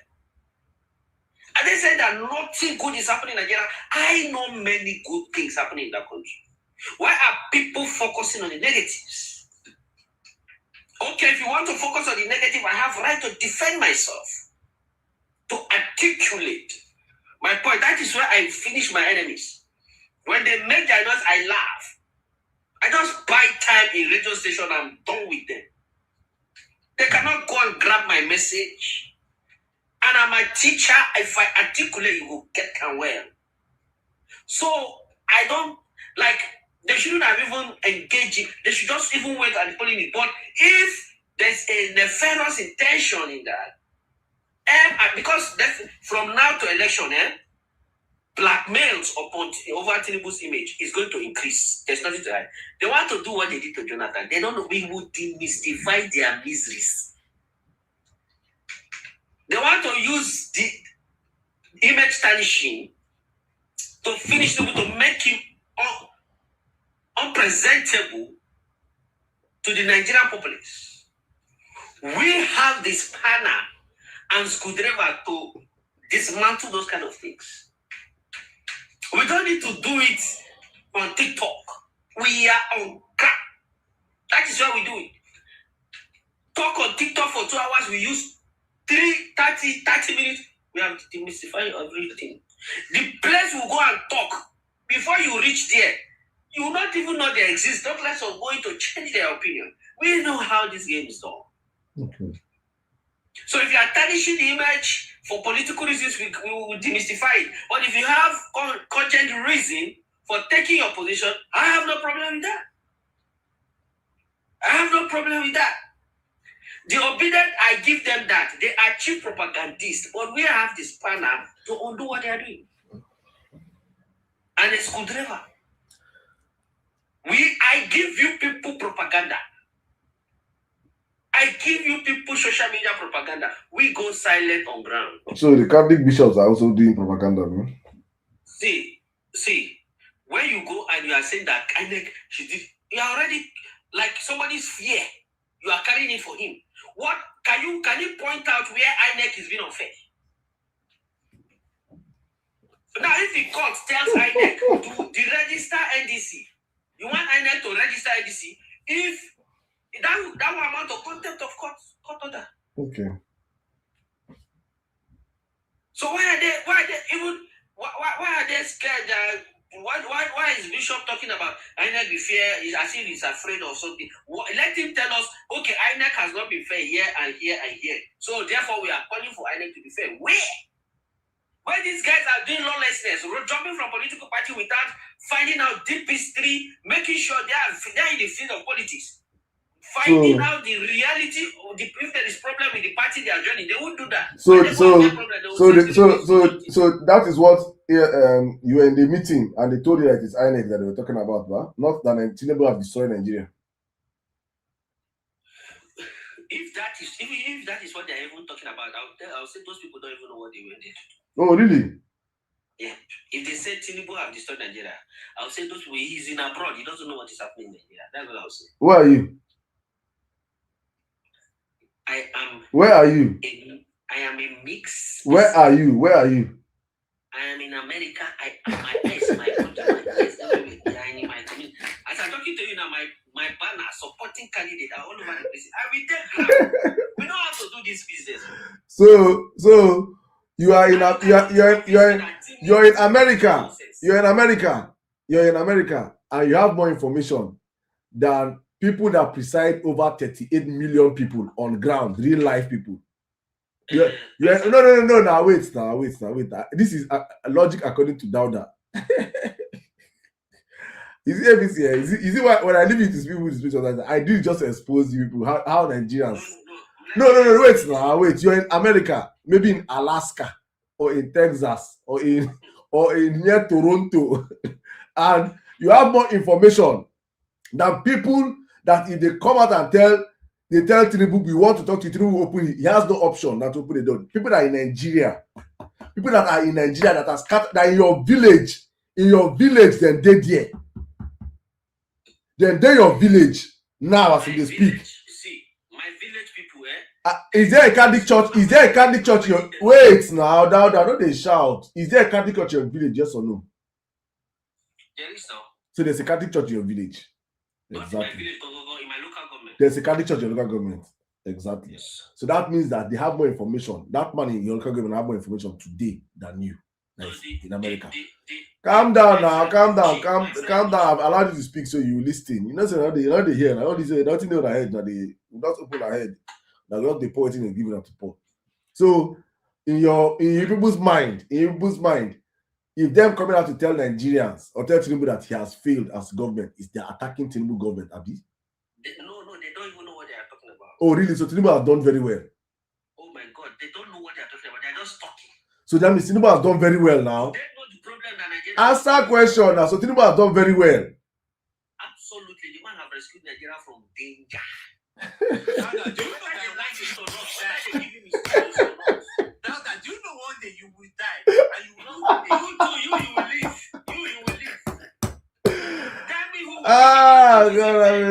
And they said that nothing good is happening in Nigeria. I know many good things happening in that country. Why are people focusing on the negatives? Okay, if you want to focus on the negative, I have right to defend myself, to articulate my point. That is where I finish my enemies. When they make their noise, I laugh. I just buy time in radio station. I'm done with them. They cannot go and grab my message. And I'm a teacher. If I articulate, you will get them well. So I don't like. They shouldn't have even engaged it. They should just even wait at the polling unit. But if there's a nefarious intention in that, because that's, from now to election, blackmails over Tinubu's image is going to increase. There's nothing to hide. They want to do what they did to Jonathan. They don't know. We would demystify their miseries. They want to use the image tarnishing to finish Tinubu, to make him unpresentable to the Nigerian populace. We have the spanner and screwdriver to dismantle those kind of things. We don't need to do it on TikTok. We are on crack. That is why we do it. Talk on TikTok for 2 hours. We use 30 minutes. We have to demystify everything. The place will go and talk. Before you reach there, you will not even know they exist. Don't let us going to change their opinion. We know how this game is done. Okay. So if you are tarnishing the image for political reasons, we will demystify it. But if you have cogent reason for taking your position, I have no problem with that. I have no problem with that. The obedient, I give them that. They are chief propagandists, but we have the spanner to undo what they are doing. And a screwdriver. I give you people propaganda. I give you people social media propaganda. We go silent on ground. So the Catholic bishops are also doing propaganda, man. See, when you go and you are saying that INEC, you are already like somebody's fear. You are carrying it for him. What can you point out where INEC is being unfair? Now, if the court tells INEC to register NDC, you want INEC to register NDC, if that will amount to contempt of court order. Okay. So why are they scared? Why is Bishop talking about INEC be fair? Is as if he's afraid of something. Let him tell us, okay, INEC has not been fair here and here and here. So therefore we are calling for INEC to be fair. Where these guys are doing lawlessness, jumping from political party without finding out deep history, making sure they are in the field of politics. Finding out the reality of if there is problem with the party they are joining, they won't do that. So that is what you were in the meeting and they told you that it's INEC that they were talking about, right? Not that Tinubu have destroyed Nigeria. If that is what they're even talking about, I'll say those people don't even know what they were there. Oh, really? Yeah. If they say Tinubu have destroyed Nigeria, I'll say those people, he's in abroad, he doesn't know what is happening in Nigeria. That's what I'll say. Where are you? I am. Where are you? I am a mix. Where are you? I am in America. My eyes, my eyes everywhere. I am in my community. As I'm talking to you now, my banner supporting candidate are all over the place. I will take ground. We know how to do this business. So you are in you're in America. You're in America, and you have more information than people that preside over 38 million people on ground, real life people. No. Now wait. This is a logic according to Dowda. Is it ABC? Is it why when I leave it to people, I do just expose you people how Nigerians. No. Wait. You're in America. maybe in Alaska or in Texas or in near Toronto, and you have more information than people that if they come out and tell Tinubu we want to talk to Tinubu openly, he has no option than to open the door. People that are in Nigeria, that are scattered, that in your village, then they there. Then they your village now as they speak. See, my village people, is there a Catholic church? Is there a Catholic church in your wait now, down, don't they shout? Is there a Catholic church in your village, yes or no? There is now. So there's a Catholic church in your village. Exactly. In my village, in my local government. There's a Catholic church in your local government. Exactly. Yes. So that means that they have more information. That man in your local government have more information today than you. Like in America. Calm down now, calm down. I've allowed you to speak so you listen. You know, so they hear. All these nothing in their head that they not open their head. That's what the poet is giving up to Paul. So in your people's mind, if them coming out to tell Nigerians or tell Tinubu that he has failed as government, is they attacking Tinubu government, Abi? No, they don't even know what they are talking about. Oh, really? So Tinubu has done very well. Oh my God, they don't know what they are talking about. They are just talking. So that means Tinubu has done very well now. They know the problem that Nigeria. Answer question now. So Tinubu has done very well. Absolutely, the man have rescued Nigeria from danger. Do you know one day you will die and you will live? You will live. Tell me who. God, I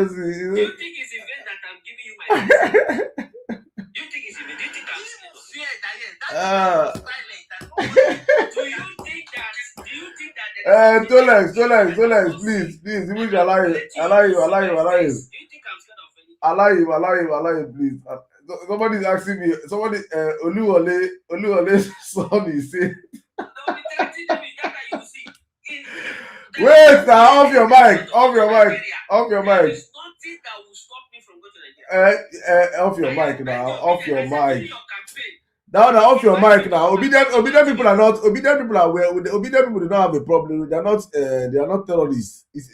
see. Do you think it's a vain that I'm giving you my answer? Do you think it's a vain? Do you think I'm scared? Tolex, please, we allow you. Do you think I'm scared of anything? Allow him, please. Somebody's asking me. Somebody, Oluwole son is saying. Wait now, off your mic. There is nothing that will stop me from going to Nigeria. Off your mic now. Off your mic. Now, off your mic now. Obedient people are not. Obedient people are well. Obedient people do not have a problem. They are not terrorists. It's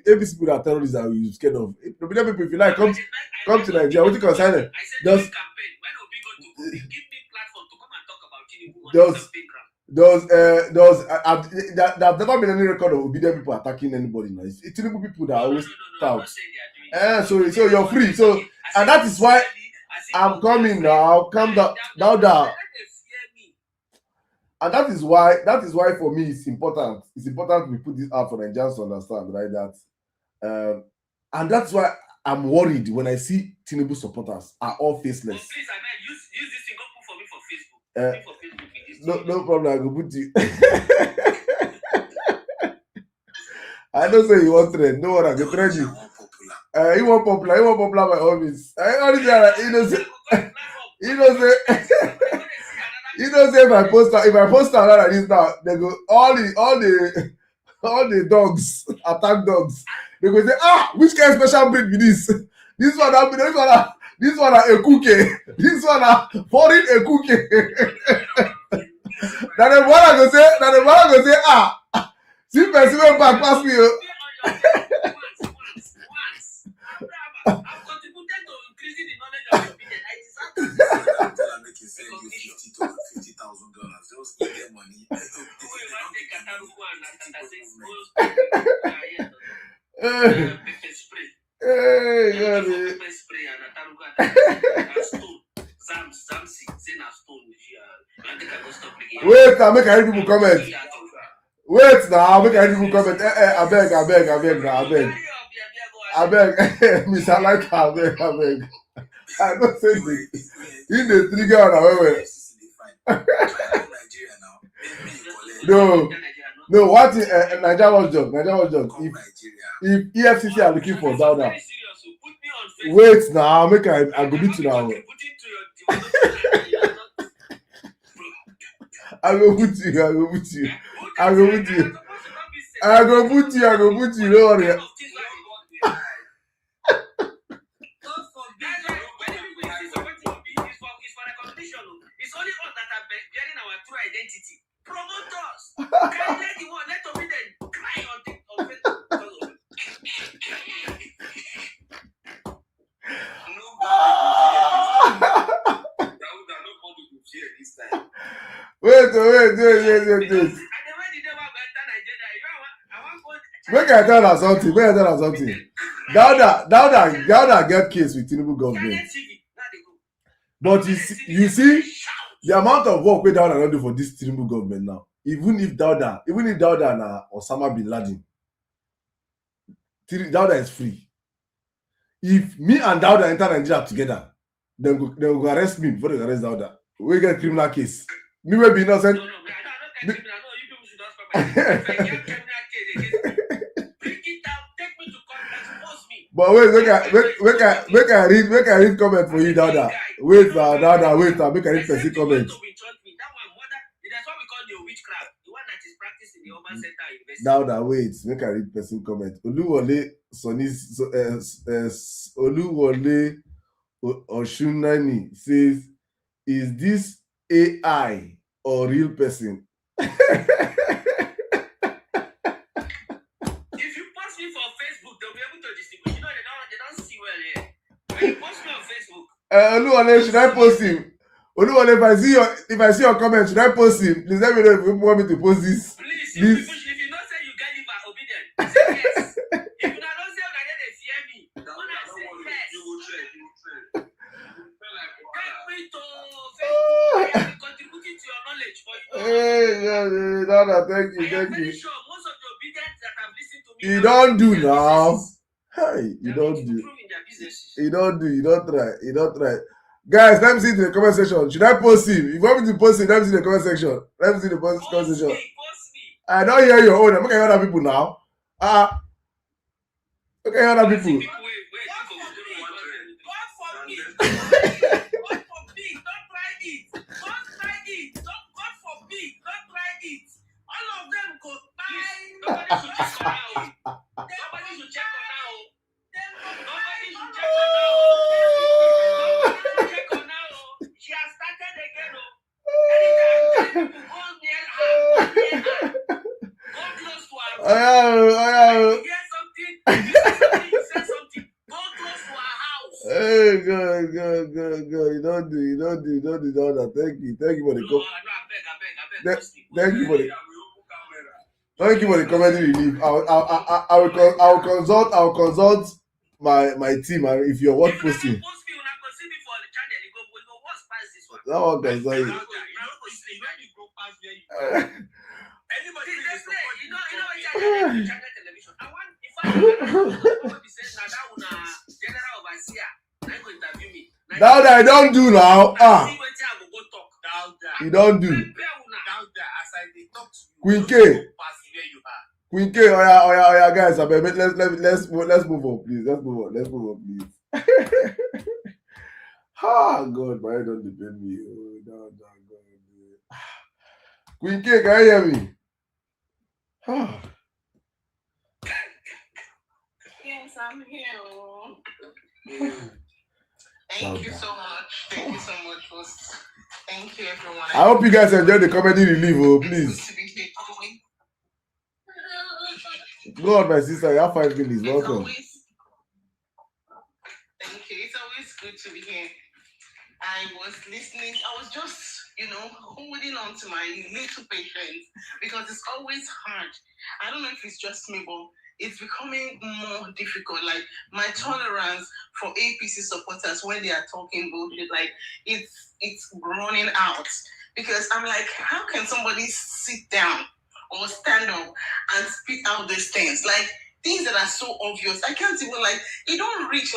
ABC people that are terrorists that you scared of. Obedient people, if you like, come to Nigeria. What you concern them? Just campaign. When Obi go to give me platform to come and talk about Tinubu on there's never been any record of obedient people attacking anybody now. It's Tinubu people that always talk. So you're free. So and that is why I'm coming now. Calm down. And that is why for me it's important. It's important we put this out for Nigerians to understand, right? That and that's why I'm worried when I see Tinubu supporters are all faceless. Oh, please, I mean, use this thing. Go put for me for Facebook. No problem. I go put you. I don't say you want trend. No one I go trend you. You want popular by all means. You know say if I post out like this now, they go all the dogs, attack dogs. They go say, which kind of special breed be this? This one are a cookie. This one are foreign a cookie. Now the one go say, see person went back past me. I've contributed to increasing the knowledge of your business. I deserve to send you $50,000. Just give them money. Hey, God. Wait, I'll make any people comment. Wait now, make any people comment. I beg. Miss I like I beg. I don't say this. In the trigger on our No, what is Nigeria was job. If EFCC are looking for Dauda, wait now, make I go beat you now. I go put you. Don't worry. It's only us that are bearing our true identity. Promote us. Let the one, let me then cry on Facebook. Nobody will fear this time. Make I tell her something. Dauda get case with Tinubu government. But you see the amount of work wey Dauda don do for this Tinubu government now. Even if Dauda na Osama bin Laden, Dauda is free. If me and Dauda enter Nigeria together, they go arrest me before they arrest Dauda. We get criminal case. Me wey be innocent. No, I don't get criminal. No, you people should not stop my case. If I get criminal case against me, bring it out, take me to court, expose me. But wait, make I read comment for you, Dauda. Wait, Dauda, make I read person comment. That's what we call the witchcraft, the one that is practiced in the urban center university. Dauda, wait, make I read person comment. Oluwole Oshunani says, is this AI or real person? If you post me for Facebook, they'll be able to distinguish. You know, they don't see well here. When you post me on Facebook, Oluwole, should I post him? Oluwole, if I see your comment, should I post him? Please let me know if you want me to post this. please, if you not say you get liver obedient, say yes. If you not say they fear me, when I say yes, you will trade. Take me to Facebook. I am contributing to your knowledge for you. Hey, Dauda, thank you. I am very sure most of the obedience that have listened to me. You don't do now. Hey, you They are don't going to do. improve in their businesses. You don't try. Guys, let me see it in the comment section. Should I post him? If you want me to post him, let me see in the comment section. Let me see the comment section. Post me. I don't hear your own. I'm looking at other people now. Okay, other people. God forbid. God forbid. Don't try it. Don't try it. God forbid. Don't try it. All of them go buy. Nobody should check on now. Nobody should check on now. Nobody should check on now. She has started again. Anytime people go near her, go close to her. You hear something? You say something. Go close to her house. Hey, good. You don't do that. Thank you for the No, I beg. Thank you for the comedy relief. I will consult my team, and if you're what posting. Post me, when I post me for the channel, you go what's past this one? That one can say. Anybody you know what channel television. I want if I be saying now that one general overseer, now go interview me. Dauda, I don't do now. See what I will go talk. You don't do. Dauda, as I dey talk to you. Queen K. Pass where you are. Queen K, oya, guys, let's move on, please. Let's move on, please. God, my head don't depend me. Oh, God. Queen K, can you hear me? Yes, I'm here. Thank you so much. Thank you, everyone. I hope you guys enjoyed the comedy relief, please. Good to be here. Go on, my sister. You have 5 minutes. Welcome. Thank you. It's always good to be here. I was listening. I was just, holding on to my little patience because it's always hard. I don't know if it's just me, but it's becoming more difficult. Like my tolerance for APC supporters when they are talking bullshit, like it's running out because I'm like, how can somebody sit down or stand up and speak out these things? Like things that are so obvious. I can't even it don't reach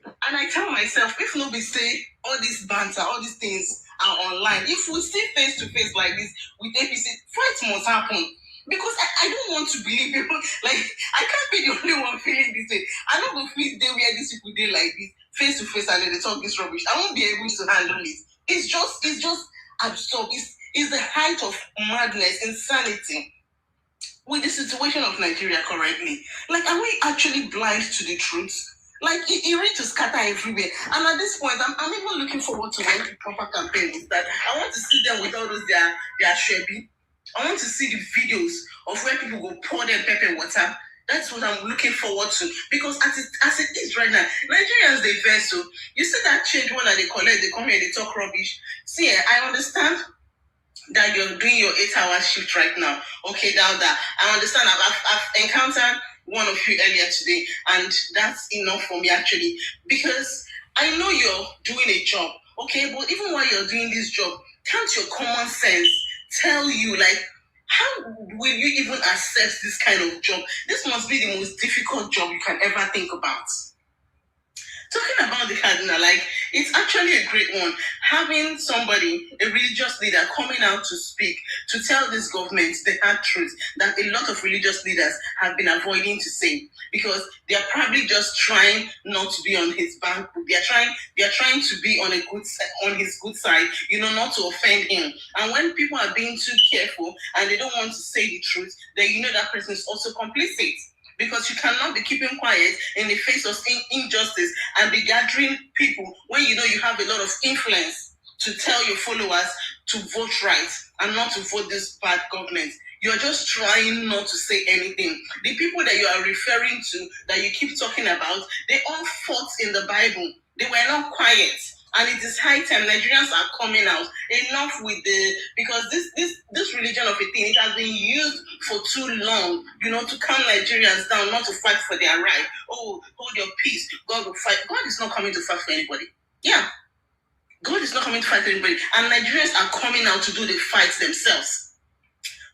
and I tell myself, if nobody say all this banter, all these things are online, if we see face to face like this with APC, fight must happen. Because I don't want to believe people. I can't be the only one feeling this way. I don't go feel they where these people dey like this, face to face, and then they talk this rubbish. I won't be able to handle it. It's just absurd. It's the height of madness, insanity. With the situation of Nigeria currently, are we actually blind to the truth? You read to scatter everywhere. And at this point, I'm even looking forward to when the proper campaign is that I want to see them with all those their shabby. I want to see the videos of where people go pour their pepper water. That's what I'm looking forward to. Because as it is right now, Nigerians, they vex. So you see that change when they collect, they come here, they talk rubbish. See, I understand that you're doing your 8-hour shift right now. Okay, that. I understand. I've encountered one of you earlier today, and that's enough for me actually, because I know you're doing a job. Okay, but even while you're doing this job, can't your common sense tell you, like, how will you even accept this kind of job? This must be the most difficult job you can ever think about. Talking about the cardinal, like, it's actually a great one. Having somebody, a religious leader, coming out to speak, to tell this government the hard truth that a lot of religious leaders have been avoiding to say, because they are probably just trying not to be on his bad. They are trying to be on his good side, not to offend him. And when people are being too careful and they don't want to say the truth, then that person is also complicit. Because you cannot be keeping quiet in the face of injustice and be gathering people when you have a lot of influence to tell your followers to vote right and not to vote this bad government. You're just trying not to say anything. The people that you are referring to, that you keep talking about, they all fought in the Bible. They were not quiet. And it is high time Nigerians are coming out. Enough with because this religion of a thing, it has been used for too long, to calm Nigerians down, not to fight for their right. Oh, hold your peace. God will fight. God is not coming to fight for anybody. Yeah. God is not coming to fight for anybody. And Nigerians are coming out to do the fight themselves.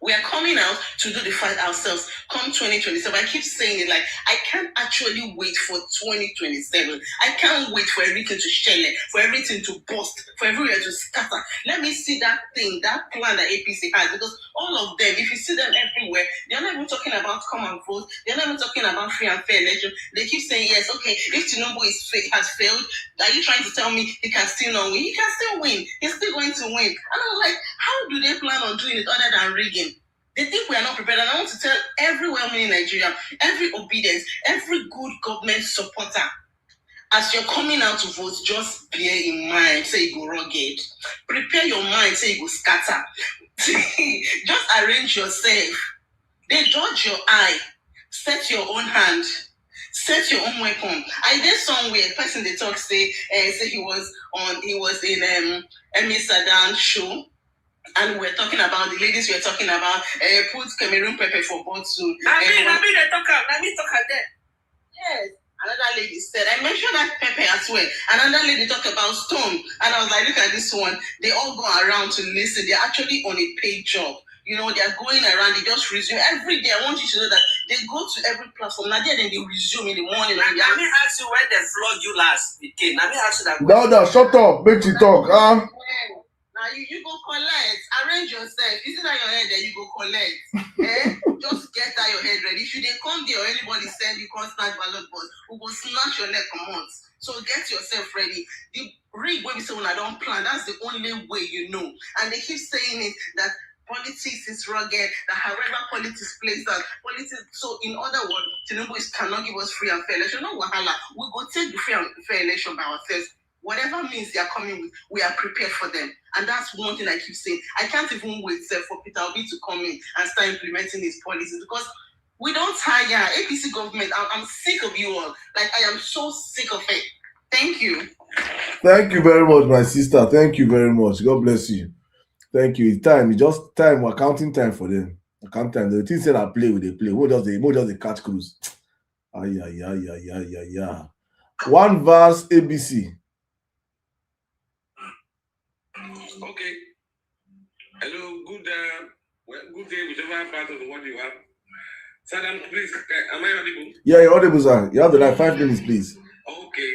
We are coming out to do the fight ourselves come 2027. I keep saying it, like, I can't actually wait for 2027. I can't wait for everything to shell, for everything to burst, for everywhere to scatter. Let me see that thing, that plan that APC has, because all of them, if you see them everywhere, they're not even talking about come and vote. They're not even talking about free and fair election. They keep saying, yes, okay, if Tinubu has failed, are you trying to tell me he can still not win? He can still win. He's still going to win. And I'm like, how do they plan on doing it other than rigging? They think we are not prepared. And I want to tell every well-meaning Nigerian, every obedience, every good government supporter, as you're coming out to vote, just bear in mind, say you go rugged. Prepare your mind, say you go scatter. Just arrange yourself. They dodge your eye. Set your own hand. Set your own weapon. I did somewhere, person they talk say he was in Emir Sirdam show. And we're talking about the ladies we're talking about, put Cameroon pepper for both soon. I mean, they talk there. Yes. Another lady said, I mentioned that pepper as well. Another lady talked about stone. And I was like, look at this one. They all go around to listen. They're actually on a paid job. They're going around. They just resume. Every day, I want you to know that they go to every platform. Now, then they resume in the morning. Let me ask you when they flog you last. Okay, let me ask you that question. No, shut up. Make you talk. Now you go collect, arrange yourself. You see that your head there, you go collect. Just get that your head ready. If you they come there or anybody send you constant ballot box, we will snatch your neck a month. So get yourself ready. The rig when we say when I don't plan, that's the only way And they keep saying it that politics is rugged, that however politics plays out, so in other words, Tinubu cannot give us free and fair election. No wahala. We go take the free and fair election by ourselves. Whatever means they are coming with, we are prepared for them. And that's one thing I keep saying. I can't even wait for Peter Obi to come in and start implementing his policies, because we don't tire. APC government, I'm sick of you all. Like, I am so sick of it. Thank you. Thank you very much, my sister. Thank you very much. God bless you. Thank you. It's time. It's just time. We're counting time for them. Account time. The things that I play with, they play. What does the catch cruise? Yeah. One verse ABC. Okay. Hello. Good day, whichever part of the world you are. Sirdam, please, am I audible? Yeah, you're audible, sir. You have the 5 minutes, please. Okay.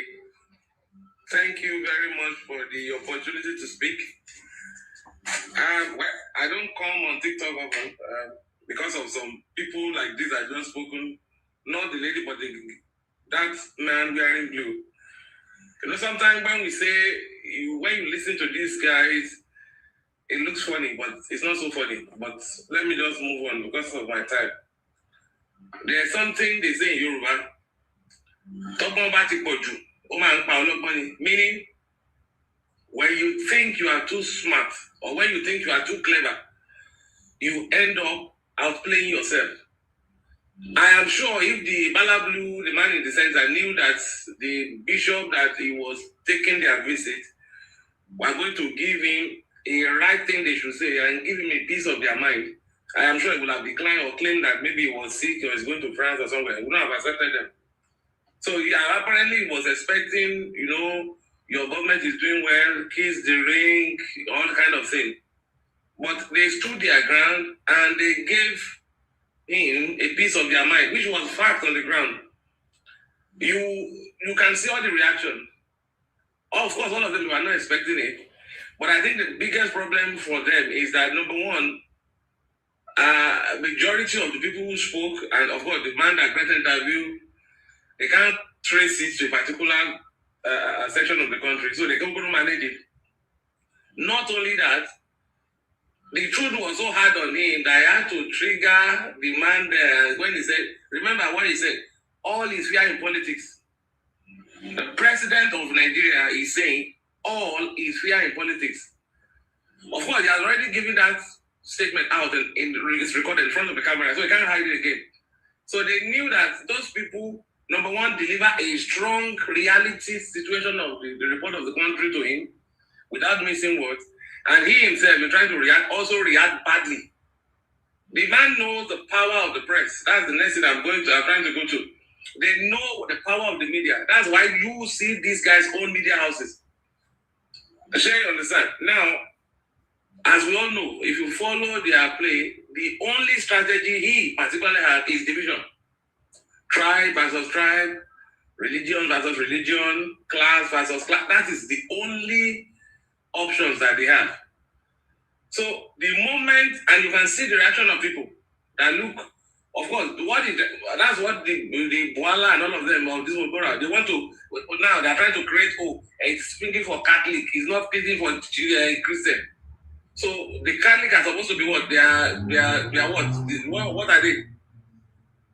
Thank you very much for the opportunity to speak. Well, I don't come on TikTok often because of some people like this I just spoken. Not the lady, but that man wearing blue. Sometimes when we say, when you listen to these guys, it looks funny, but it's not so funny. But let me just move on because of my time. There's something they say in Yoruba. Meaning, when you think you are too smart or when you think you are too clever, you end up outplaying yourself. I am sure if the Bala Blue, the man in the center, knew that the bishop that he was taking their visit were going to give him a right thing they should say and give him a piece of their mind, I am sure he would have declined or claimed that maybe he was sick or he's going to France or somewhere. He would not have accepted them. So yeah, apparently he was expecting, your government is doing well, kiss the ring, all kind of thing. But they stood their ground and they gave him a piece of their mind, which was fact on the ground. You can see all the reaction. Of course, all of them were not expecting it. But I think the biggest problem for them is that, number one, majority of the people who spoke, and of course the man that granted interview, they can't trace it to a particular section of the country, so they can't manage it. Not only that, the truth was so hard on him that I had to trigger the man there when he said, remember what he said, all is fair in politics. The president of Nigeria is saying, all is fair in politics. Of course, he has already given that statement out and it's recorded in front of the camera, so he can't hide it again. So they knew that those people, number one, deliver a strong reality situation of the report of the country to him without missing words. And he himself, in trying to react badly. The man knows the power of the press. That's the next thing I'm trying to go to. They know the power of the media. That's why you see these guys own media houses. I'm sure you understand. Now, as we all know, if you follow their play, the only strategy he particularly has is division. Tribe versus tribe, religion versus religion, class versus class. That is the only options that they have. So the moment, and you can see the reaction of people that look, of course, that's what the Boala and all of them, of this Obora, they want to, now they're trying to create, it's speaking for Catholic, it's not speaking for Christian. So the Catholic are supposed to be what? They are what? What are they?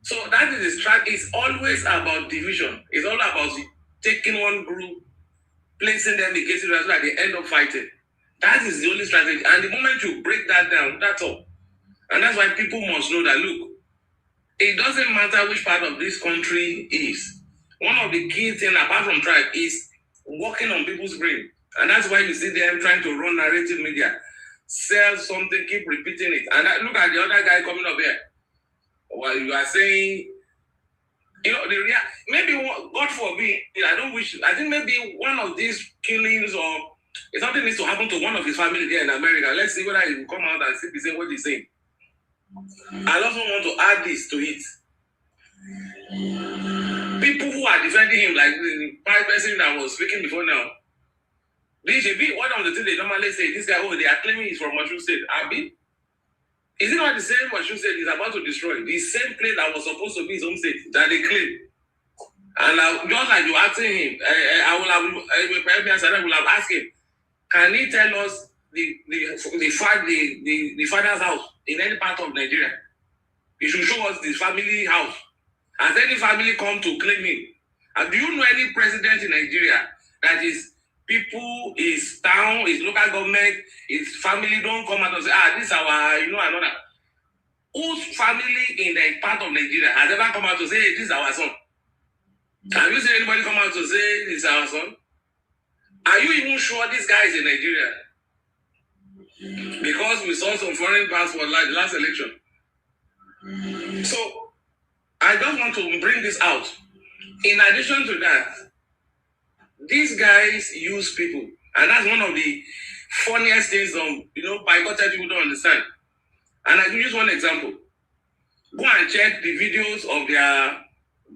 So that is the strat. It's always about division. It's all about taking one group, placing them against each other, so they end up fighting. That is the only strategy. And the moment you break that down, that's all. And that's why people must know that, look, it doesn't matter which part of this country is. One of the key things, apart from tribe, is working on people's brain. And that's why you see them trying to run narrative media, sell something, keep repeating it. And look at the other guy coming up here. While you are saying, maybe, God forbid, I think maybe one of these killings or something needs to happen to one of his family there in America. Let's see whether he will come out and see the same what he's saying. I also want to add this to it. People who are defending him, like the person that was speaking before now, one of the things they normally say, this guy, they are claiming he's from Osun State. Abi? Is it not the same Osun State he's about to destroy? The same place that was supposed to be his home state that they claim. And just like you asking him, I will have asked him, can he tell us the father's house in any part of Nigeria? He should show us the family house. Has any family come to claim him? And do you know any president in Nigeria that is people, his town, his local government, his family don't come out and say, this is our, another. Whose family in the part of Nigeria has ever come out to say, hey, this is our son? Have you seen anybody come out to say this is our son? Are you even sure this guy is in Nigeria? Because we saw some foreign passport like the last election. So I just want to bring this out. In addition to that, these guys use people, and that's one of the funniest things bigoted people don't understand. And I give you one example. Go and check the videos of their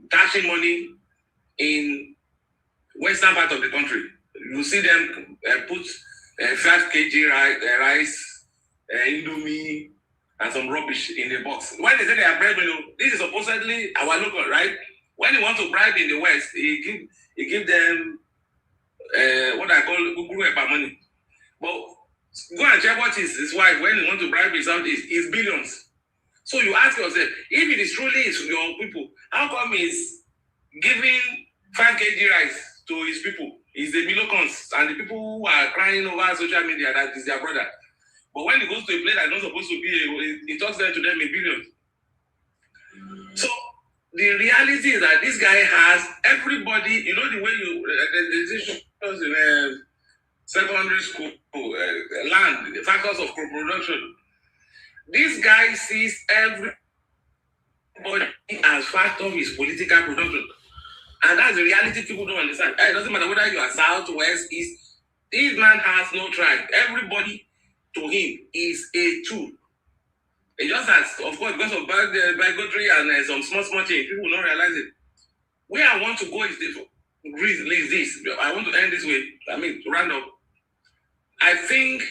dashing money in western part of the country. You see them put 5 kg rice, indomie, and some rubbish in the box. When they say they are bribing, this is supposedly our local, right? When he wants to bribe in the West, he give them what I call Google money. But go and check what his wife, when he wants to bribe his out, is billions. So you ask yourself, if it is truly your people, how come he's giving 5 kg rice to his people? It's the Milocons and the people who are crying over social media that is their brother. But when he goes to a place that's not supposed to be, he talks them to them in billions. So the reality is that this guy has everybody, the way secondary school, land, the factors of co-production. This guy sees everybody as part of his political production. And that's the reality people don't understand. It doesn't matter whether you are south, west, east. This man has no tribe. Everybody to him is a tool. It just as, of course, because of bigotry and some small change, people don't realize it. Where I want to go is this. I want to end this way. To round up. I think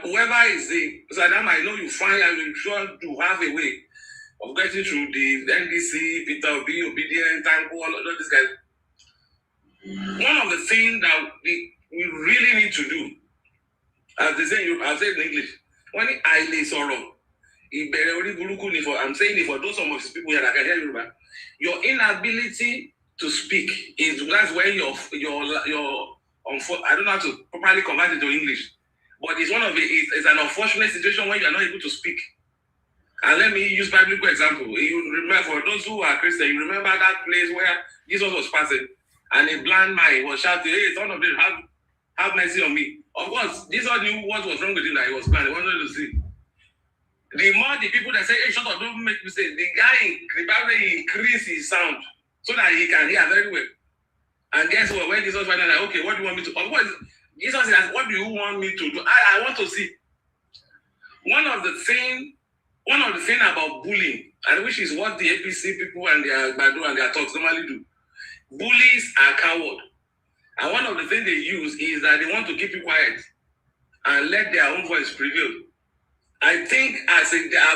whoever is the Sirdam, I know you find, I'm sure you have a way of getting through the NDC, Peter Obi, Obedient, Tanko, all of these guys. One of the things that we really need to do, as they say, I'll say it in English, when I lay sorrow, I'm saying it for those of his people here that can hear you, your inability to speak is that's when your I don't know how to properly convert it to English, but it's it's an unfortunate situation when you are not able to speak. And let me use biblical example. You remember, for those who are Christian, you remember that place where Jesus was passing, and a blind man was shouting, "Hey, son of David, have mercy on me." Of course, Jesus knew what was wrong with him, that he was blind. He wanted to see. The more the people that say, "Hey, shut up, don't make mistakes," the guy increased his sound so that he can hear very well. And guess what? When Jesus found out, okay, what do you want me to? Of course, Jesus said, "What do you want me to do?" I want to see. One of the things about bullying, and which is what the APC people and their Badu and their talks normally do, bullies are coward. And one of the things they use is that they want to keep you quiet and let their own voice prevail. I think I've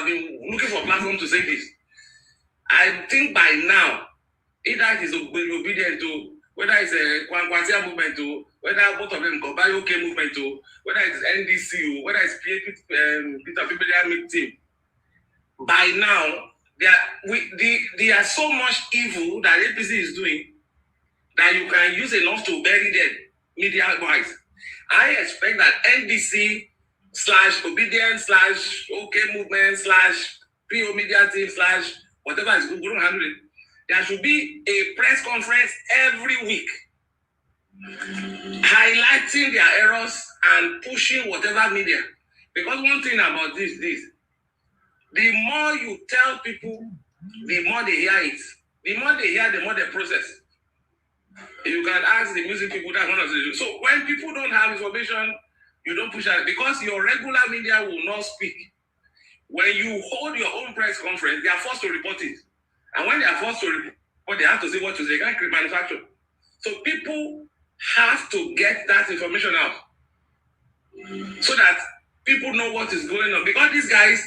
been looking for a platform to say this. I think by now, either it is obedient to, whether it's a Kwankwasia movement to, whether both of them Kobayo K movement to, whether it's NDC, whether it's Peter Pibelia team. By now, there are so much evil that APC is doing that you can use enough to bury them media-wise. I expect that NDC / obedience / OK movement / PO media team / whatever is going to handle it. There should be a press conference every week highlighting their errors and pushing whatever media. Because one thing about this, the more you tell people, the more they hear it. The more they hear, the more they process. You can ask the music people that one of the. So when people don't have information, you don't push it because your regular media will not speak. When you hold your own press conference, they are forced to report it. And when they are forced to report, they have to say what to say. They can't manufacture. So people have to get that information out so that people know what is going on. Because these guys,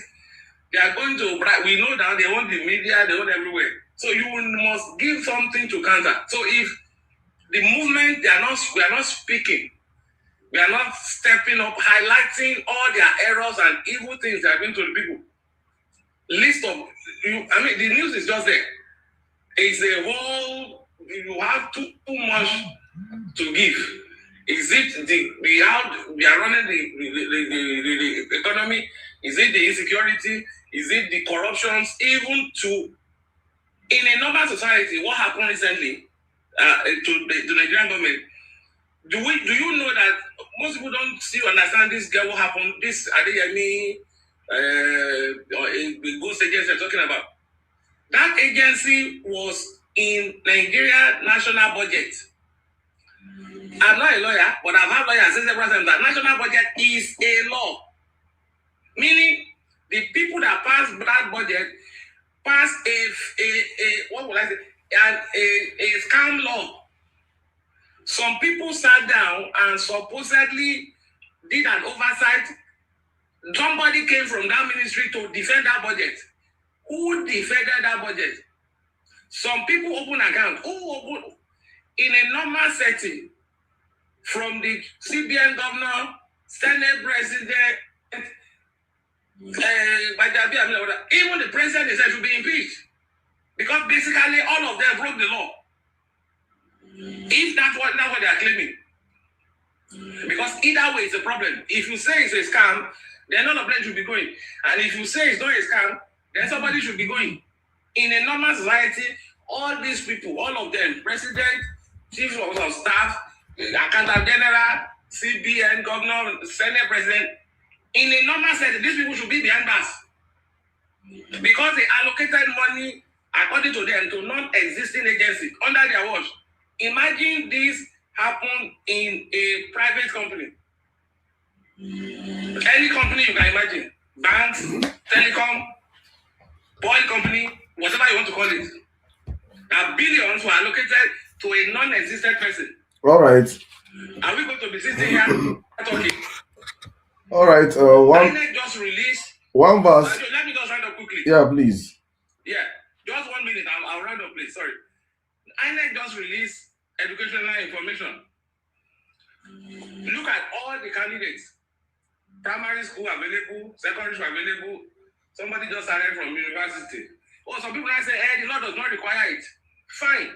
they are going to, we know that they want the media, they want everywhere. So you must give something to counter. So if the movement, we are not speaking, we are not stepping up, highlighting all their errors and evil things they are doing to the people. The news is just there. It's a whole, you have too much to give. Is it we are running the economy? Is it the insecurity? Is it the corruptions? Even in a normal society, what happened recently to the Nigerian government? Do you know that most people don't still understand this girl? What happened? This Adeyemi ghost agency I'm talking about. That agency was in Nigeria national budget. I'm not a lawyer, but I've had lawyers say several times that national budget is a law. Meaning the people that pass that budget pass a scam law. Some people sat down and supposedly did an oversight. Somebody came from that ministry to defend that budget. Who defended that budget? Some people open account. Who open in a normal setting? From the CBN governor, Senate president, even the president himself should be impeached. Because basically all of them broke the law. If that's what they are claiming. Because either way it's a problem. If you say it's a scam, then none of them should be going. And if you say it's not a scam, then somebody should be going. In a normal society, all these people, all of them, president, chief of staff, accountant general, CBN, governor, Senate president. In a normal setting, these people should be behind bars because they allocated money according to them to non-existing agencies under their watch. Imagine this happen in a private company. Any company you can imagine. Banks, telecom, oil company, whatever you want to call it. Now, billions were allocated to a non-existent person. All right. Are we going to be sitting here talking? All right. INEC just released. One verse. Let me just round up quickly. Yeah, please. Yeah, just 1 minute. I'll round up, please. Sorry. INEC just released educational information. Look at all the candidates. Primary school available, secondary school available. Somebody just started from university. Oh, some people might say, hey, the law does not require it. Fine.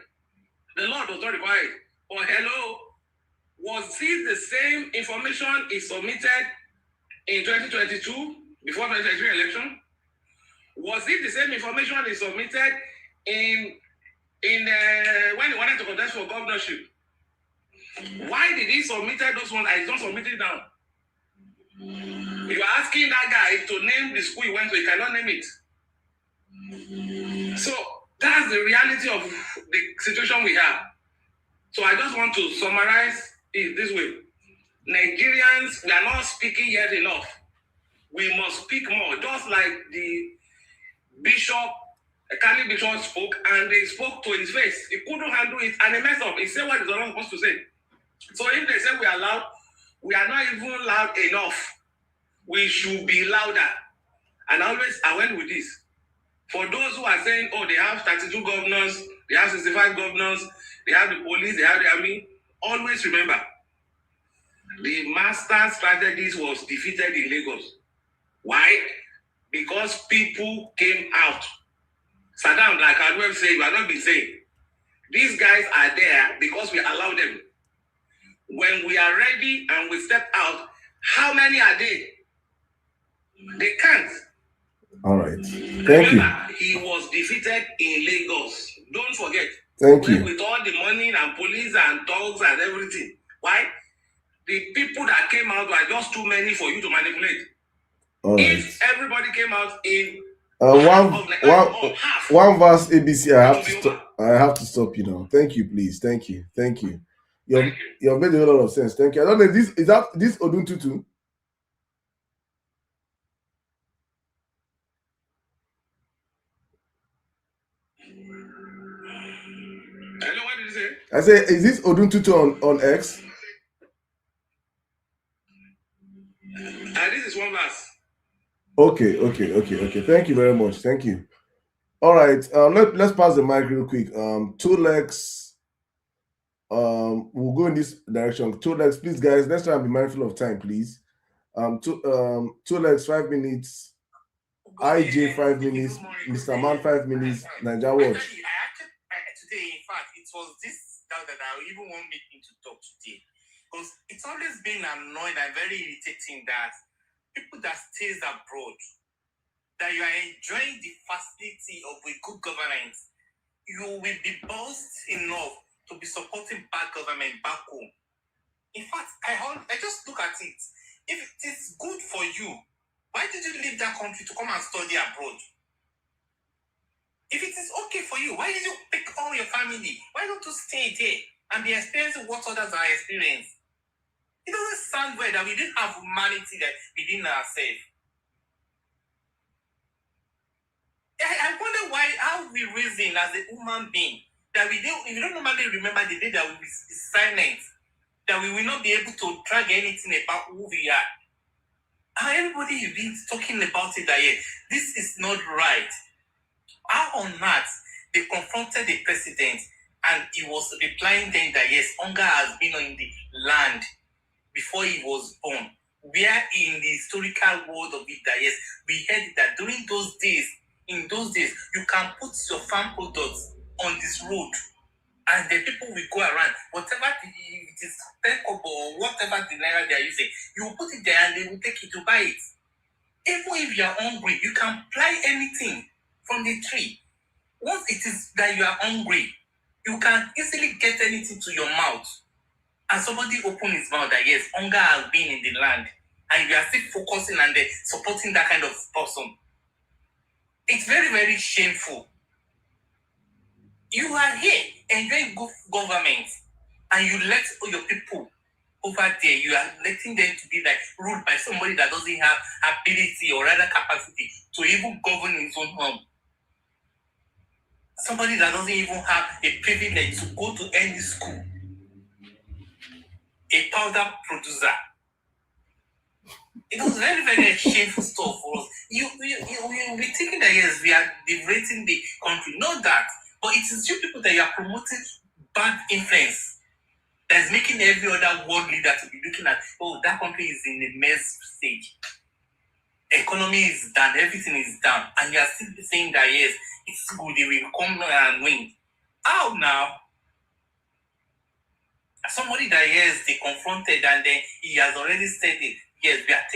The law does not require it. But hello, was this the same information is submitted in 2022 before 2023 election? Was it the same information is submitted in when he wanted to contest for governorship? Why did he submit those ones and he's not submitting now? You are asking that guy to name the school he went to, he cannot name it. So that's the reality of the situation we have. So I just want to summarize it this way. Nigerians, we are not speaking yet enough. We must speak more. Just like the bishop, Kali Bishop spoke, and they spoke to his face. He couldn't handle it, and he messed up. He said what he's not supposed to say. So if they say we are loud, we are not even loud enough. We should be louder. And I always went with this. For those who are saying, oh, they have 32 governors, they have 65 governors, they have the police, they have the army, always remember, the master strategist was defeated in Lagos. Why? Because people came out. Saddam, like I will say, you are not been saying, these guys are there because we allow them. When we are ready and we step out, how many are they? They can't. All right. Thank you. He was defeated in Lagos. Don't forget. Thank you. With all the money and police and dogs and everything. Why? The people that came out were just too many for you to manipulate. All right. If everybody came out in one verse ABC, I have to stop you now. Thank you, please. Thank you. You have made a lot of sense. Thank you. I don't know if this Oduntutu. Hello, what did you say? I say, is this Oduntutu on X? This is one verse. Okay. Thank you very much. Thank you. All right. Let's pass the mic real quick. Two legs. We'll go in this direction. Two legs, please, guys. Let's try and be mindful of time, please. Two legs, 5 minutes. IJ 5 minutes. Mr. Man 5 minutes. Niger Watch. Today, in fact, it was this that I even want me to talk today, because it's always been annoying and very irritating that people that stays abroad, that you are enjoying the facility of a good governance, you will be bossed enough to be supporting bad government back home. In fact, I just look at it. If it is good for you, why did you leave that country to come and study abroad? If it is okay for you, why did you pick all your family? Why don't you stay there and be experiencing what others are experiencing? It doesn't sound well that we didn't have humanity that within ourselves. I wonder how we reason as a human being that we don't normally remember the day that we will be silent, that we will not be able to drag anything about who we are. And everybody you've been talking about it that this is not right. How on earth they confronted the president and he was replying then that yes, hunger has been on the land before he was born. We are in the historical world of it that yes, we heard that during those days, in those days, you can put your farm products on this road and the people will go around. Whatever it is, or whatever the naira they are using, you will put it there and they will take it to buy it. Even if you are hungry, you can apply anything from the tree. Once it is that you are hungry, you can easily get anything to your mouth. and somebody open his mouth that yes, hunger has been in the land, and you are still focusing and supporting that kind of person. It's very, very shameful. You are here enjoying good government, and you let your people over there, you are letting them to be like ruled by somebody that doesn't have ability or rather capacity to even govern his own home. Somebody that doesn't even have a privilege to go to any school. A powder producer. It was very, very shameful stuff for us. You will be thinking that yes, we are liberating the country. Not that, but it is you people that you are promoting bad influence that's making every other world leader to be looking at, oh, that country is in a mess stage. Economy is down, everything is down, and you are still saying that yes, it's good, they will come and win. How now? Somebody that yes, they confronted and then he has already said it. Yes, we are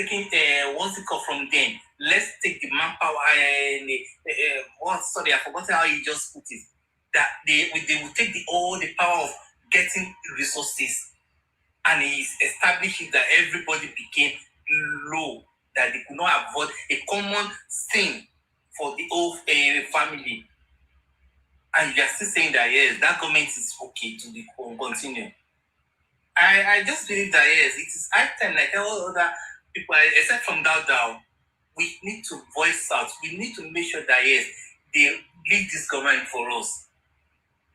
taking what's it called from them. Let's take the manpower and sorry, I forgot how he just put it. That they will take all the power of getting resources, and he's establishing that everybody became low, that they could not avoid a common thing for the whole family. And you are still saying that yes, that government is okay to be continue. I just believe that yes, it is high time, like all other people, except from down, we need to voice out. We need to make sure that yes, they lead this government for us.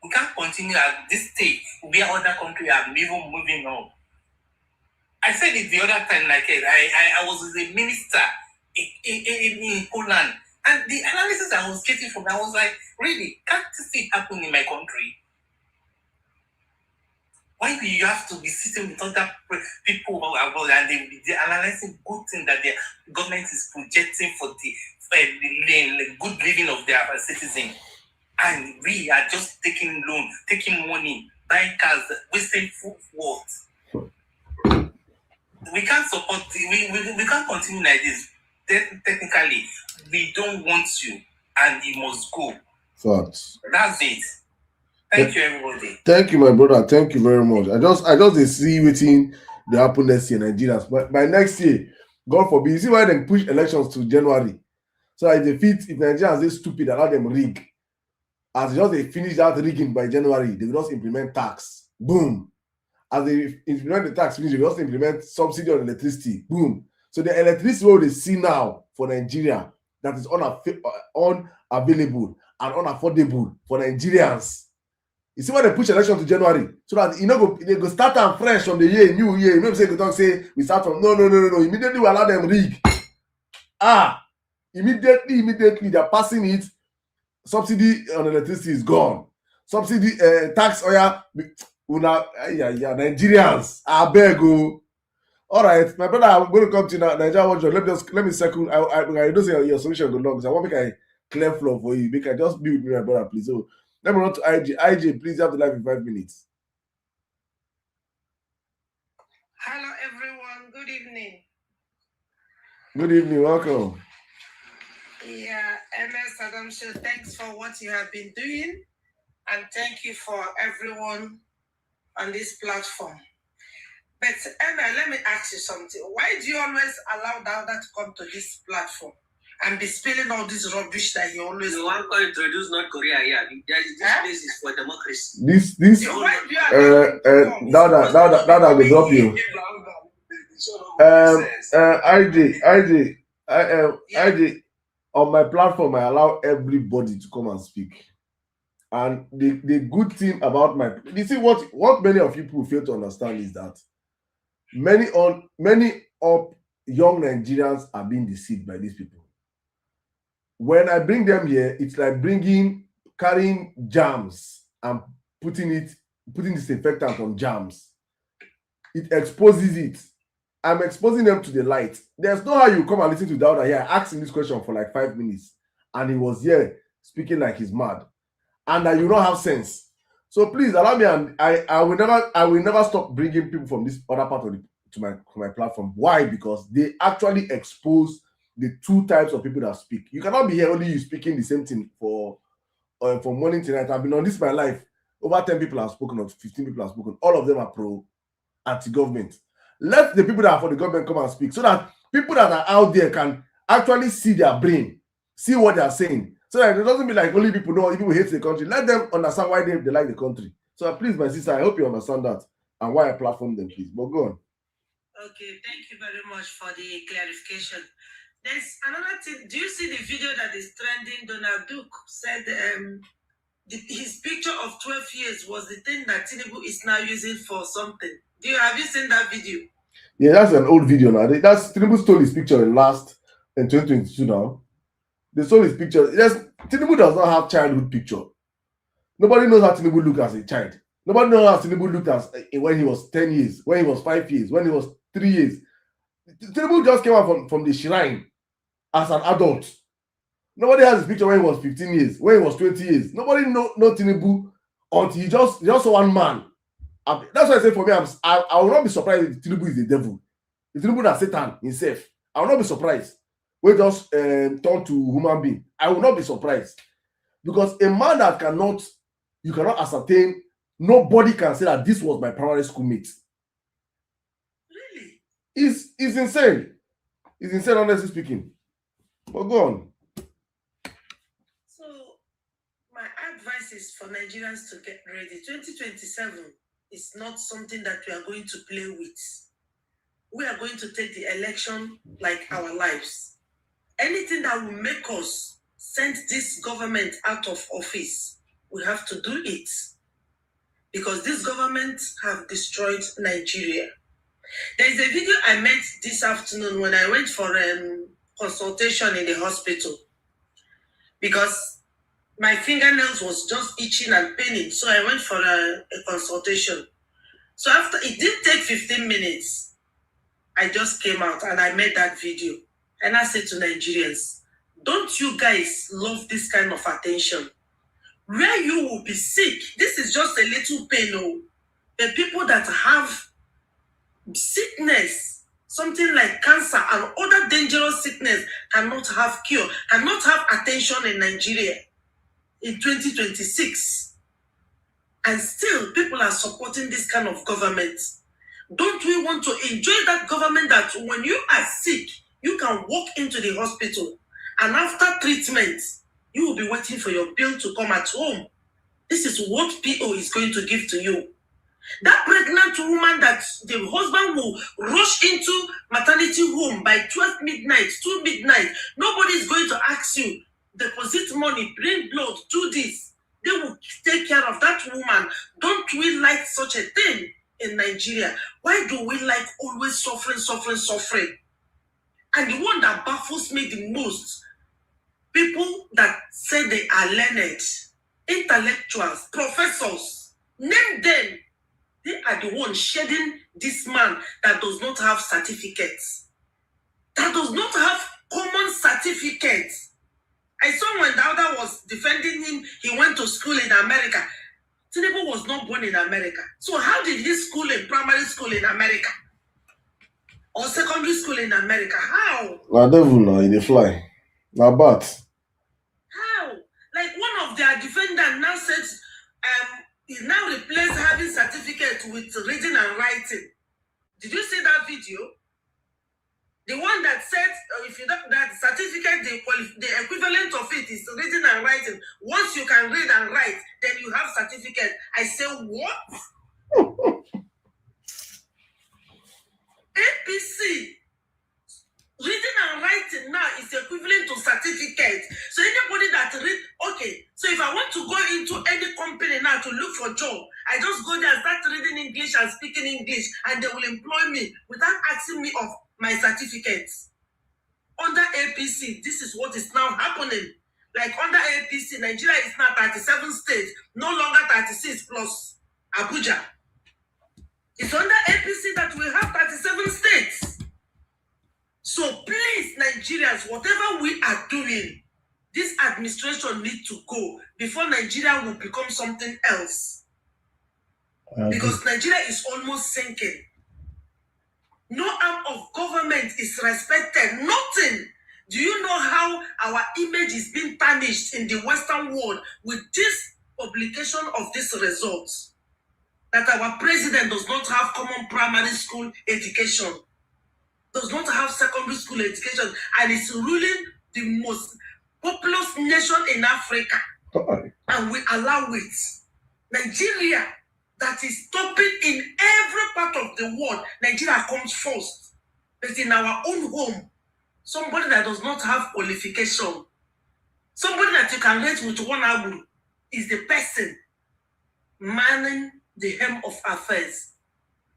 We can't continue at this stage where other countries are even moving on. I said it the other time, like I was a minister in Poland, and the analysis I was getting from, I was like, really, can't this thing happen in my country? Why do you have to be sitting with other people abroad and they're analyzing good things that the government is projecting for the good living of their citizens? And we are just taking loan, taking money, buying cars, wasting food. What? We can't support, we can't continue like this. Technically, we don't want you, and you must go. Facts. That's it. Thank you, everybody. Thank you, my brother. Thank you very much. I just see waiting the happen next year, Nigerians. But by next year, God forbid, you see why they push elections to January. So if Nigerians are stupid, allow them rig. As just they finish that rigging by January, they will just implement tax. Boom. As they implement the tax, they will just implement subsidy on electricity. Boom. So the electricity what they see now for Nigeria that is unavailable and unaffordable for Nigerians. You see why they push election to January? So that they go start them fresh on the new year. You know say they don't say we start from no. Immediately we allow them rig. Immediately they're passing it. Subsidy on electricity is gone. Subsidy tax Nigerians. I beg you. All right, my brother, I'm going to come to Nigeria. Let me circle. I don't say your solution go long. So I want to make a clear flow for you. Make I just be with me, my brother, please. So let me run to IJ. IJ, please have the live in 5 minutes. Hello, everyone. Good evening. Good evening. Welcome. Yeah, Emir Sirdam, so thanks for what you have been doing, and thank you for everyone on this platform. But Emir, let me ask you something. Why do you always allow Dauda to come to this platform and be spilling all this rubbish that you always? You want to introduce North Korea here? This place is for democracy. Why do you allow Dauda will drop you. IJ. On my platform, I allow everybody to come and speak. And the good thing about you see what many of people fail to understand is that many young Nigerians are being deceived by these people. When I bring them here, it's like carrying jams and putting disinfectant on jams. It exposes it. I'm exposing them to the light. There's no how you come and listen to Dauda here. I asked him this question for like 5 minutes, and he was here speaking like he's mad, and that you don't have sense. So please allow me, and I will never stop bringing people from this other part to my platform. Why? Because they actually expose the two types of people that speak. You cannot be here only you speaking the same thing from morning to night. I've been on this my life. over 10 people have spoken or 15 people have spoken. All of them are pro anti-government. Let the people that are for the government come and speak so that people that are out there can actually see their brain, see what they are saying. So that it doesn't be like only people know, people hate the country. Let them understand why they like the country. So please, my sister, I hope you understand that and why I platform them, please. But go on. Okay, thank you very much for the clarification. There's another thing. Do you see the video that is trending? Donald Duke said his picture of 12 years was the thing that Tinubu is now using for something. Have you seen that video? Yeah, that's an old video now. That's Tinubu stole his picture in 2022 now. They stole his picture. Yes, Tinubu does not have childhood picture. Nobody knows how Tinubu looked as a child. Nobody knows how Tinubu looked as when he was 10 years, when he was 5 years, when he was 3 years. Tinubu just came out from the shrine as an adult. Nobody has his picture when he was 15 years, when he was 20 years. Nobody know Tinubu until he just saw one man. That's why I say for me, I will not be surprised if Tinubu is the devil. If Tinubu is Satan himself, I will not be surprised. We just turn to human being. I will not be surprised. Because a man that you cannot ascertain, nobody can say that this was my primary schoolmate. Really? It's insane. It's insane, honestly speaking. But go on. So, my advice is for Nigerians to get ready. 2027 is not something that we are going to play with. We are going to take the election like our lives. Anything that will make us send this government out of office, we have to do it. Because this government have destroyed Nigeria. There is a video I made this afternoon when I went for a consultation in the hospital. Because my fingernails was just itching and paining. So I went for a consultation. So after, it didn't take 15 minutes. I just came out and I made that video. And I said to Nigerians, don't you guys love this kind of attention? Where you will be sick, this is just a little pain. Oh. The people that have sickness, something like cancer and other dangerous sickness cannot have cure, cannot have attention in Nigeria in 2026. And still, people are supporting this kind of government. Don't we want to enjoy that government that when you are sick, you can walk into the hospital and after treatment, you will be waiting for your bill to come at home. This is what PO is going to give to you. That pregnant woman that the husband will rush into maternity home by 12 midnight, 2 midnight, nobody is going to ask you, deposit money, bring blood, do this. They will take care of that woman. Don't we like such a thing in Nigeria? Why do we like always suffering? And the one that baffles me the most, people that say they are learned, intellectuals, professors, name them. They are the ones shedding this man that does not have certificates, that does not have common certificates. I saw when the other was defending him, he went to school in America. Tinubu was not born in America. So how did he school in primary school in America? Or secondary school in America? How? Now devil now, in the fly. Now bat. How? Like one of their defendants now says, he now replaced having certificate with reading and writing. Did you see that video? The one that said, if you don't, that certificate, the equivalent of it is reading and writing. Once you can read and write, then you have certificate. I say, what? APC. Reading and writing now is equivalent to certificate. So anybody that read, okay, so if I want to go into any company now to look for job, I just go there and start reading English and speaking English, and they will employ me without asking me of my certificates. Under APC, this is what is now happening. Like under APC, Nigeria is now 37 states, no longer 36 plus Abuja. It's under APC that we have 37 states. So please, Nigerians, whatever we are doing, this administration needs to go before Nigeria will become something else. Because Nigeria is almost sinking. No arm of government is respected. Nothing. Do you know how our image is being tarnished in the Western world with this publication of this result that our president does not have common primary school education, does not have secondary school education, and is ruling the most populous nation in Africa, and we allow it. Nigeria, that is topping in every part of the world, Nigeria comes first. But in our own home, somebody that does not have qualification, somebody that you can rate with one abu, is the person manning the hem of affairs.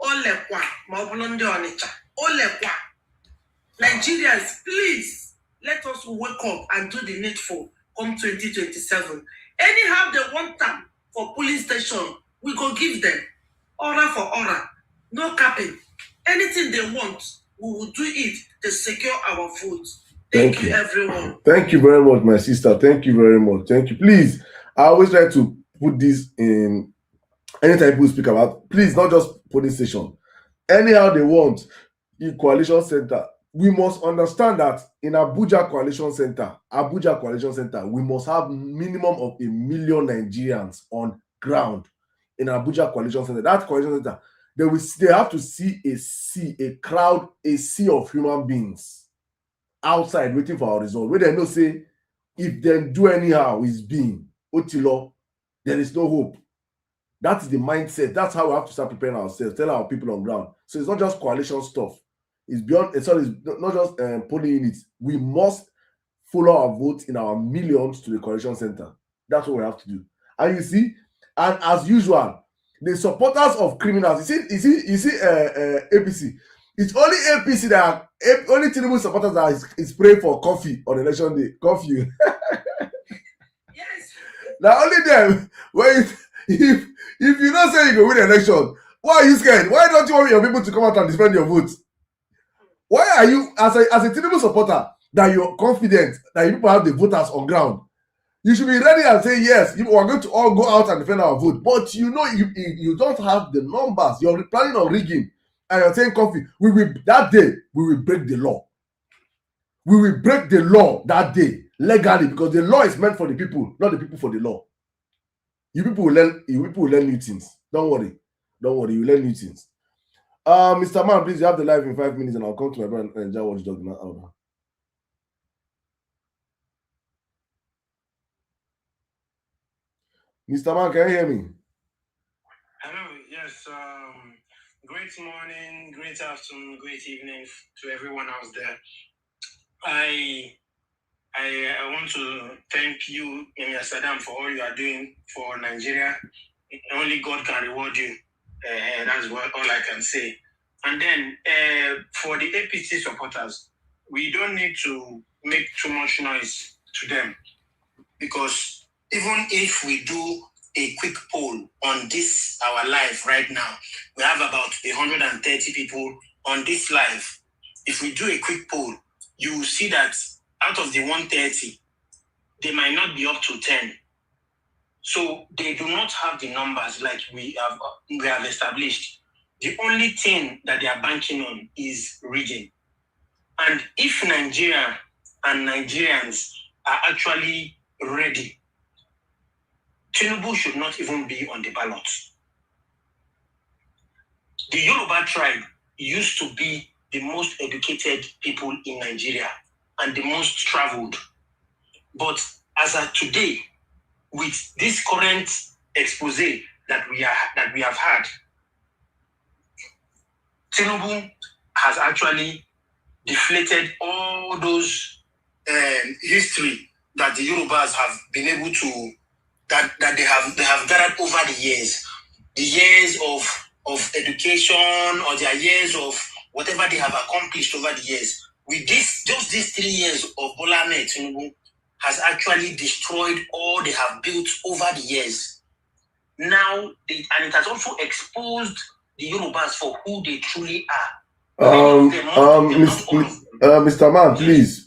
Olekwa, Mabolondi Onicha. Olekwa. Nigerians, please let us wake up and do the needful come 2027. Anyhow they want them for police station, we go give them aura for aura, no capping. Anything they want, we will do it to secure our food. Thank you, everyone. Thank you very much, my sister. Thank you very much. Thank you. Please, I always try to put this in anytime people speak about, please, not just police station. Anyhow they want, in coalition center, we must understand that in Abuja coalition center, we must have minimum of 1 million Nigerians on ground in Abuja coalition center. That coalition center, they have to see a crowd, a sea of human beings outside waiting for our result. Where they know say, if they do anyhow, it's being Otilo, there is no hope. That is the mindset. That's how we have to start preparing ourselves, tell our people on ground. So it's not just coalition stuff. It's beyond, it's not just polling units. We must follow our votes in our millions to the coalition center. That's what we have to do. And you see, and as usual, the supporters of criminals, you see APC. It's only APC that only Tinubu supporters that is praying for coffee on election day. Coffee. Yes. Now only them. When if you don't say you go win the election, why are you scared? Why don't you want your people to come out and defend your votes? Why are you, as a Tinubu supporter, that you're confident that you people have the voters on ground? You should be ready and say, yes, we are going to all go out and defend our vote. But you know, you don't have the numbers. You're planning on rigging, and you're saying coffee. That day, we will break the law. We will break the law that day, legally, because the law is meant for the people, not the people for the law. You people will learn new things. Don't worry, you will learn new things. Mr. Man, please, you have the live in 5 minutes, and I'll come to my brand and watch dog now. Mr. Man, can you hear me? Hello, yes. Great morning, great afternoon, great evening to everyone out there. I want to thank you, Emir Sirdam, for all you are doing for Nigeria. Only God can reward you. That's all I can say. And then for the APC supporters, we don't need to make too much noise to them, because even if we do a quick poll on this, our live right now, we have about 130 people on this live. If we do a quick poll, you will see that out of the 130, they might not be up to 10. So they do not have the numbers like we have established. The only thing that they are banking on is reading. And if Nigeria and Nigerians are actually ready, Tinubu should not even be on the ballot. The Yoruba tribe used to be the most educated people in Nigeria and the most traveled. But as of today, with this current expose that we have had, Tinubu has actually deflated all those history that the Yorubas have been able to, that they have gathered over the years of education, or their years of whatever they have accomplished over the years. With just these 3 years of Bola Ahmed Tinubu has actually destroyed all they have built over the years. Now, and it has also exposed the Yorubas for who they truly are. Mr. Man, please.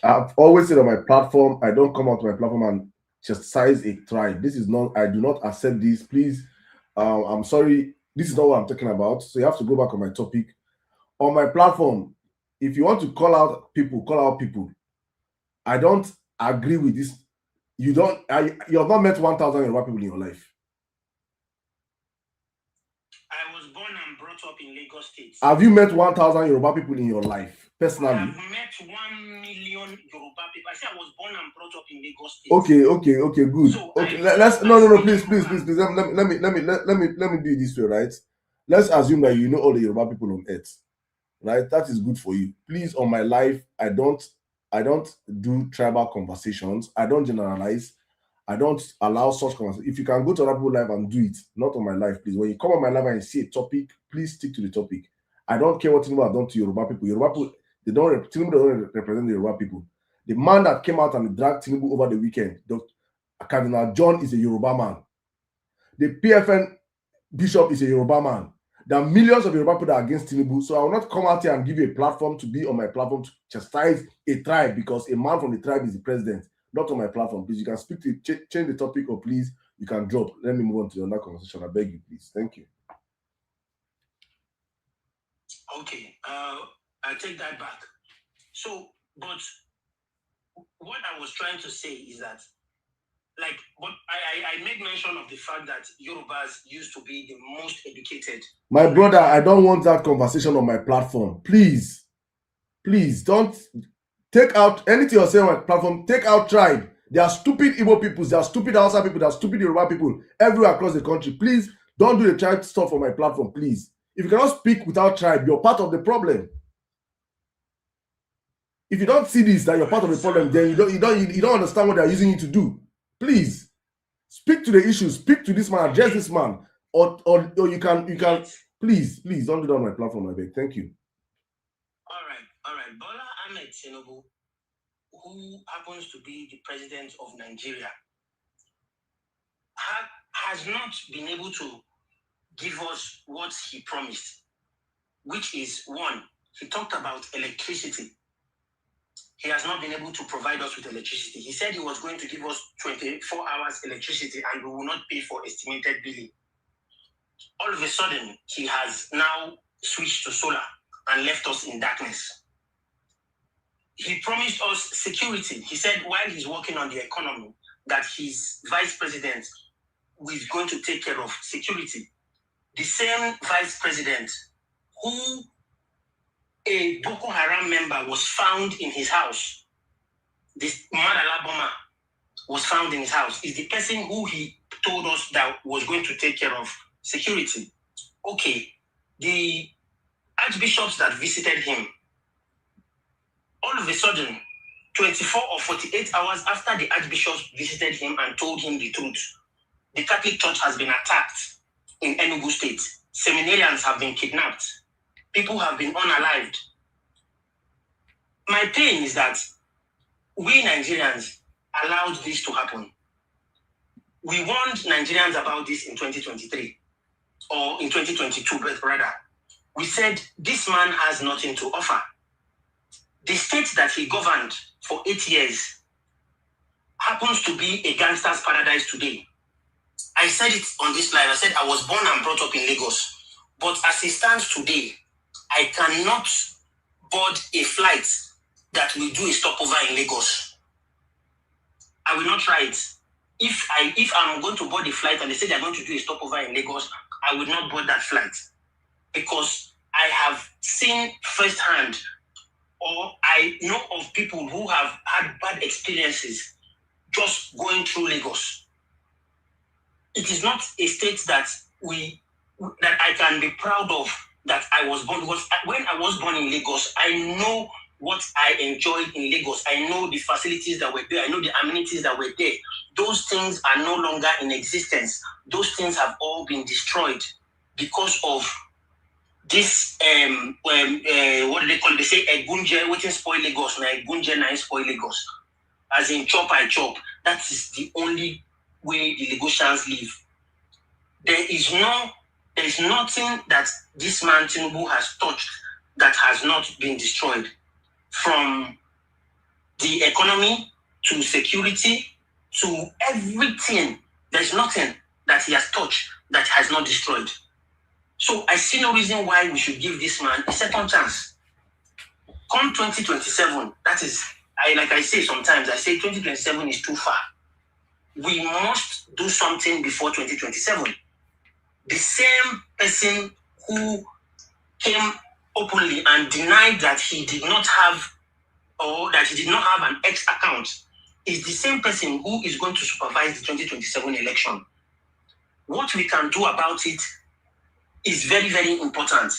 I've always said on my platform, I don't come out to my platform and chastise a tribe. This is not. I do not accept this. Please, I'm sorry. This is not what I'm talking about. So you have to go back on my topic. On my platform, if you want to call out people, call out people. I don't agree with this You have not met 1,000 Yoruba people in your life. I was born and brought up in Lagos State. Have you met 1,000 Yoruba people in your life personally? I have met 1 million Yoruba people. I said I was born and brought up in Lagos State. Okay, good. So okay, let's no, please. Let me do it this way, right? Let's assume that you know all the Yoruba people on earth, right? That is good for you. Please, on my life, I don't do tribal conversations. I don't generalize. I don't allow such conversations. If you can go to other people's life and do it, not on my life, please. When you come on my life and you see a topic, please stick to the topic. I don't care what Tinubu have done to Yoruba people. Yoruba people, Tinubu doesn't represent the Yoruba people. The man that came out and dragged Tinubu over the weekend, Dr. Cardinal John, is a Yoruba man. The PFN bishop is a Yoruba man. There are millions of Yoruba people that are against Tinubu, so I will not come out here and give you a platform to be on my platform to chastise a tribe because a man from the tribe is the president. Not on my platform, please. You can speak to change the topic, or please you can drop. Let me move on to another conversation. I beg you, please. Thank you. Okay, I take that back. So, but what I was trying to say is that, like, but I made mention of the fact that Yorubas used to be the most educated. My brother, I don't want that conversation on my platform. Please don't take out anything you're saying on my platform. Take out tribe. There are stupid Igbo people, there are stupid Hausa people, there are stupid Yoruba people everywhere across the country. Please don't do the tribe stuff on my platform, please. If you cannot speak without tribe, you're part of the problem. If you don't see this, that you're part of the problem, then you don't understand what they're using you to do. Please speak to the issue. Speak to this man. Address this man, or you can please don't do that on my platform. I beg. Thank you. All right. Bola Ahmed Tinubu, who happens to be the president of Nigeria, has not been able to give us what he promised, which is, one, he talked about electricity. He has not been able to provide us with electricity. He said he was going to give us 24 hours electricity and we will not pay for estimated billing. All of a sudden, he has now switched to solar and left us in darkness. He promised us security. He said while he's working on the economy, that his vice president is going to take care of security. The same vice president who a Boko Haram member was found in his house, this Madala Boma was found in his house, is the person who he told us that was going to take care of security. Okay, the archbishops that visited him, all of a sudden, 24 or 48 hours after the archbishops visited him and told him the truth, the Catholic Church has been attacked in Enugu State. Seminarians have been kidnapped. People have been unalived. My pain is that we Nigerians allowed this to happen. We warned Nigerians about this in 2023, or in 2022, but rather. We said, this man has nothing to offer. The state that he governed for 8 years happens to be a gangster's paradise today. I said it on this live. I said I was born and brought up in Lagos. But as it stands today, I cannot board a flight that will do a stopover in Lagos. I will not try it. If I'm going to board a flight and they say they're going to do a stopover in Lagos, I would not board that flight. Because I have seen firsthand, or I know of people who have had bad experiences just going through Lagos. It is not a state that I can be proud of that I was born, because when I was born in Lagos, I know what I enjoyed in Lagos. I know the facilities that were there. I know the amenities that were there. Those things are no longer in existence. Those things have all been destroyed because of this, what do they call it? They say, Egunje, waiting spoil Lagos. Now, Egunje, now spoil Lagos. As in, chop, I chop. That is the only way the Lagosians live. There is nothing that this man Tinubu has touched that has not been destroyed. From the economy to security to everything, there's nothing that he has touched that has not destroyed. So I see no reason why we should give this man a second chance. Come 2027, that is, like I say sometimes, I say 2027 is too far. we must do something before 2027. The same person who came openly and denied that he did not have an X account is the same person who is going to supervise the 2027 election. What we can do about it is very, very important.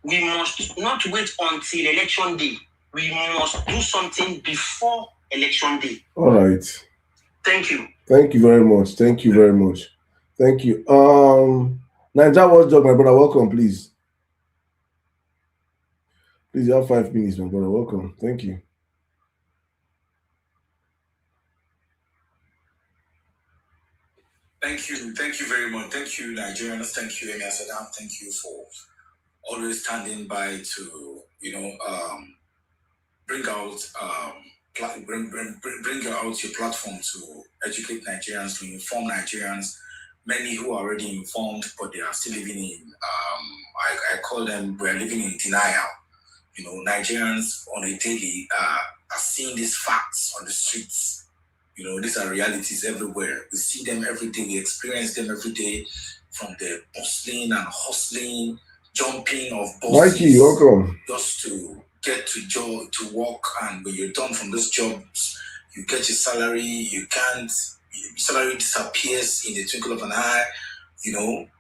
We must not wait until election day. We must do something before election day. All right. Thank you. Thank you very much. Thank you very much. Thank you. Naija Watchdog, my brother, welcome, please. Please, you have 5 minutes, my brother. Welcome. Thank you. Thank you very much. Thank you, Nigerians. Thank you, Emir Sirdam. Thank you for always standing by to, bring out your platform to educate Nigerians, to inform Nigerians. Many who are already informed, but they are still living in, I call them, we're living in denial. Nigerians on a daily are seeing these facts on the streets. These are realities everywhere. We see them every day. We experience them every day, from the bustling and hustling, jumping of buses. Mikey, welcome. Just to get to work, and when you're done from those jobs, you get your salary. Salary disappears in the twinkle of an eye.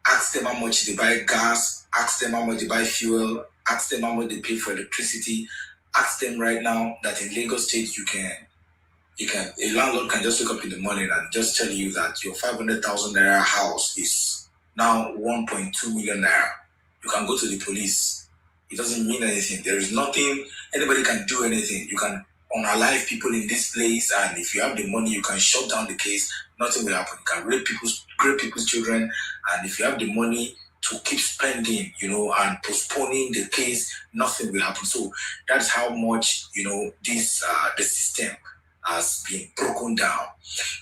Ask them how much they buy gas. Ask them how much they buy fuel. Ask them how much they pay for electricity. Ask them right now that in Lagos State a landlord can just wake up in the morning and just tell you that your 500,000 naira house is now 1.2 million naira. You can go to the police. It doesn't mean anything. There is nothing. Anybody can do anything. You can unalive people in this place, and if you have the money, you can shut down the case. Nothing will happen. You can rape people's children, and if you have the money to keep spending, and postponing the case, nothing will happen. So that's how much, the system has been broken down.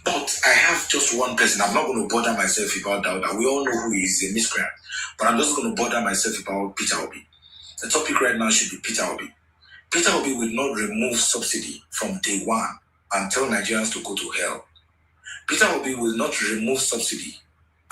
But I have just one person. I'm not going to bother myself about that. We all know who is a miscreant. But I'm just going to bother myself about Peter Obi. The topic right now should be Peter Obi. Peter Obi will not remove subsidy from day one and tell Nigerians to go to hell. Peter Obi will not remove subsidy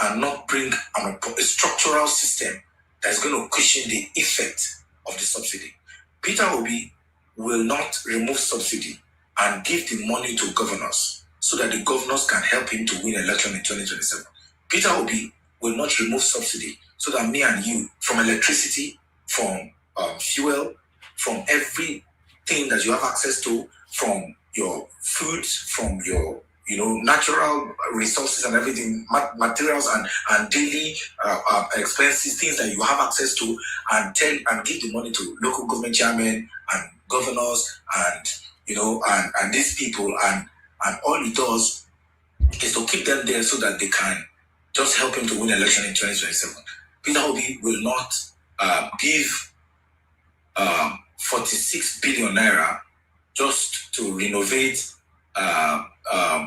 and not bring a structural system that's going to cushion the effect of the subsidy. Peter Obi will not remove subsidy and give the money to governors so that the governors can help him to win election in 2027. Peter Obi will not remove subsidy so that me and you, from electricity, from fuel, from everything that you have access to, from your food, from your natural resources and everything, materials and daily expenses, things that you have access to, and give the money to local government chairmen and governors and and these people, and all it does is to keep them there so that they can just help him to win election in 2027. Peter Obi will not give 46 billion naira just to renovate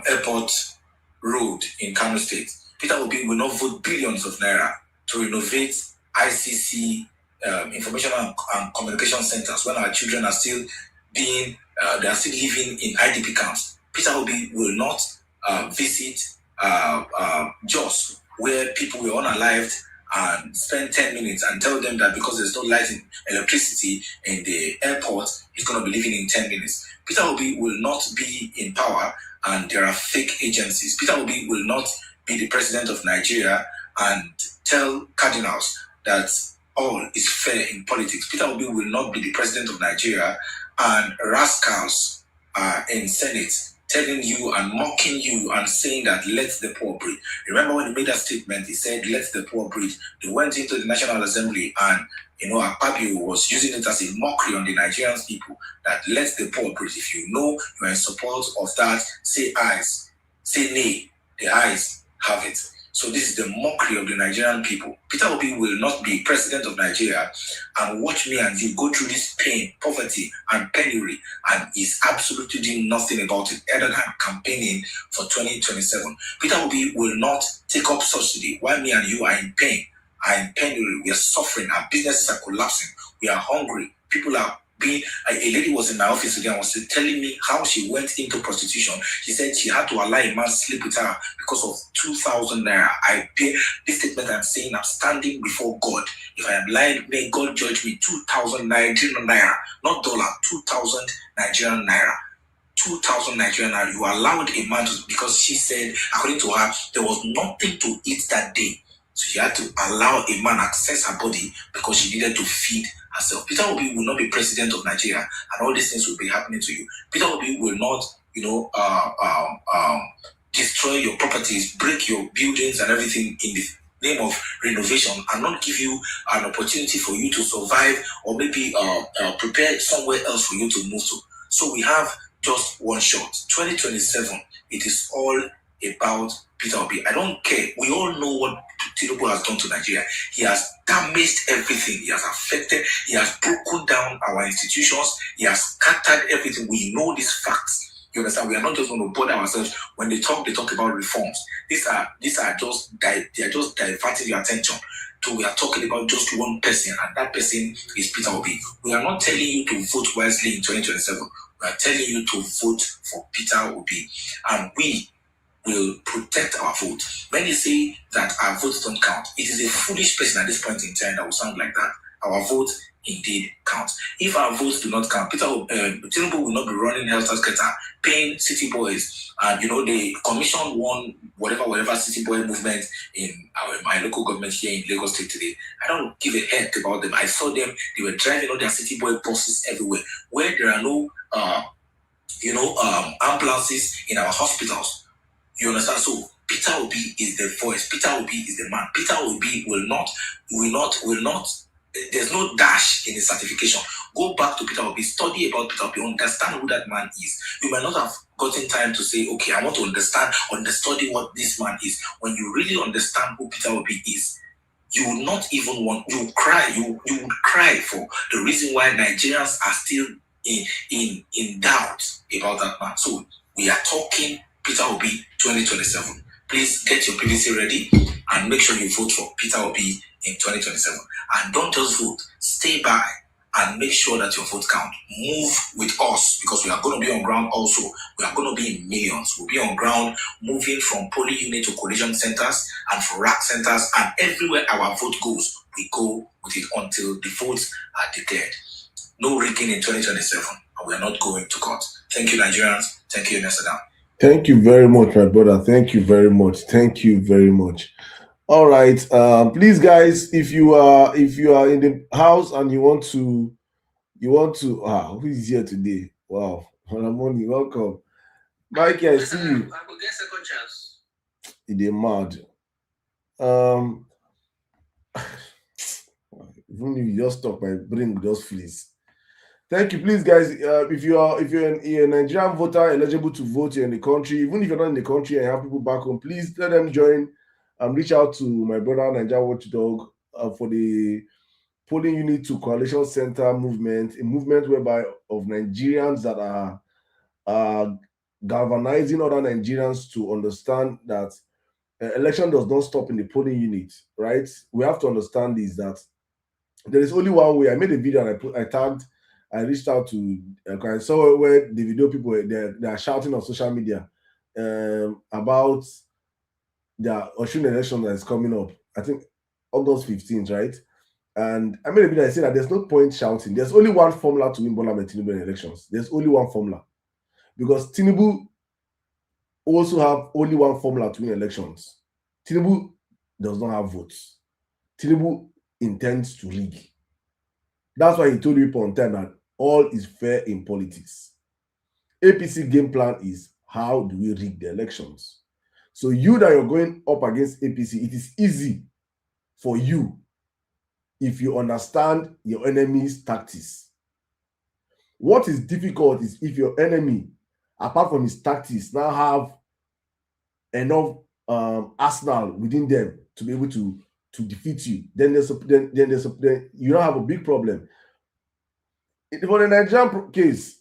airport road in Kano State. Peter Obi will not vote billions of naira to renovate ICC information and communication centers when our children are still they are still living in IDP camps. Peter Obi will not visit Jos, where people were unalived, and spend 10 minutes and tell them that because there's no light and electricity in the airport, he's going to be leaving in 10 minutes. Peter Obi will not be in power and there are fake agencies. Peter Obi will not be the president of Nigeria and tell cardinals that all is fair in politics. Peter Obi will not be the president of Nigeria and rascals in Senate telling you and mocking you and saying that let the poor breathe. Remember when he made that statement, he said, let the poor breathe. They went into the National Assembly and, Akpabio was using it as a mockery on the Nigerian people that let the poor breathe. If you know you are in support of that, say ayes, say nay, the ayes have it. So this is the mockery of the Nigerian people. Peter Obi will not be president of Nigeria and watch me and you go through this pain, poverty, and penury, and is absolutely doing nothing about it other than campaigning for 2027. Peter Obi will not take up subsidy while me and you are in pain, are in penury, we are suffering, our businesses are collapsing, we are hungry, people are being a lady was in my office today and was telling me how she went into prostitution. She said she had to allow a man sleep with her because of 2,000 naira. I pay this statement. I'm saying I'm standing before God. If I am lying, may God judge me. 2,000 Nigerian naira, not dollar. 2,000 Nigerian naira. 2,000 Nigerian naira. You allowed a man to, because she said, according to her, there was nothing to eat that day. So she had to allow a man access her body because she needed to feed herself. Peter Obi will not be president of Nigeria, and all these things will be happening to you. Peter Obi will not, destroy your properties, break your buildings and everything in the name of renovation, and not give you an opportunity for you to survive, or maybe prepare somewhere else for you to move to. So we have just one shot. 2027, it is all about Peter Obi. I don't care. We all know what Tinubu has done to Nigeria. He has damaged everything. He has affected. He has broken down our institutions. He has scattered everything. We know these facts. You understand? We are not just going to bother ourselves when they talk about reforms. These are just they are just diverting your attention. So we are talking about just one person, and that person is Peter Obi. We are not telling you to vote wisely in 2027. We are telling you to vote for Peter Obi, and we will protect our vote. When you say that our votes don't count, it is a foolish person at this point in time that will sound like that. Our vote indeed counts. If our votes do not count, Tinubu will not be running Helter Skelter, paying city boys, and they commissioned one whatever city boy movement in my local government here in Lagos State today. I don't give a heck about them. I saw them; they were driving all their city boy buses everywhere, where there are no ambulances in our hospitals. You understand? So Peter Obi is the voice. Peter Obi is the man. Peter Obi will not. There's no dash in his certification. Go back to Peter Obi. Study about Peter Obi. Understand who that man is. You might not have gotten time to say, okay, I want to understudy what this man is. When you really understand who Peter Obi is, you will not even want. You will cry. You will cry for the reason why Nigerians are still in doubt about that man. So we are talking Peter Obi 2027. Please get your PVC ready and make sure you vote for Peter Obi in 2027. And don't just vote, stay by and make sure that your vote count. Move with us, because we are going to be on ground also. We are going to be in millions. We'll be on ground, moving from polling unit to collision centers and for rack centers, and everywhere our vote goes, we go with it until the votes are declared. No rigging in 2027, and we are not going to court. Thank you, Nigerians. Thank you, Emir Sirdam. Thank you very much, my brother. Thank you very much. Thank you very much. All right. Please, guys, if you are in the house and you want to who is here today? Wow. Money, welcome. Mikey, I see you. I will get second chance. It is mad. Even if you just stop, my brain will just freeze. Thank you. Please, guys, if you're a Nigerian voter eligible to vote here in the country, even if you're not in the country and you have people back home, please let them join and reach out to my brother Nigeria Watchdog for the polling unit to coalition center movement, a movement whereby of Nigerians that are galvanizing other Nigerians to understand that election does not stop in the polling unit, right? We have to understand this, that there is only one way. I made a video and I reached out to, I saw where the video people, they are shouting on social media about the Osun election that is coming up. I think August 15th, right? And I made a video, I said that there's no point shouting. There's only one formula to win Bola Tinubu in elections. There's only one formula. Because Tinubu also have only one formula to win elections. Tinubu does not have votes. Tinubu intends to rig. That's why he told people on time that all is fair in politics. APC game plan is, how do we rig the elections? So you that you're going up against APC, it is easy for you if you understand your enemy's tactics. What is difficult is if your enemy, apart from his tactics, now have enough arsenal within them to be able to defeat you. Then you don't have a big problem. For the Nigerian case,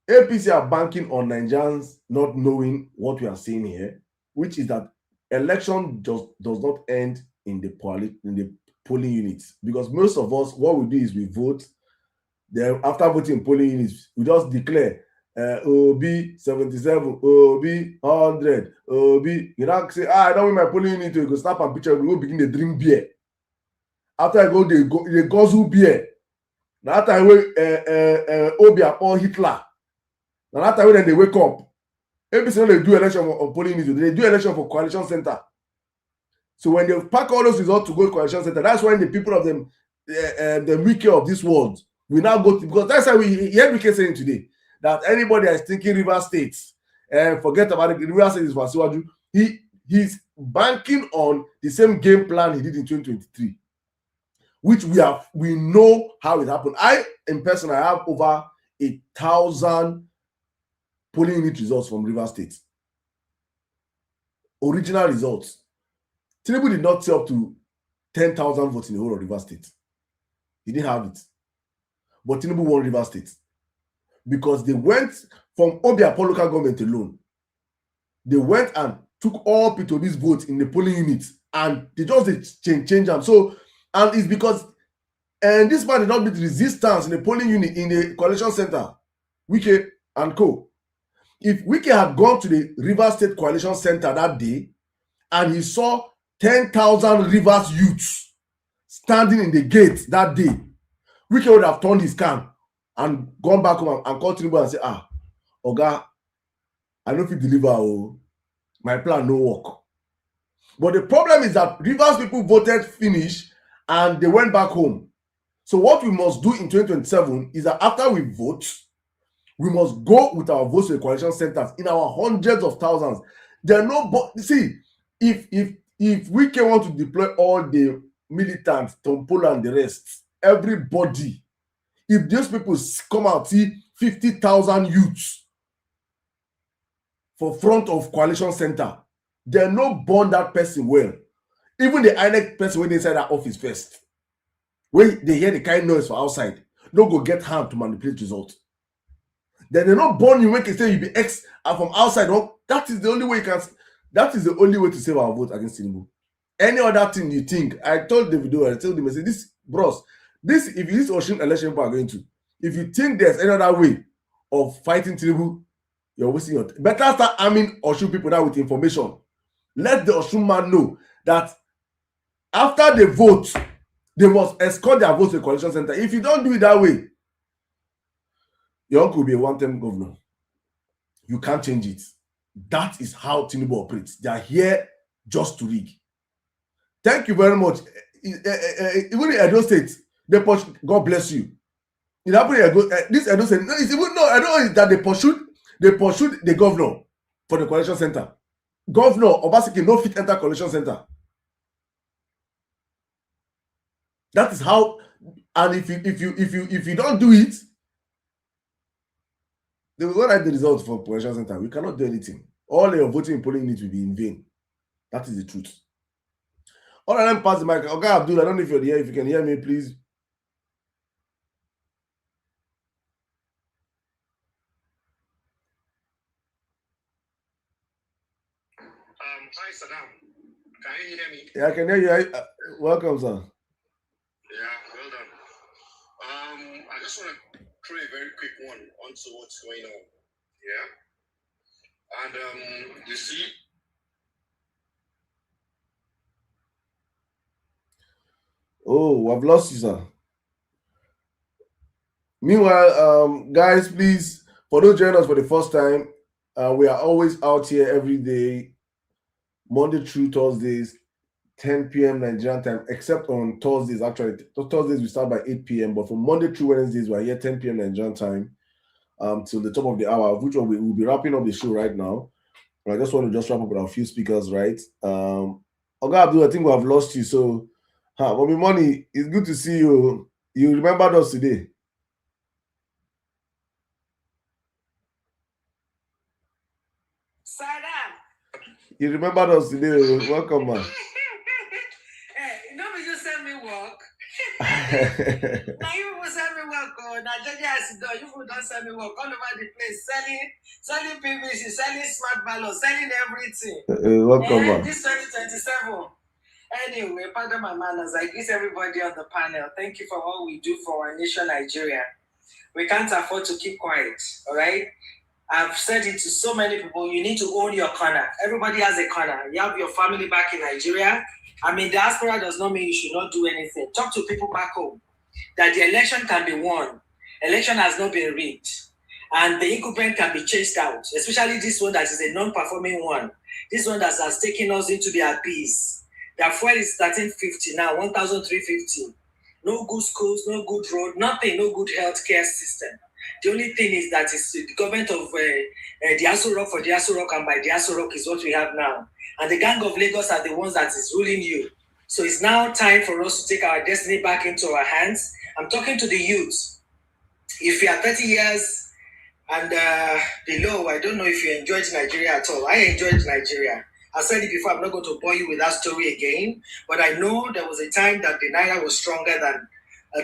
APC are banking on Nigerians not knowing what we are saying here, which is that election just does not end in the polling units, because most of us, what we do is we vote Then after voting polling units, we just declare OB 77, OB 100, OB. You now say, I don't want my polling unit to go snap and picture. We go begin to drink beer. After I go, they guzzle beer. Now that time we OB upon Hitler. Now that time when they wake up. Every single they do election of polling units, they do election for coalition center. So when they pack all those results to go to coalition center, that's when the people of them, the weaker of this world, we now go to, because that's why we hear Wike saying today that anybody that is thinking River State, forget about it, River State is Wasiwaju, he's banking on the same game plan he did in 2023, which we know how it happened. In person, I have over 1,000 polling unit results from River State. Original results. Tinubu did not say up to 10,000 votes in the whole of River State. He didn't have it. But Tinubu won River State because they went from Obiapo local government alone. They went and took all P2B's votes in the polling units and they just change them. So, and it's because this man did not meet resistance in the polling unit in the coalition center, Wike and co. If Wike had gone to the River State Coalition Center that day and he saw 10,000 Rivers youths standing in the gate that day, Wike would have turned his can and gone back home and called Tinubu and say, Oga, I don't fit deliver. My plan no work. But the problem is that Rivers people voted finish and they went back home. So what we must do in 2027 is that after we vote, we must go with our votes to the coalition centers in our hundreds of thousands. There are no, see, if Wike want to deploy all the militants, Tompola and the rest, everybody, if those people come out, see 50,000 youths for front of coalition center, they no burn that person well. Even the INEC person when they inside that office first, when they hear the kind noise for outside, don't go get harm to manipulate results. Then they not born you when they say you be X and from outside. No, that is the only way you can. That is the only way to save our vote against Tinubu. Any other thing you think? I told Davido, I told him, I said, this bros, this if this Osun election we are going to, if you think there's any other way of fighting Tinubu, you're wasting your time. Better start arming Osun people now with information. Let the Osun man know that after they vote, they must escort their votes to the coalition center. If you don't do it that way, your uncle will be a one-term governor. You can't change it. That is how Tinubu operates. They are here just to rig. Thank you very much. Even in Edo State, they push. God bless you. It happened in this Edo State. No, it's even no. I don't know that they pursued the governor for the coalition center. Governor Obaseki no fit enter coalition center. That is how. And if you don't do it, they will not write the results for coalition center. We cannot do anything. All your voting in polling units will be in vain. That is the truth. All right, let me pass the mic. Okay, Abdul, I don't know if you're here. If you can hear me, please. Hi, Sirdam. Can you hear me? Yeah, I can hear you. Welcome, sir. Yeah, well done. I just want to throw a very quick one onto what's going on. Yeah. And you see, oh, I've lost you, sir. Meanwhile, guys, please, for those joining us for the first time, we are always out here every day, Monday through Thursdays, 10 p.m. Nigerian time, except on Thursdays. Actually, Thursdays we start by 8 p.m. But from Monday through Wednesdays, we're here 10 p.m. Nigerian time till the top of the hour, which one we will be wrapping up the show right now. I just want to wrap up with a few speakers, right? Oga Abdul, I think we have lost you. So, Mommy Money, it's good to see you. You remembered us today. Sirdam. You remembered us today. Welcome, man. Hey, nobody just send me work. Now you will send me work. Nigeria is done. You don't send me work all over the place, selling PVC, selling smart balloons, selling everything. Welcome, man. This 2027. Anyway, pardon my manners. I greet everybody on the panel. Thank you for all we do for our nation, Nigeria. We can't afford to keep quiet, all right? I've said it to so many people, you need to own your corner. Everybody has a corner. You have your family back in Nigeria. I mean, diaspora does not mean you should not do anything. Talk to people back home that the election can be won. Election has not been rigged. And the incumbent can be chased out, especially this one that is a non-performing one. This one that has taken us into the abyss. The fuel is 1350 now, 1,350. No good schools, no good road, nothing, no good healthcare system. The only thing is that it's the government of the Aso Rock for the Aso Rock and by the Aso Rock is what we have now. And the gang of Lagos are the ones that is ruling you. So it's now time for us to take our destiny back into our hands. I'm talking to the youth. If you are 30 years and below, I don't know if you enjoyed Nigeria at all. I enjoyed Nigeria. I said it before, I'm not going to bore you with that story again. But I know there was a time that the Naira was stronger than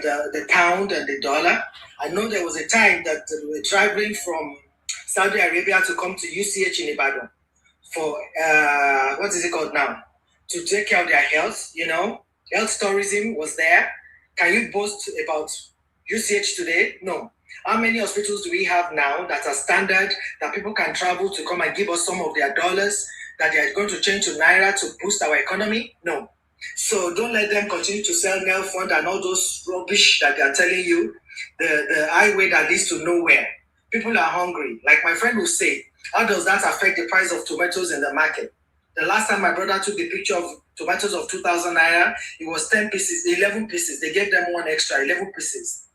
the pound and the dollar. I know there was a time that we were traveling from Saudi Arabia to come to UCH in Ibadan for, what is it called now? To take care of their health, Health tourism was there. Can you boast about UCH today? No. How many hospitals do we have now that are standard, that people can travel to come and give us some of their dollars, that they are going to change to Naira to boost our economy? No. So don't let them continue to sell nail fund and all those rubbish that they are telling you, the highway that leads to nowhere. People are hungry. Like my friend will say, how does that affect the price of tomatoes in the market? The last time my brother took the picture of tomatoes of 2,000 naira, it was 10 pieces, 11 pieces. They gave them one extra, 11 pieces.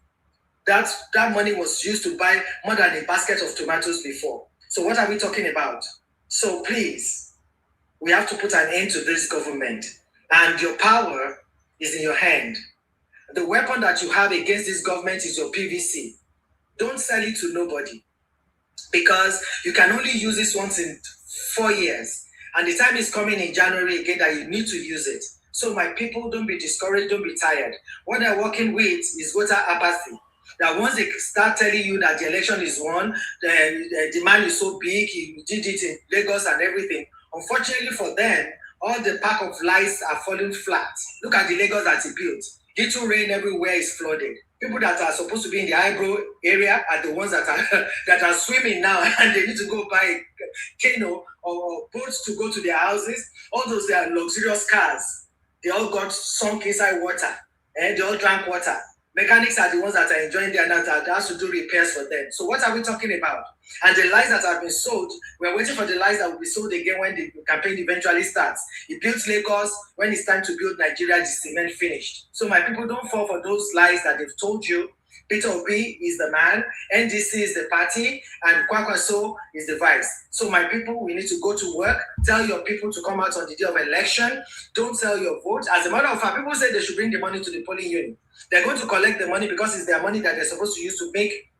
That money was used to buy more than a basket of tomatoes before. So what are we talking about? So please, we have to put an end to this government. And your power is in your hand. The weapon that you have against this government is your PVC. Don't sell it to nobody. Because you can only use this once in 4 years. And the time is coming in January again that you need to use it. So my people, don't be discouraged, don't be tired. What they're working with is voter apathy. That once they start telling you that the election is won, the demand is so big, he did it in Lagos and everything. Unfortunately for them, all the pack of lies are falling flat. Look at the Lagos that he built. Little rain everywhere is flooded. People that are supposed to be in the eyebrow area are the ones that are swimming now, and they need to go buy canoe or boats to go to their houses. All those they are luxurious cars. They all got sunk inside water, and they all drank water. Mechanics are the ones that are enjoying their night that has to do repairs for them. So what are we talking about? And the lies that have been sold, we're waiting for the lies that will be sold again when the campaign eventually starts. He built Lagos. When it's time to build Nigeria, the cement finished. So my people, don't fall for those lies that they've told you. Peter Obi is the man, NDC is the party, and Kwakwaso is the vice. So my people, we need to go to work. Tell your people to come out on the day of election. Don't sell your vote. As a matter of fact, people say they should bring the money to the polling unit. They're going to collect the money because it's their money that they're supposed to use to make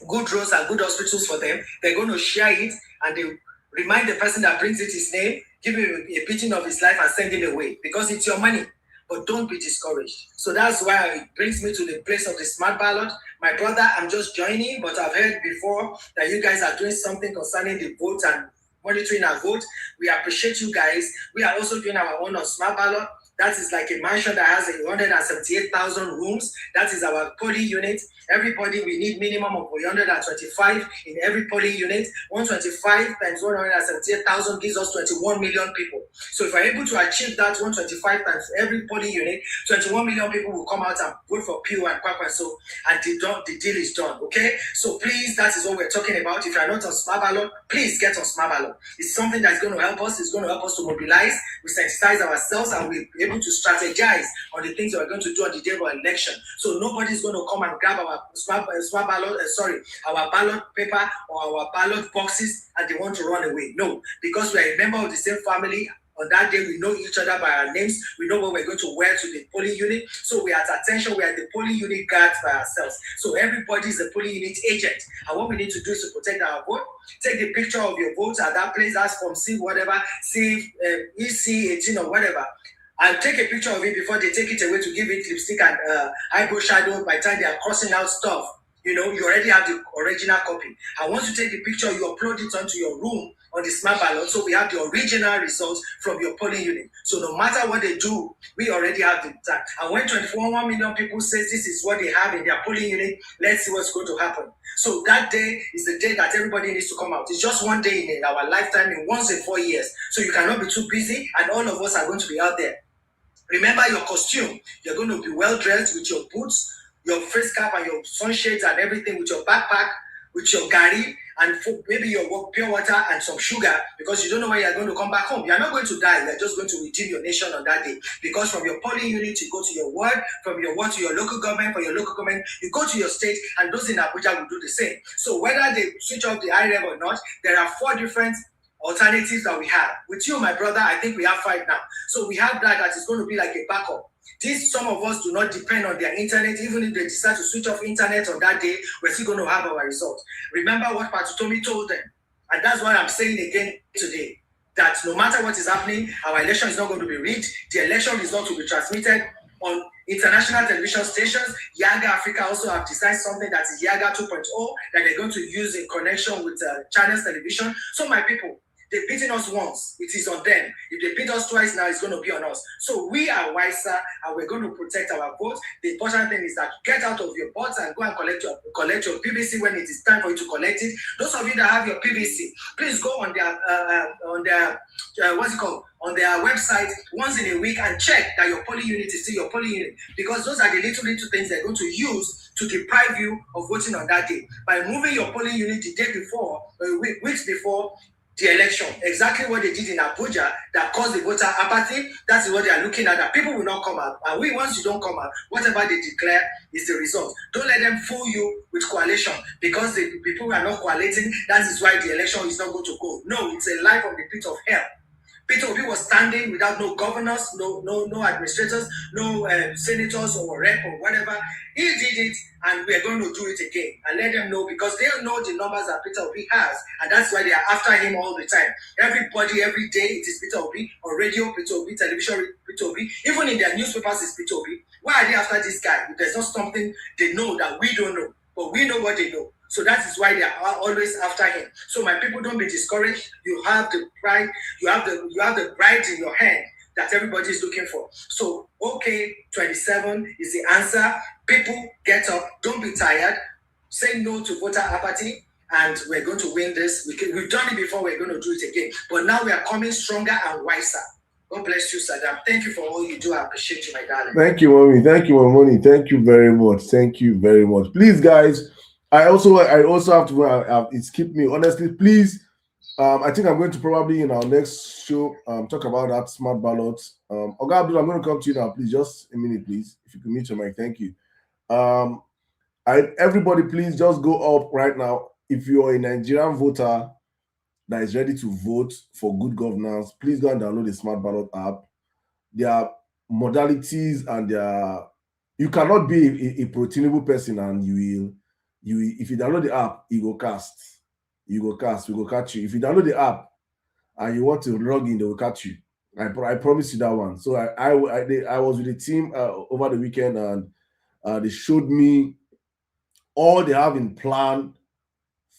good roads and good hospitals for them. They're going to share it, and they remind the person that brings it his name, give him a beating of his life and send him away because it's your money. But don't be discouraged. So that's why it brings me to the place of the smart ballot. My brother, I'm just joining, but I've heard before that you guys are doing something concerning the vote and monitoring our vote. We appreciate you guys. We are also doing our own on smart ballot. That is like a mansion that has 178,000 rooms. That is our polling unit. Everybody, we need minimum of 125 in every polling unit. 125 times 178,000 gives us 21 million people. So if we're able to achieve that 125 times every polling unit, 21 million people will come out and vote for Pew and Kwakwaso, and the deal is done, okay? So please, that is what we're talking about. If you're not on smart ballot, please get on smart ballot. It's something that's going to help us. It's going to help us to mobilize. We sensitize ourselves, and we'll be able to strategize on the things that we're going to do on the day of our election. So nobody's going to come and grab our our ballot paper or our ballot boxes and they want to run away. No, because we are a member of the same family. On that day, we know each other by our names. We know what we're going to wear to the polling unit. So we are at attention. We are the polling unit guards by ourselves. So everybody is a polling unit agent. And what we need to do is to protect our vote. Take the picture of your vote at that place. That's from C whatever, C EC 18 or whatever. And take a picture of it before they take it away to give it lipstick and eyebrow shadow by the time they are crossing out stuff. You know, you already have the original copy. And once you take the picture, you upload it onto your room on the smart ballot. So we have the original results from your polling unit. So no matter what they do, we already have the time. And when 1 million people say this is what they have in their polling unit, let's see what's going to happen. So that day is the day that everybody needs to come out. It's just one day in our lifetime, in once in 4 years. So you cannot be too busy, and all of us are going to be out there. Remember your costume. You're going to be well dressed with your boots, your face cap, and your sunshades and everything, with your backpack, with your gari, and maybe your pure water and some sugar, because you don't know when you're going to come back home. You're not going to die. You're just going to redeem your nation on that day. Because from your polling unit, you go to your ward, from your ward to your local government, from your local government, you go to your state, and those in Abuja will do the same. So whether they switch off the IREV or not, there are 4 different alternatives that we have. With you, my brother, I think we have 5 now. So we have that is going to be like a backup. Some of us do not depend on their internet. Even if they decide to switch off internet on that day, we're still going to have our results. Remember what Patutomi told them. And that's what I'm saying again today. That no matter what is happening, our election is not going to be rigged. The election is not to be transmitted on international television stations. Yaga Africa also have designed something that is Yaga 2.0 that they're going to use in connection with China's television. So my people, they've beaten us once, it is on them. If they beat us twice now, it's going to be on us. So we are wiser, and we're going to protect our votes. The important thing is that get out of your bots and go and collect your PVC when it is time for you to collect it. Those of you that have your PVC, please go on their on their website once in a week and check that your polling unit is still your polling unit, because those are the little things they're going to use to deprive you of voting on that day. By moving your polling unit the day before, weeks before the election, exactly what they did in Abuja that caused the voter apathy, that's what they are looking at, that people will not come out. And once you don't come out, whatever they declare is the result. Don't let them fool you with coalition, because the people are not coaliting, that is why the election is not going to go. No, it's a lie from the pit of hell. Peter Obi was standing without no governors, no administrators, no senators or rep or whatever. He did it, and we are going to do it again. And let them know, because they know the numbers that Peter Obi has, and that's why they are after him all the time. Everybody, every day, it is Peter Obi. On radio, Peter Obi. Television, Peter Obi. Even in their newspapers, it's Peter Obi. Why are they after this guy? If there's not something they know that we don't know, but we know what they know. So that is why they are always after him. So my people, don't be discouraged. You have the pride, you have the bride in your hand that everybody is looking for. So okay, 27 is the answer. People, get up, don't be tired. Say no to voter apathy, and we're going to win this. We've done it before, we're going to do it again. But now we are coming stronger and wiser. God bless you, Sirdam. Thank you for all you do. I appreciate you, my darling. Thank you, Mommy. Thank you, Mommy. Thank you very much. Thank you very much. Please, guys, I also have to it's keep me honestly, please. I think I'm going to probably in our next show talk about that smart ballot. Oga Abdul, I'm going to come to you now, please. Just a minute, please. If you can mute your mic, thank you. Everybody, please just go up right now. If you're a Nigerian voter that is ready to vote for good governance, please go and download the smart ballot app. There are modalities, and you cannot be a pro-Tinubu person, and if you download the app, we go catch you. If you download the app and you want to log in, they will catch you. I promise you that one. So I was with the team over the weekend, and they showed me all they have in plan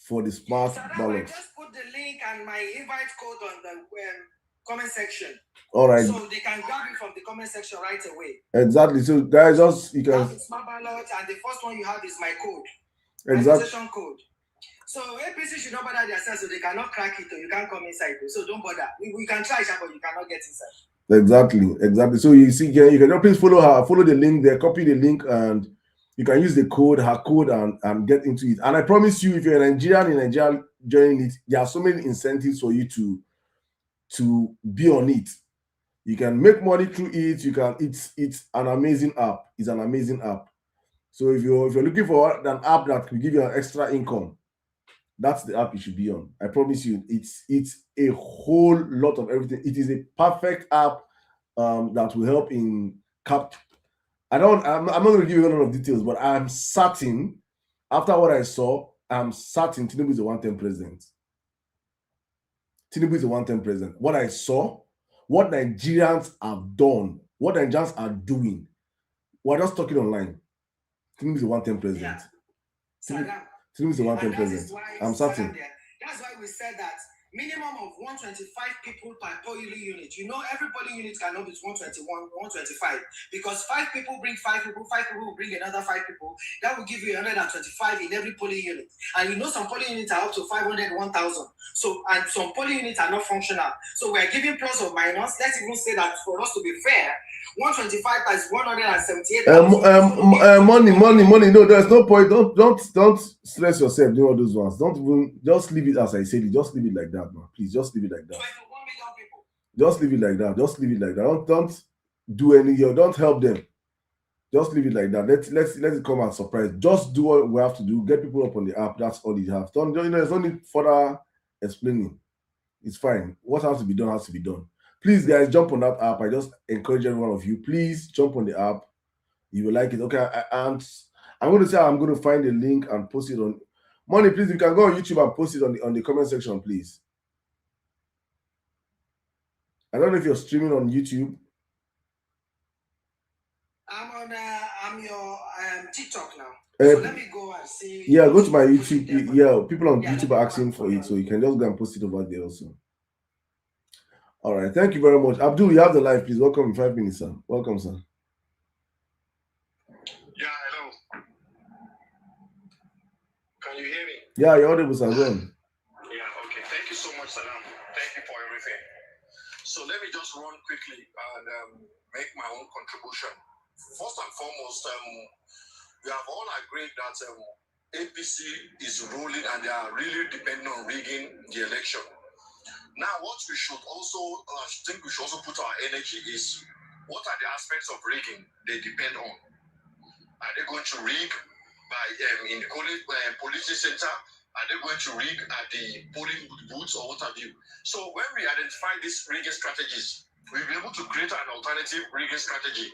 for the smart ballot. I just put the link and my invite code on the comment section. All right. So they can grab it from the comment section right away. Exactly. So guys, you can. Have the smart ballot, and the first one you have is my code. Exactly. Registration code. So APC should not bother themselves, so they cannot crack it, or you can't come inside. So don't bother. We can try, but you cannot get inside. Exactly. So you see here, you can please follow her, follow the link there, copy the link, and you can use her code, and get into it. And I promise you, if you're a Nigerian in Nigeria joining it, there are so many incentives for you to be on it. You can make money through it. It's an amazing app. It's an amazing app. So if you're looking for an app that will give you an extra income, that's the app you should be on. I promise you, it's a whole lot of everything. It is a perfect app that will help in I'm not going to give you a lot of details, but I'm certain, after what I saw, I'm certain Tinubu is a one-term president. Tinubu is a one-term president. What I saw, what Nigerians have done, what Nigerians are doing, we're just talking online. Tinubu is a one-term president. Saddam. Tinubu is a one-term And that is president. why I'm certain. Saddam there. That's why we said that minimum of 125 people per polling unit. You know, every polling unit cannot be 121, 125 because 5 people bring 5 people, 5 people will bring another 5 people. That will give you 125 in every polling unit. And you know, some polling units are up to 500, 1,000. So, and some polling units are not functional. So we're giving plus or minus. Let's even say that for us to be fair, 125 times 178,000. Money. No, there's no point. Don't stress yourself doing all those ones. Don't even, just leave it as I said it. Just leave it like that, man. Please, just leave it like that. 21 million people. Just leave it like that. Just leave it like that. Don't do any. Don't help them. Just leave it like that. Let it come as a surprise. Just do what we have to do. Get people up on the app. That's all you have. There's no need further explaining. It's fine. What has to be done has to be done. Please, guys, jump on that app. I just encourage every one of you. Please jump on the app. You will like it. Okay, I'm going to say I'm going to find a link and post it on. Money, please. You can go on YouTube and post it on the comment section, please. I don't know if you're streaming on YouTube. I'm your TikTok now. So let me go and see. Yeah, go to my YouTube. Yeah, people on YouTube are asking for it, so you can just go and post it over there also. All right, thank you very much. Abdul, you have the live, please. Welcome in 5 minutes, sir. Welcome, sir. Yeah, hello. Can you hear me? Yeah, you're audible, sir. Go on. Yeah, okay. Thank you so much, Saddam. Thank you for everything. So let me just run quickly and make my own contribution. First and foremost, we have all agreed that APC is ruling and they are really depending on rigging the election. Now, what we should also, I think we should also put our energy is, what are the aspects of rigging they depend on? Are they going to rig by in the police center? Are they going to rig at the polling booths or what have you? So when we identify these rigging strategies, we'll be able to create an alternative rigging strategy.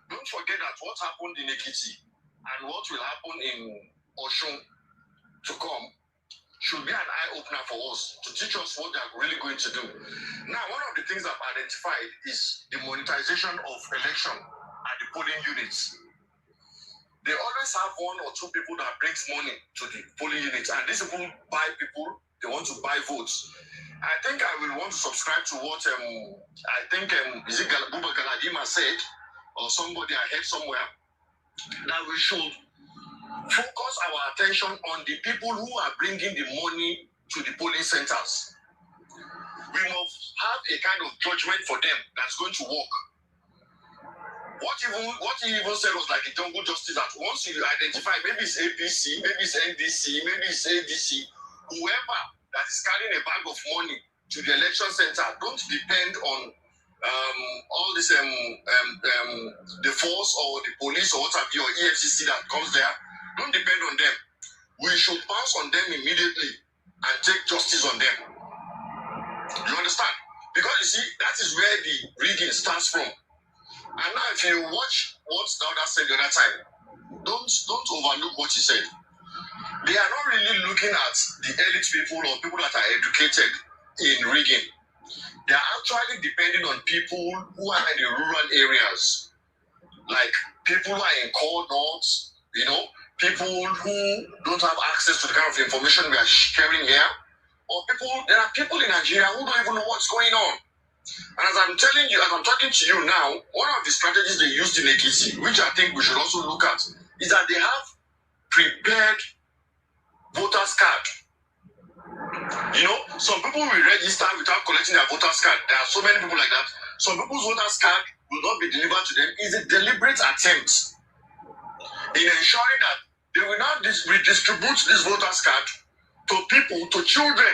Don't forget that what happened in Ekiti and what will happen in Osun to come should be an eye-opener for us to teach us what they're really going to do. Now, one of the things I've identified is the monetization of election at the polling units. They always have 1 or 2 people that brings money to the polling units, and these people buy people, they want to buy votes. I think I will want to subscribe to what is it Buba Galadima said, or somebody I heard somewhere, that we should focus our attention on the people who are bringing the money to the polling centers. We must have a kind of judgment for them that's going to work. What he even said was like a jungle justice, that once you identify, maybe it's APC, maybe it's NDC, maybe it's ADC, whoever that is carrying a bag of money to the election center, don't depend on all this the force or the police or what have you, or EFCC that comes there. Don't depend on them. We should bounce on them immediately and take justice on them. You understand? Because you see, that is where the rigging starts from. And now if you watch what the other said the other time, don't overlook what he said. They are not really looking at the elite people or people that are educated in rigging. They are actually depending on people who are in the rural areas, like people who are in core north, you know, people who don't have access to the kind of information we are sharing here, or there are people in Nigeria who don't even know what's going on. And as I'm telling you, as I'm talking to you now, one of the strategies they used in Ekiti, which I think we should also look at, is that they have prepared voters card. You know, some people will register without collecting their voters card. There are so many people like that. Some people's voters card will not be delivered to them. It's a deliberate attempt in ensuring that they will not redistribute this voters card to people, to children,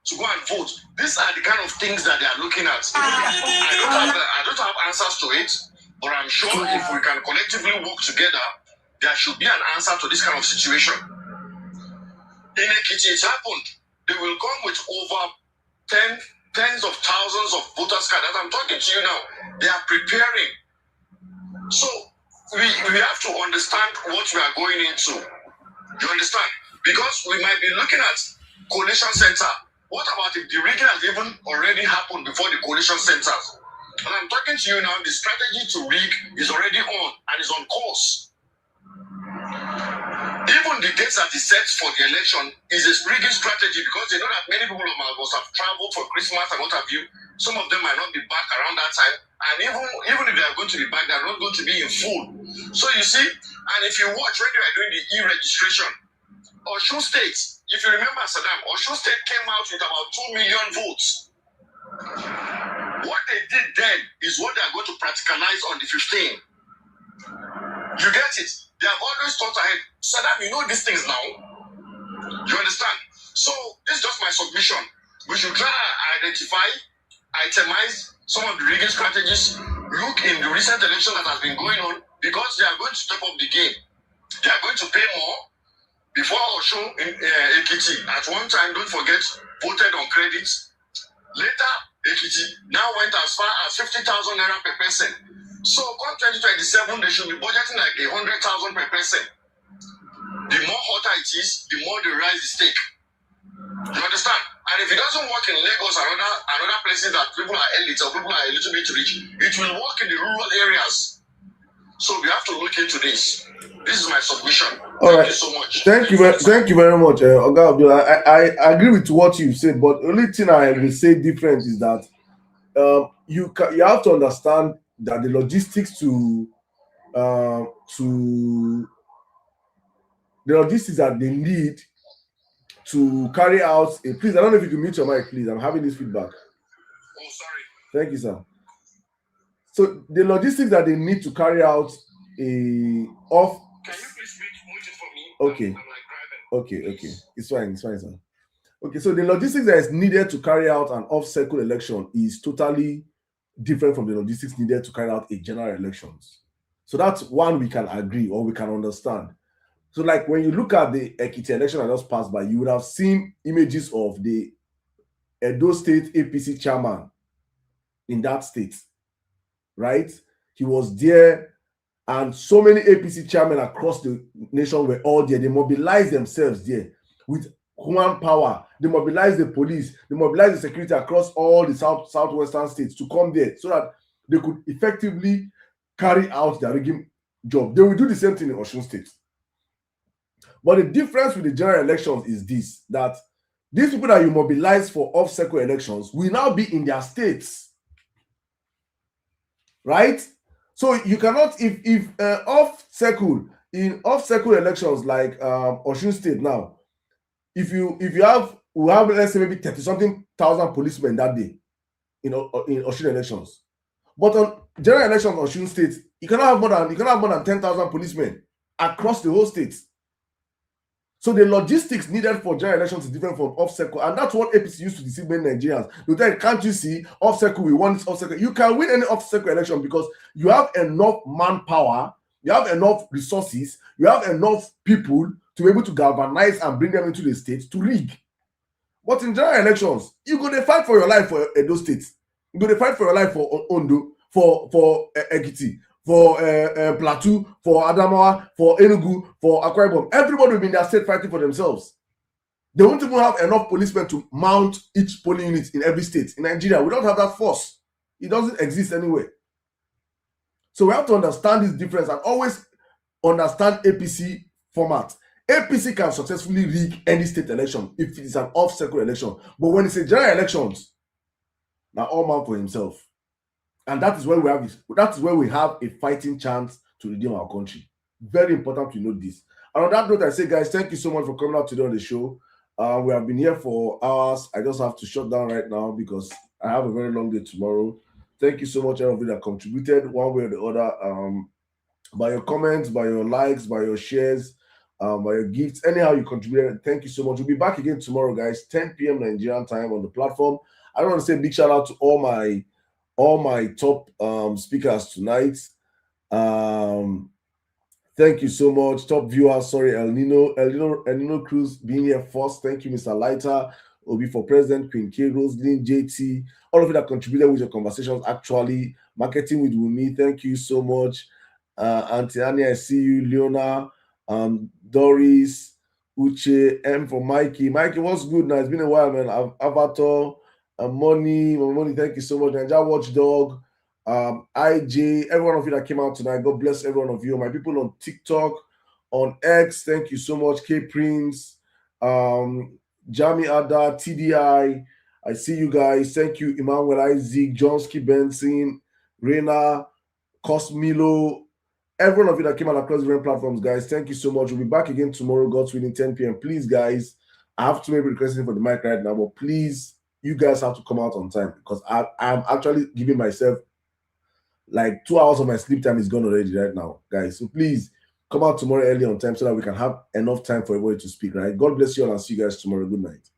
to go and vote. These are the kind of things that they are looking at. I don't have answers to it, but I'm sure if we can collectively work together, there should be an answer to this kind of situation. In Ekiti, it happened. They will come with over tens of thousands of voters cards. As I'm talking to you now, they are preparing. So we have to understand what we are going into. You understand? Because we might be looking at coalition center. What about if the rigging has even already happened before the coalition centers? And I'm talking to you now, the strategy to rig is already on and is on course. Even the dates that is set for the election is a rigging strategy because they know that many people must have traveled for Christmas and what have you. Some of them might not be back around that time. And even if they are going to be back, they are not going to be in full. So you see, and if you watch when they are doing the e-registration, Osun State, if you remember Saddam, Osun State came out with about 2 million votes. What they did then is what they are going to practicalize on the 15th. You get it? They have always thought ahead. Saddam, you know these things now. You understand? So this is just my submission. We should try to identify, itemize some of the rigging strategies. Look in the recent election that has been going on because they are going to step up the game. They are going to pay more. Before Osun in Ekiti, at one time, don't forget, voted on credit. Later, Ekiti now went as far as 50,000 naira per person. So, come 2027, they should be budgeting like 100,000 per person. The more hotter it is, the more the rise is take. You understand? And if it doesn't work in Lagos and other places that people are elite or people are a little bit rich, it will work in the rural areas. So we have to look into this. This is my submission. Thank you so much. Thank you very much, Oga Abdullah. I agree with what you said, but the only thing I will say different is that you have to understand that the logistics that they need to carry out a please. I don't know if you can mute your mic, please. I'm having this feedback. Oh, sorry. Thank you, sir. So the logistics that they need to carry out a off. Can you please mute it for me? Okay. I'm like driving. Okay. It's fine, sir. Okay, so the logistics that is needed to carry out an off-cycle election is totally different from the logistics needed to carry out a general elections. So that's one we can agree or we can understand. So like when you look at the Ekiti election that just passed by, you would have seen images of the Edo State APC chairman in that state, right? He was there, and so many APC chairmen across the nation were all there. They mobilized themselves there with human power. They mobilized the police. They mobilized the security across all the southwestern states to come there so that they could effectively carry out their rigging job. They will do the same thing in Osun State. But the difference with the general elections is this, that these people that you mobilize for off-cycle elections will now be in their states, right? So you cannot, if off-cycle elections like Osun State now, if we have let's say maybe 30-something thousand policemen that day in Osun elections, but on general elections Osun State, you cannot have more than 10,000 policemen across the whole state. So the logistics needed for general elections is different from off-cycle, and that's what APC used to deceive many Nigerians. They tell you, can't you see off-cycle? We want this off-cycle. You can win any off-cycle election because you have enough manpower, you have enough resources, you have enough people to be able to galvanize and bring them into the state to rig. But in general elections, you go to fight for your life for Edo State, you go to fight for your life for Ondo, for Ekiti, for Plateau, for Adamawa, for Enugu, for Akwa Ibom. Everybody will be in their state fighting for themselves. They won't even have enough policemen to mount each polling unit in every state. In Nigeria, we don't have that force. It doesn't exist anywhere. So we have to understand this difference and always understand APC format. APC can successfully rig any state election if it is an off-cycle election. But when it's a general elections, now all man for himself. And that is where we have a fighting chance to redeem our country. Very important to note this. And on that note, I say, guys, thank you so much for coming out today on the show. We have been here for hours. I just have to shut down right now because I have a very long day tomorrow. Thank you so much, everybody that contributed one way or the other. By your comments, by your likes, by your shares, by your gifts, anyhow you contributed. Thank you so much. We'll be back again tomorrow, guys, 10 p.m. Nigerian time on the platform. I want to say a big shout out to all my top speakers tonight. Thank you so much, top viewers. Sorry, El Nino Cruz being here first. Thank you, Mr. Lighter, Obi for President, Queen K, Roslyn, JT, all of you that contributed with your conversations. Actually, marketing with Wumi. Thank you so much, Auntie Annie. I see you, Leona, Doris, Uche, M for Mikey. Mikey, what's good now? It's been a while, man. Avatar. Money, thank you so much. Ninja Watchdog, IJ, every one of you that came out tonight. God bless every one of you. My people on TikTok, on X. Thank you so much, K Prince, Jami Ada, TDI. I see you guys. Thank you, Emmanuel Isaac, Johnsky Benson, Reina, Cosmilo, every one of you that came out across different platforms, guys. Thank you so much. We'll be back again tomorrow, God's willing, 10 p.m. Please, guys, I have to maybe requesting for the mic right now, but please, you guys have to come out on time because I'm actually giving myself like 2 hours of my sleep time is gone already right now, guys. So please come out tomorrow early on time so that we can have enough time for everybody to speak, right? God bless you all and see you guys tomorrow. Good night.